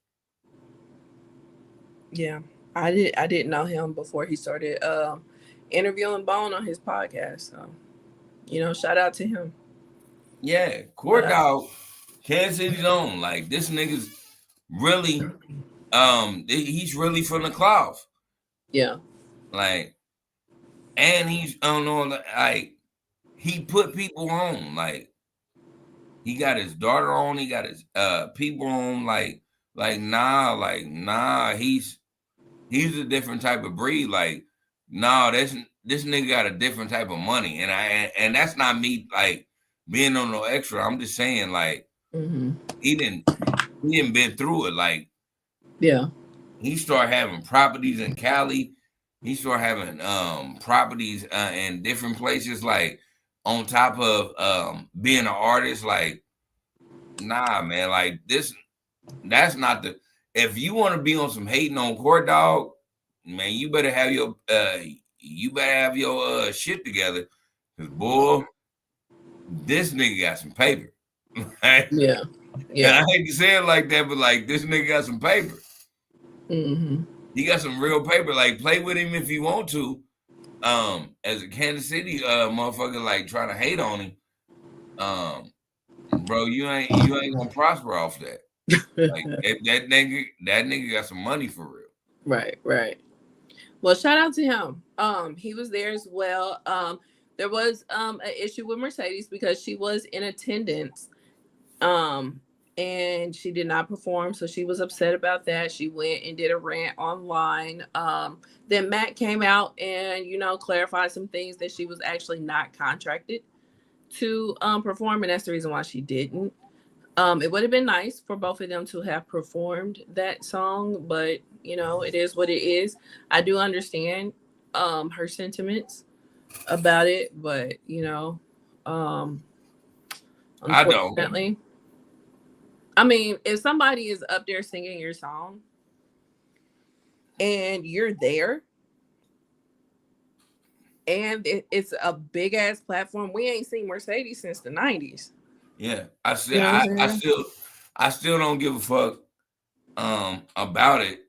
Yeah, I didn't know him before he started interviewing Bone on his podcast. So, shout out to him. Yeah, Court Dog, Kansas City's own. Like this nigga's really, he's really from the cloth. Yeah. Like, and he's I don't know, like he put people on. Like he got his daughter on. He got his people on. Nah. He's a different type of breed. Like, nah, this nigga got a different type of money, and that's not me like being on no extra. I'm just saying like he didn't been through it. Like, yeah, he started having properties in Cali. He started having properties in different places. Like on top of being an artist. Like, nah, man. Like this, that's not the. If you want to be on some hating on Court Dog, man, you better have your shit together. Cause boy, this nigga got some paper. yeah. And I hate to say it like that, but like this nigga got some paper. He got some real paper. Like play with him if you want to. As a Kansas City motherfucker, like trying to hate on him, bro, you ain't gonna prosper off that. Like that nigga got some money for real. Right. Well, shout out to him. He was there as well. There was an issue with Mercedes because she was in attendance. And she did not perform, so she was upset about that. She went and did a rant online. Then Matt came out and clarified some things that she was actually not contracted to perform, and that's the reason why she didn't. It would have been nice for both of them to have performed that song, but it is what it is. I do understand her sentiments about it, but unfortunately, I mean, if somebody is up there singing your song and you're there and it's a big ass platform, we ain't seen Mercedes since the 90s. Yeah, I still don't give a fuck about it.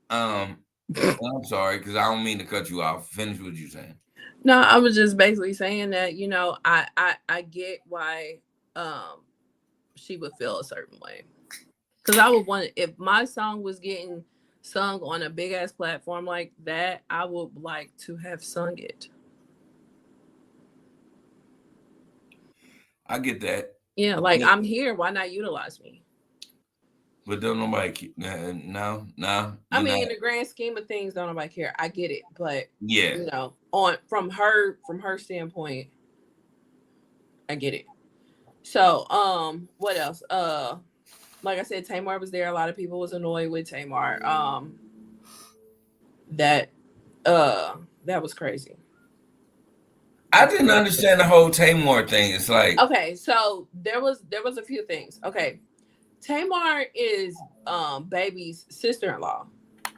I'm sorry because I don't mean to cut you off. Finish what you're saying. No, I was just basically saying that I get why she would feel a certain way, because I would want, if my song was getting sung on a big ass platform like that, I would like to have sung it. I get that. Yeah, like I'm here. Why not utilize me? But don't nobody keep no. I mean, in the grand scheme of things, don't nobody care. I get it, but yeah, from her standpoint, I get it. So, what else? Like I said, Tamar was there. A lot of people was annoyed with Tamar. That was crazy. I didn't understand the whole Tamar thing. It's like, okay, so there was a few things. Okay, Tamar is Baby's sister-in-law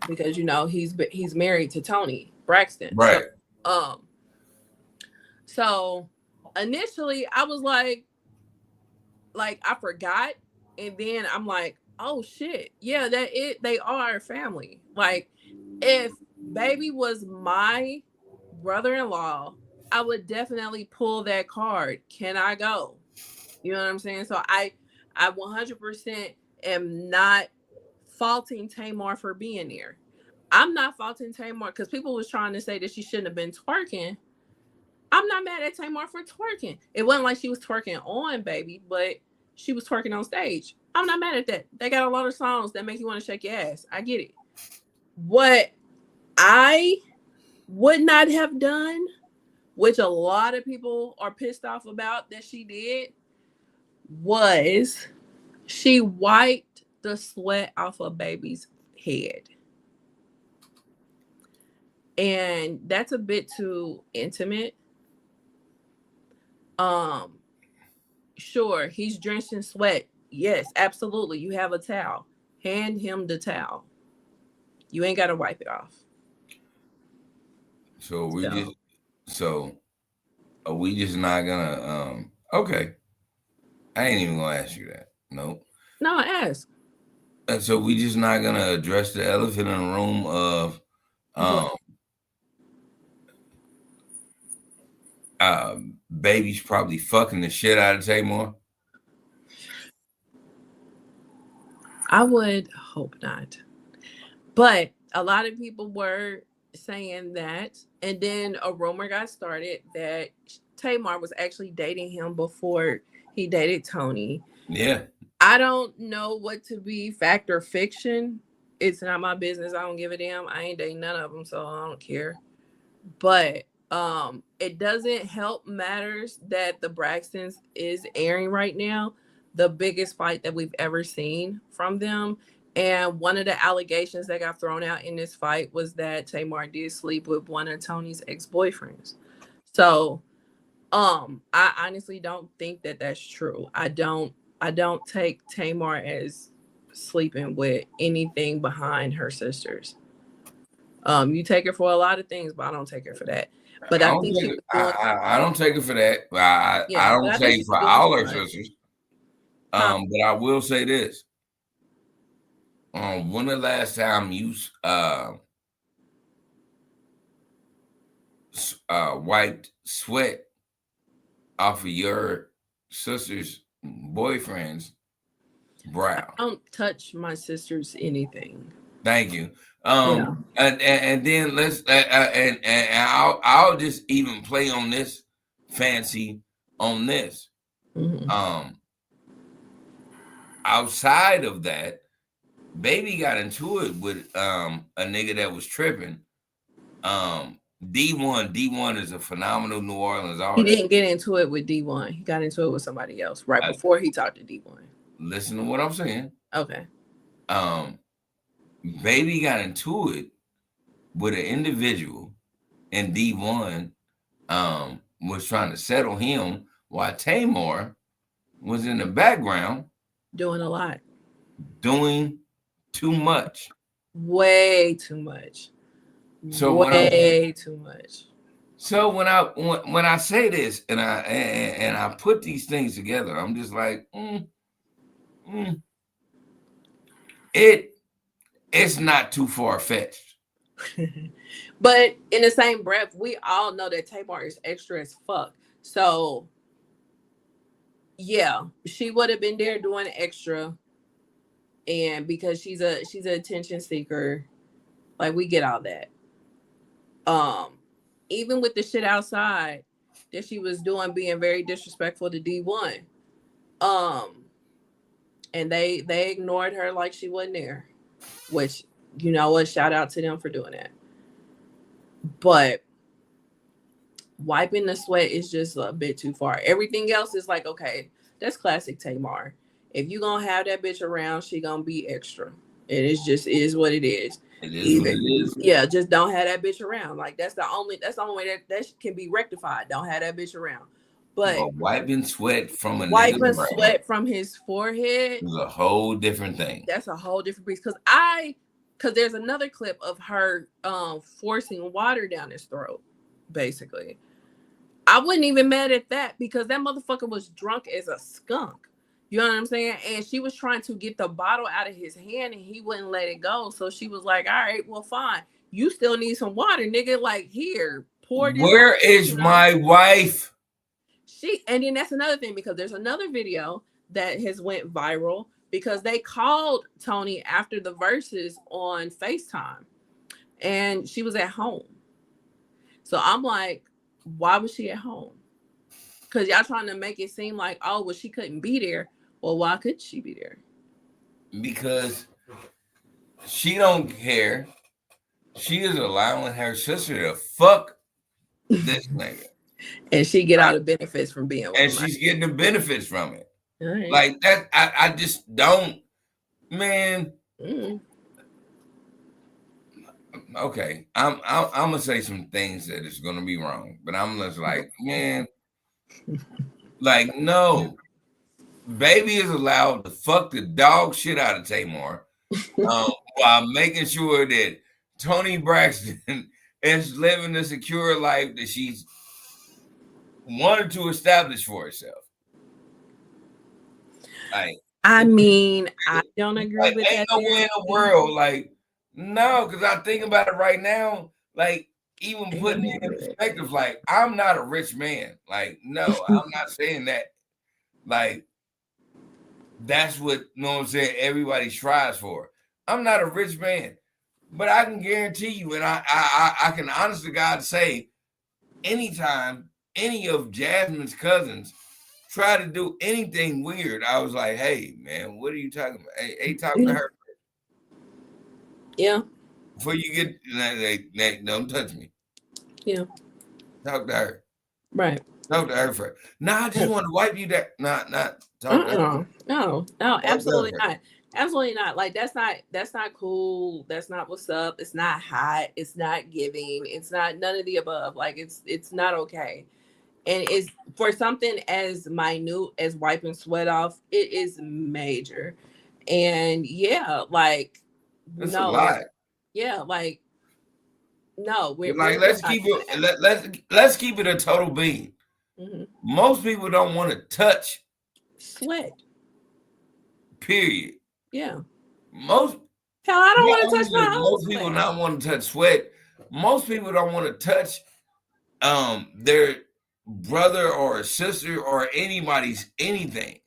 because he's married to Tony Braxton. right? So initially I was like I forgot, and then I'm like, oh shit, yeah, they are family. Like if baby was my brother-in-law, I would definitely pull that card. Can I go? You know what I'm saying? So I 100% am not faulting Tamar for being there. I'm not faulting Tamar because people was trying to say that she shouldn't have been twerking. I'm not mad at Tamar for twerking. It wasn't like she was twerking on baby, but she was twerking on stage. I'm not mad at that. They got a lot of songs that make you want to shake your ass. I get it. What I would not have done, which a lot of people are pissed off about that she did, was she wiped the sweat off a baby's head. And that's a bit too intimate. Sure, he's drenched in sweat. Yes, absolutely. You have a towel. Hand him the towel. You ain't got to wipe it off. So are we just not gonna okay. I ain't even gonna ask you that. Nope. No, ask. And so we just not gonna address the elephant in the room of baby's probably fucking the shit out of Tamar. I would hope not. But a lot of people were saying that. And then a rumor got started that Tamar was actually dating him before he dated Tony. Yeah. I don't know what to be fact or fiction. It's not my business. I don't give a damn. I ain't dating none of them, so I don't care. But it doesn't help matters that the Braxtons is airing right now, the biggest fight that we've ever seen from them. And one of the allegations that got thrown out in this fight was that Tamar did sleep with one of Tony's ex-boyfriends. So I honestly don't think that that's true. I don't take Tamar as sleeping with anything behind her sisters. You take her for a lot of things, but I don't take her for that. But I think she was doing, I don't take it for that. I don't take it for all her sisters. But I will say this. When the last time you wiped sweat off of your sister's boyfriend's brow? I don't touch my sister's anything. Thank you. And then let's and I'll just even play on this fancy on this. Mm-hmm. Outside of that, baby got into it with a nigga that was tripping. D1 is a phenomenal New Orleans artist. He didn't get into it with D1. He got into it with somebody else right before he talked to D1. Listen to what I'm saying. Okay. Baby got into it with an individual, and D1 was trying to settle him while Tamar was in the background doing a lot, doing too much, way too much. So way too much. So when I say this and I put these things together, I'm just like, it's not too far-fetched. But in the same breath, we all know that Tamar is extra as fuck. So yeah, she would have been there doing extra, and because she's an attention seeker, like, we get all that. Even with the shit outside that she was doing, being very disrespectful to D1, and they ignored her like she wasn't there, which, you know what, shout out to them for doing that. But wiping the sweat is just a bit too far. Everything else is like, okay, that's classic Tamar. If you gonna have that bitch around, she gonna be extra. It is what it is. It is what it is. Yeah, just don't have that bitch around. Like, that's the only way that can be rectified. Don't have that bitch around. But wiping sweat from a wiping sweat from his forehead is a whole different thing. That's a whole different piece. Because there's another clip of her forcing water down his throat, basically. I wasn't even mad at that because that motherfucker was drunk as a skunk. You know what I'm saying? And she was trying to get the bottle out of his hand and he wouldn't let it go. So she was like, all right, well, fine. you still need some water, nigga. Like, here, pour this. Where is my wife? And then that's another thing, because there's another video that has went viral because they called Tony after the Verzuz on FaceTime and she was at home. So I'm like, why was she at home? Because y'all trying to make it seem like, oh, well, she couldn't be there. Well, why could she be there? Because she don't care. She is allowing her sister to fuck this nigga. And she get all the benefits from being with and him. She's getting the benefits from it. Right. Like that, I just don't, man. Okay, I'm gonna say some things that is gonna be wrong, but I'm just like, man, like, no, baby is allowed to fuck the dog shit out of Tamar, while making sure that Tony Braxton is living the secure life that she's wanted to establish for herself. Like, I mean, I don't agree like, with ain't that. Ain't no way in the world, like, no, because I think about it right now, like, even putting it in perspective, like, I'm not a rich man. Like, no, I'm not saying that. Like, that's what, you know what I'm saying, everybody strives for. I'm not a rich man, but I can guarantee you, and I can honest to God say, anytime any of Jasmine's cousins try to do anything weird, I was like, hey, man, what are you talking about? Hey, talk to her. Yeah. Before you get, they don't touch me. Yeah. Talk to her. Right. Talk to her first. Nah, I just want to wipe you that. Not talk to her. No, absolutely not. Absolutely not. Like, that's not cool. That's not what's up. It's not hot. It's not giving. It's not none of the above. Like, it's not okay. And it's for something as minute as wiping sweat off, it is major. And yeah, like, That's no, a lot. Yeah, like, no, we're like, let's keep it. Let's keep it a total bean. Mm-hmm. Most people don't want to touch sweat. Period. Yeah. Most. Hell, I don't want to touch my own Most sweat. people not want to touch sweat. Most people don't want to touch their brother or sister or anybody's anything.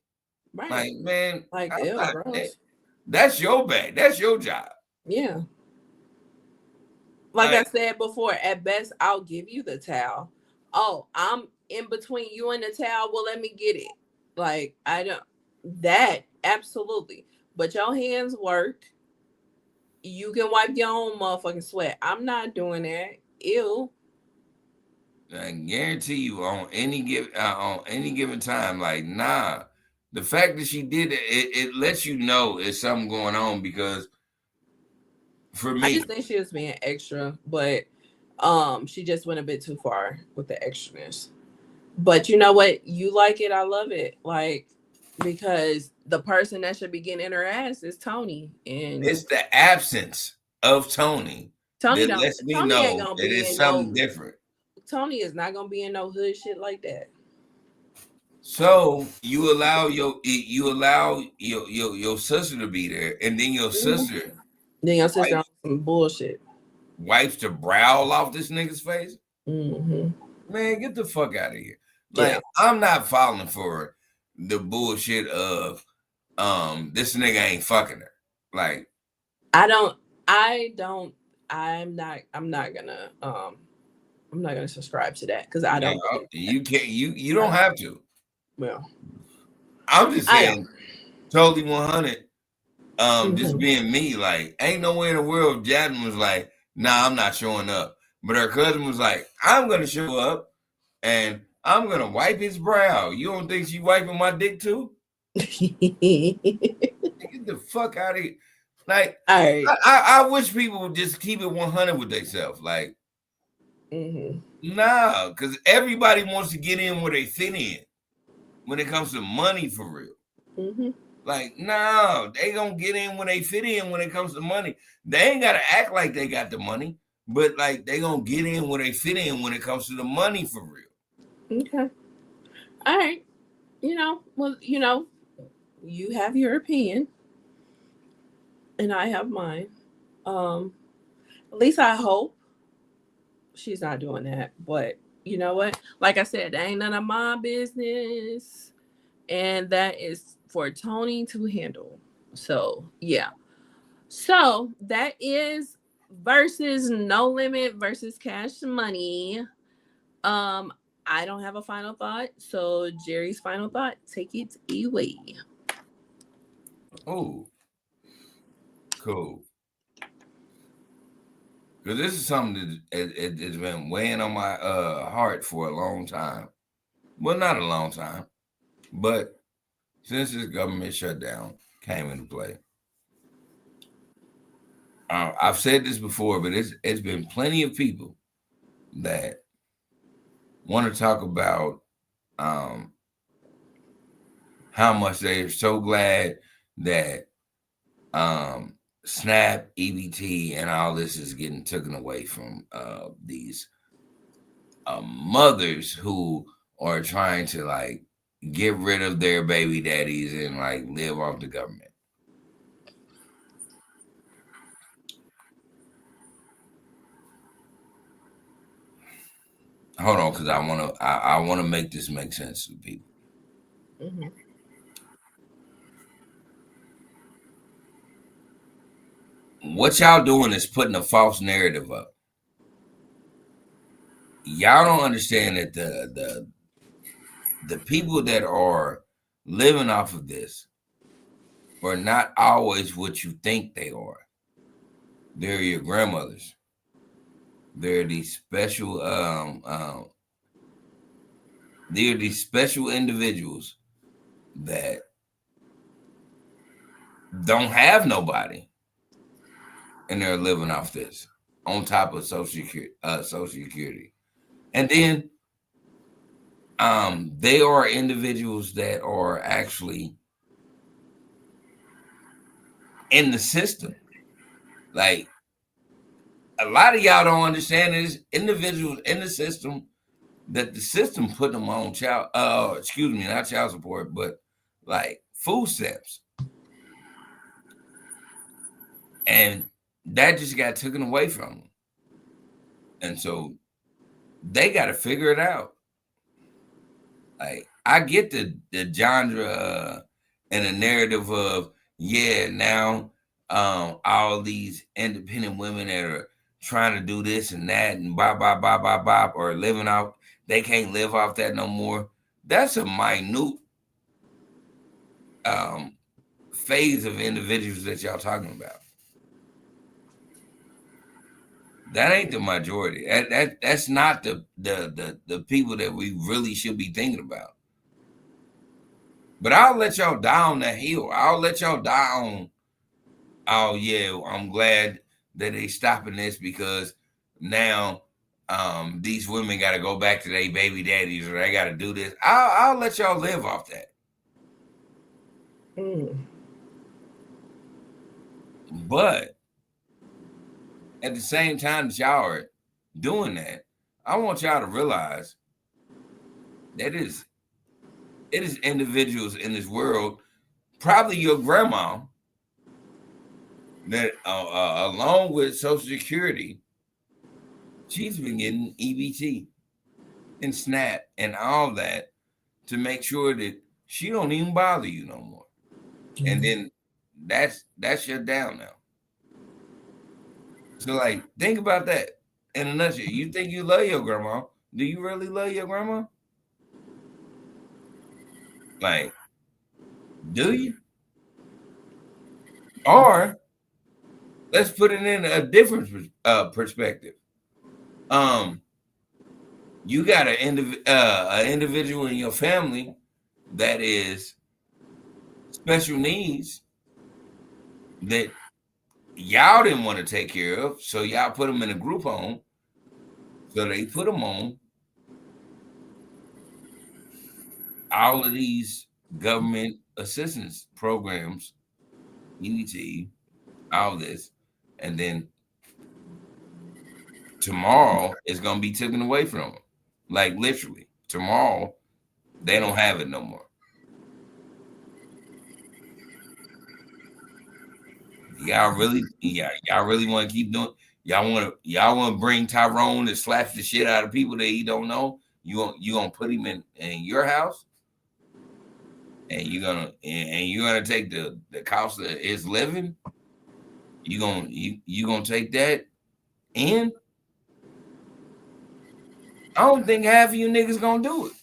Right. Like, man, like, that's your bag. That's your job. Yeah. Like I said before, at best, I'll give you the towel. Oh, I'm in between you and the towel. Well, let me get it. Like, I don't. That, absolutely. But your hands work. You can wipe your own motherfucking sweat. I'm not doing that. Ew. I guarantee you, on any given time, like, nah. The fact that she did it lets you know there's something going on, because for me, I just think she was being extra, but she just went a bit too far with the extraness. But you know what? You like it, I love it. Like, because the person that should be getting in her ass is Tony, and it's the absence of Tony that lets me know that it's something different. Tony is not gonna be in no hood shit like that. So you allow your sister to be there, and then your sister on some bullshit wipes the brow off this nigga's face. Mm-hmm. Man, get the fuck out of here! Like, I'm not falling for the bullshit of this nigga ain't fucking her. Like, I'm not gonna subscribe to that, because I don't. You can't. You don't have to. Well, I'm just saying, totally 100. Just being me, like, ain't no way in the world Jasmine was like, nah, I'm not showing up. But her cousin was like, I'm gonna show up and I'm gonna wipe his brow. You don't think she wiping my dick too? Get the fuck out of here. Like, I wish people would just keep it 100 with themselves. Like, nah, because everybody wants to get in where they fit in when it comes to money, for real. Like, no, they gonna get in when they fit in when it comes to money. They ain't gotta act like they got the money, but like, they gonna get in where they fit in when it comes to the money, for real. Okay. All right. Well, you have your opinion and I have mine. At least I hope she's not doing that. But you know what? Like I said, that ain't none of my business. And that is for Tony to handle. So yeah. So that is versus No Limit versus Cash Money. Um, I don't have a final thought. So Jerry's final thought, take it away. Oh, cool. Because this is something that it's been weighing on my heart for a long time. Well, not a long time, but since this government shutdown came into play. I've said this before, but it's been plenty of people that want to talk about how much they're so glad that SNAP, EBT, and all this is getting taken away from these mothers who are trying to like get rid of their baby daddies and like live off the government. Hold on, because I wanna make this make sense to people. Mm-hmm. What y'all doing is putting a false narrative up. Y'all don't understand that the people that are living off of this are not always what you think they are. They're your grandmothers. They're these special they're these special individuals that don't have nobody and they're living off this on top of Social Security. And then they are individuals that are actually in the system. Like a lot of y'all don't understand is individuals in the system that the system put them on not child support, but like food stamps. And that just got taken away from them. And so they got to figure it out. Like I get the genre and the narrative of now all these independent women that are trying to do this and that and bop or living off, they can't live off that no more. That's a minute phase of individuals that y'all talking about. That ain't the majority. That's not the people that we really should be thinking about. But I'll let y'all down that hill. I'll let y'all down. Oh yeah, I'm glad that they stopping this because now these women got to go back to their baby daddies or they got to do this. I'll let y'all live off that. But at the same time that y'all are doing that, I want y'all to realize that it is individuals in this world, probably your grandma, that along with Social Security, she's been getting EBT and SNAP and all that to make sure that she don't even bother you no more. Mm-hmm. And then that's shut down now. So like, think about that in a nutshell. You think you love your grandma? Do you really love your grandma? Like, do you? Or let's put it in a different perspective. You got an individual in your family that is special needs that y'all didn't want to take care of, so y'all put them in a group home. So they put them on all of these government assistance programs, EBT, all this, and then tomorrow it's gonna be taken away from them. Like literally, tomorrow they don't have it no more. Y'all really want to keep doing? y'all wanna bring Tyrone that slaps the shit out of people that he don't know? You gonna put him in your house? And you're gonna take the cost of his living? You gonna take that in? I don't think half of you niggas gonna do it.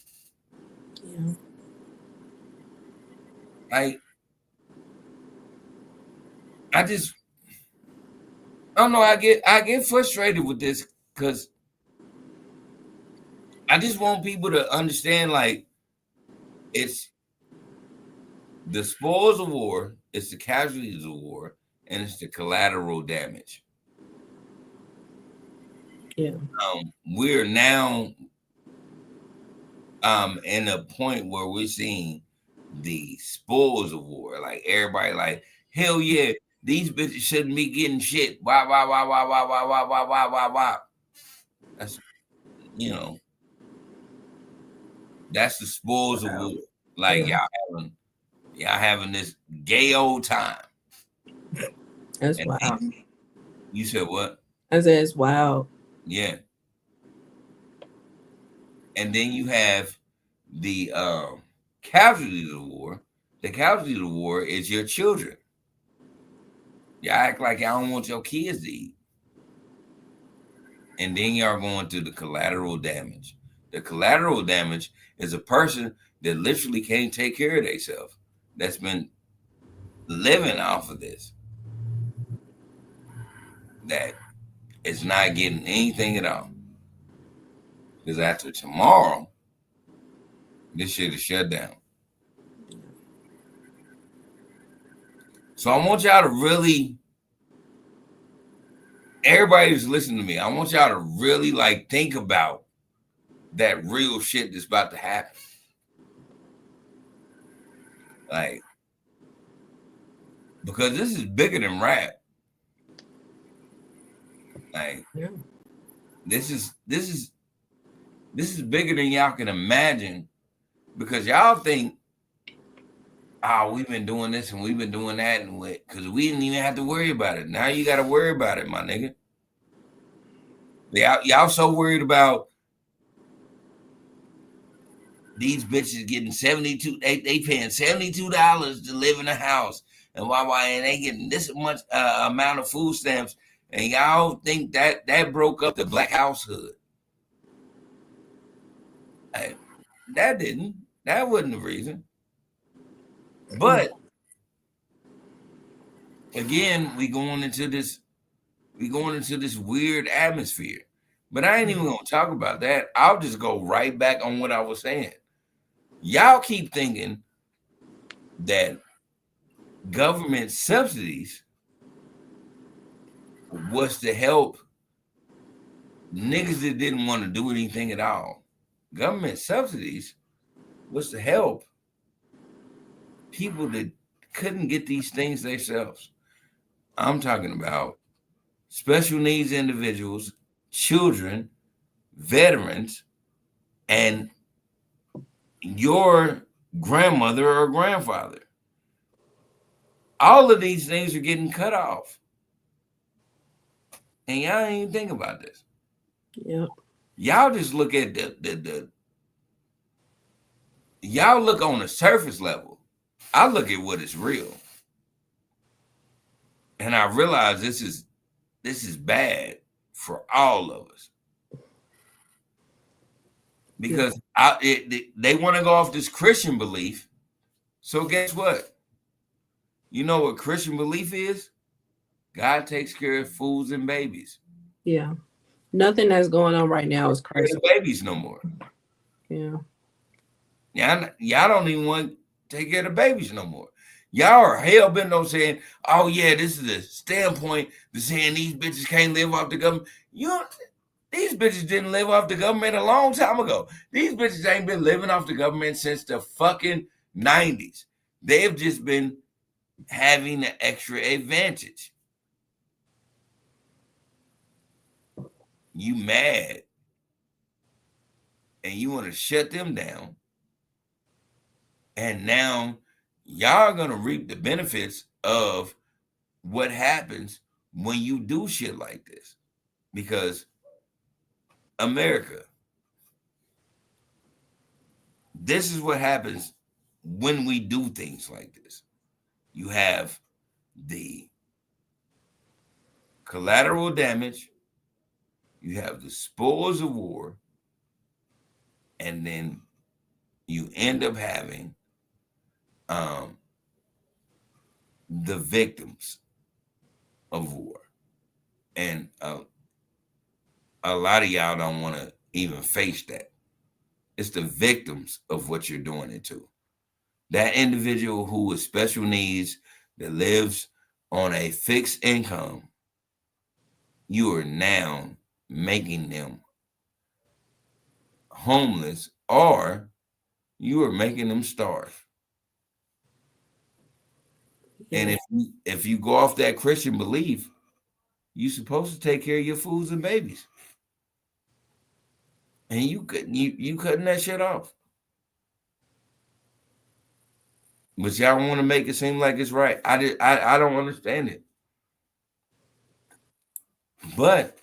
Yeah. Like, I don't know. I get frustrated with this because I just want people to understand, like, it's the spoils of war, it's the casualties of war, and it's the collateral damage. Yeah. We're now in a point where we're seeing the spoils of war. Like, everybody like, hell yeah, these bitches shouldn't be getting shit. Why. That's, that's the spoils of war. Like, y'all having this gay old time. That's And wild. You said what? I said it's wild. Yeah. And then you have the casualties of war. The casualties of war is your children. Y'all act like y'all don't want your kids to eat. And then y'all going through the collateral damage. The collateral damage is a person that literally can't take care of themselves, that's been living off of this, that is not getting anything at all. Because after tomorrow, this shit is shut down. So I want y'all to really, everybody who's listening to me, I want y'all to really like think about that real shit that's about to happen. Like, because this is bigger than rap. Like, this is bigger than y'all can imagine, because y'all think, oh, we've been doing this and we've been doing that, and because we didn't even have to worry about it. Now you got to worry about it, my nigga. Y'all so worried about these bitches getting $72. They paying $72 to live in a house, and why and they getting this much amount of food stamps, and y'all think that broke up the black household. That wasn't the reason. But again, we going into this weird atmosphere. But I ain't even gonna talk about that. I'll just go right back on what I was saying. Y'all keep thinking that government subsidies was to help niggas that didn't want to do anything at all. Government subsidies was to help people that couldn't get these things themselves. I'm talking about special needs individuals, children, veterans, and your grandmother or grandfather. All of these things are getting cut off. And y'all ain't even think about this. Yeah. Y'all just look at the y'all look on the surface level. I look at what is real. And I realize this is bad for all of us. Because they want to go off this Christian belief. So guess what? You know what Christian belief is? God takes care of fools and babies. Yeah. Nothing that's going on right now is crazy. Babies no more. Yeah. Y'all don't even want to take care of the babies no more. Y'all are hell bent on saying, oh yeah, this is a standpoint to saying these bitches can't live off the government. These bitches didn't live off the government a long time ago. These bitches ain't been living off the government since the fucking 90s. They've just been having an extra advantage. You mad and you want to shut them down, and now y'all are gonna reap the benefits of what happens when you do shit like this. Because America, this is what happens when we do things like this. You have the collateral damage, you have the spoils of war, and then you end up having the victims of war. And a lot of y'all don't want to even face that. It's the victims of what you're doing it to. That individual who with special needs that lives on a fixed income, you are now making them homeless, or you are making them starve. And if you go off that Christian belief, you're supposed to take care of your fools and babies. And you cutting that shit off. But y'all want to make it seem like it's right. I don't understand it. But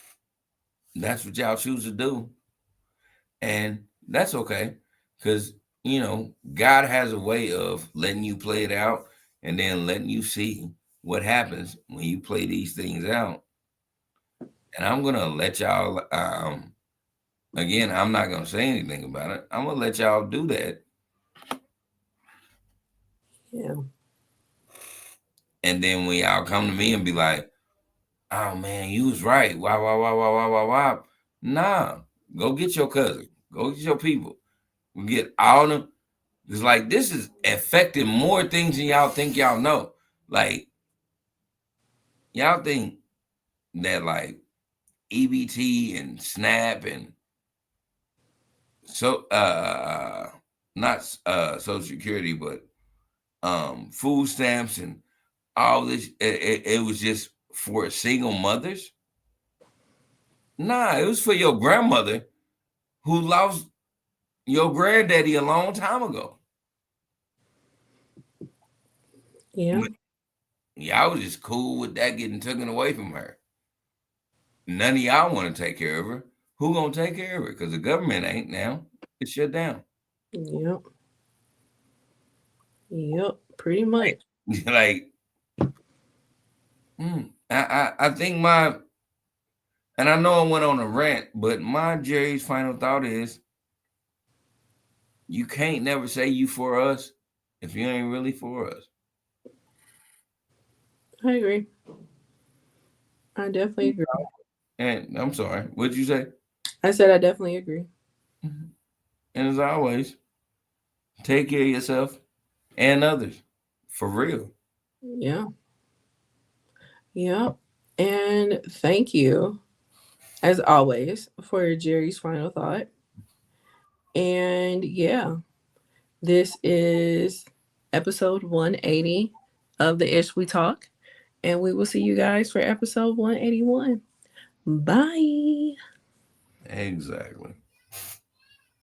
that's what y'all choose to do. And that's okay. Because, God has a way of letting you play it out and then letting you see what happens when you play these things out. And I'm going to let y'all, again, I'm not going to say anything about it. I'm going to let y'all do that. Yeah. And then when y'all come to me and be like, oh man, you was right. Wow. Nah, go get your cousin. Go get your people. We get all them. It's like this is affecting more things than y'all think y'all know. Like, y'all think that like EBT and SNAP and not Social Security, but food stamps and all this, it was just for single mothers. Nah, it was for your grandmother who lost your granddaddy a long time ago. Yeah. Y'all was just cool with that getting taken away from her. None of y'all want to take care of her. Who gonna take care of her? Because the government ain't now. It's shut down. Yep. Pretty much. Like, I think and I know I went on a rant, but my Jerry's final thought is you can't never say you for us if you ain't really for us. I agree. I definitely agree. And I'm sorry, what'd you say? I said I definitely agree. And as always, take care of yourself and others. For real. Yeah. Yeah. And thank you, as always, for Jerry's final thought. And yeah, this is episode 180 of the Ish We Talk. And we will see you guys for episode 181. Bye. Exactly.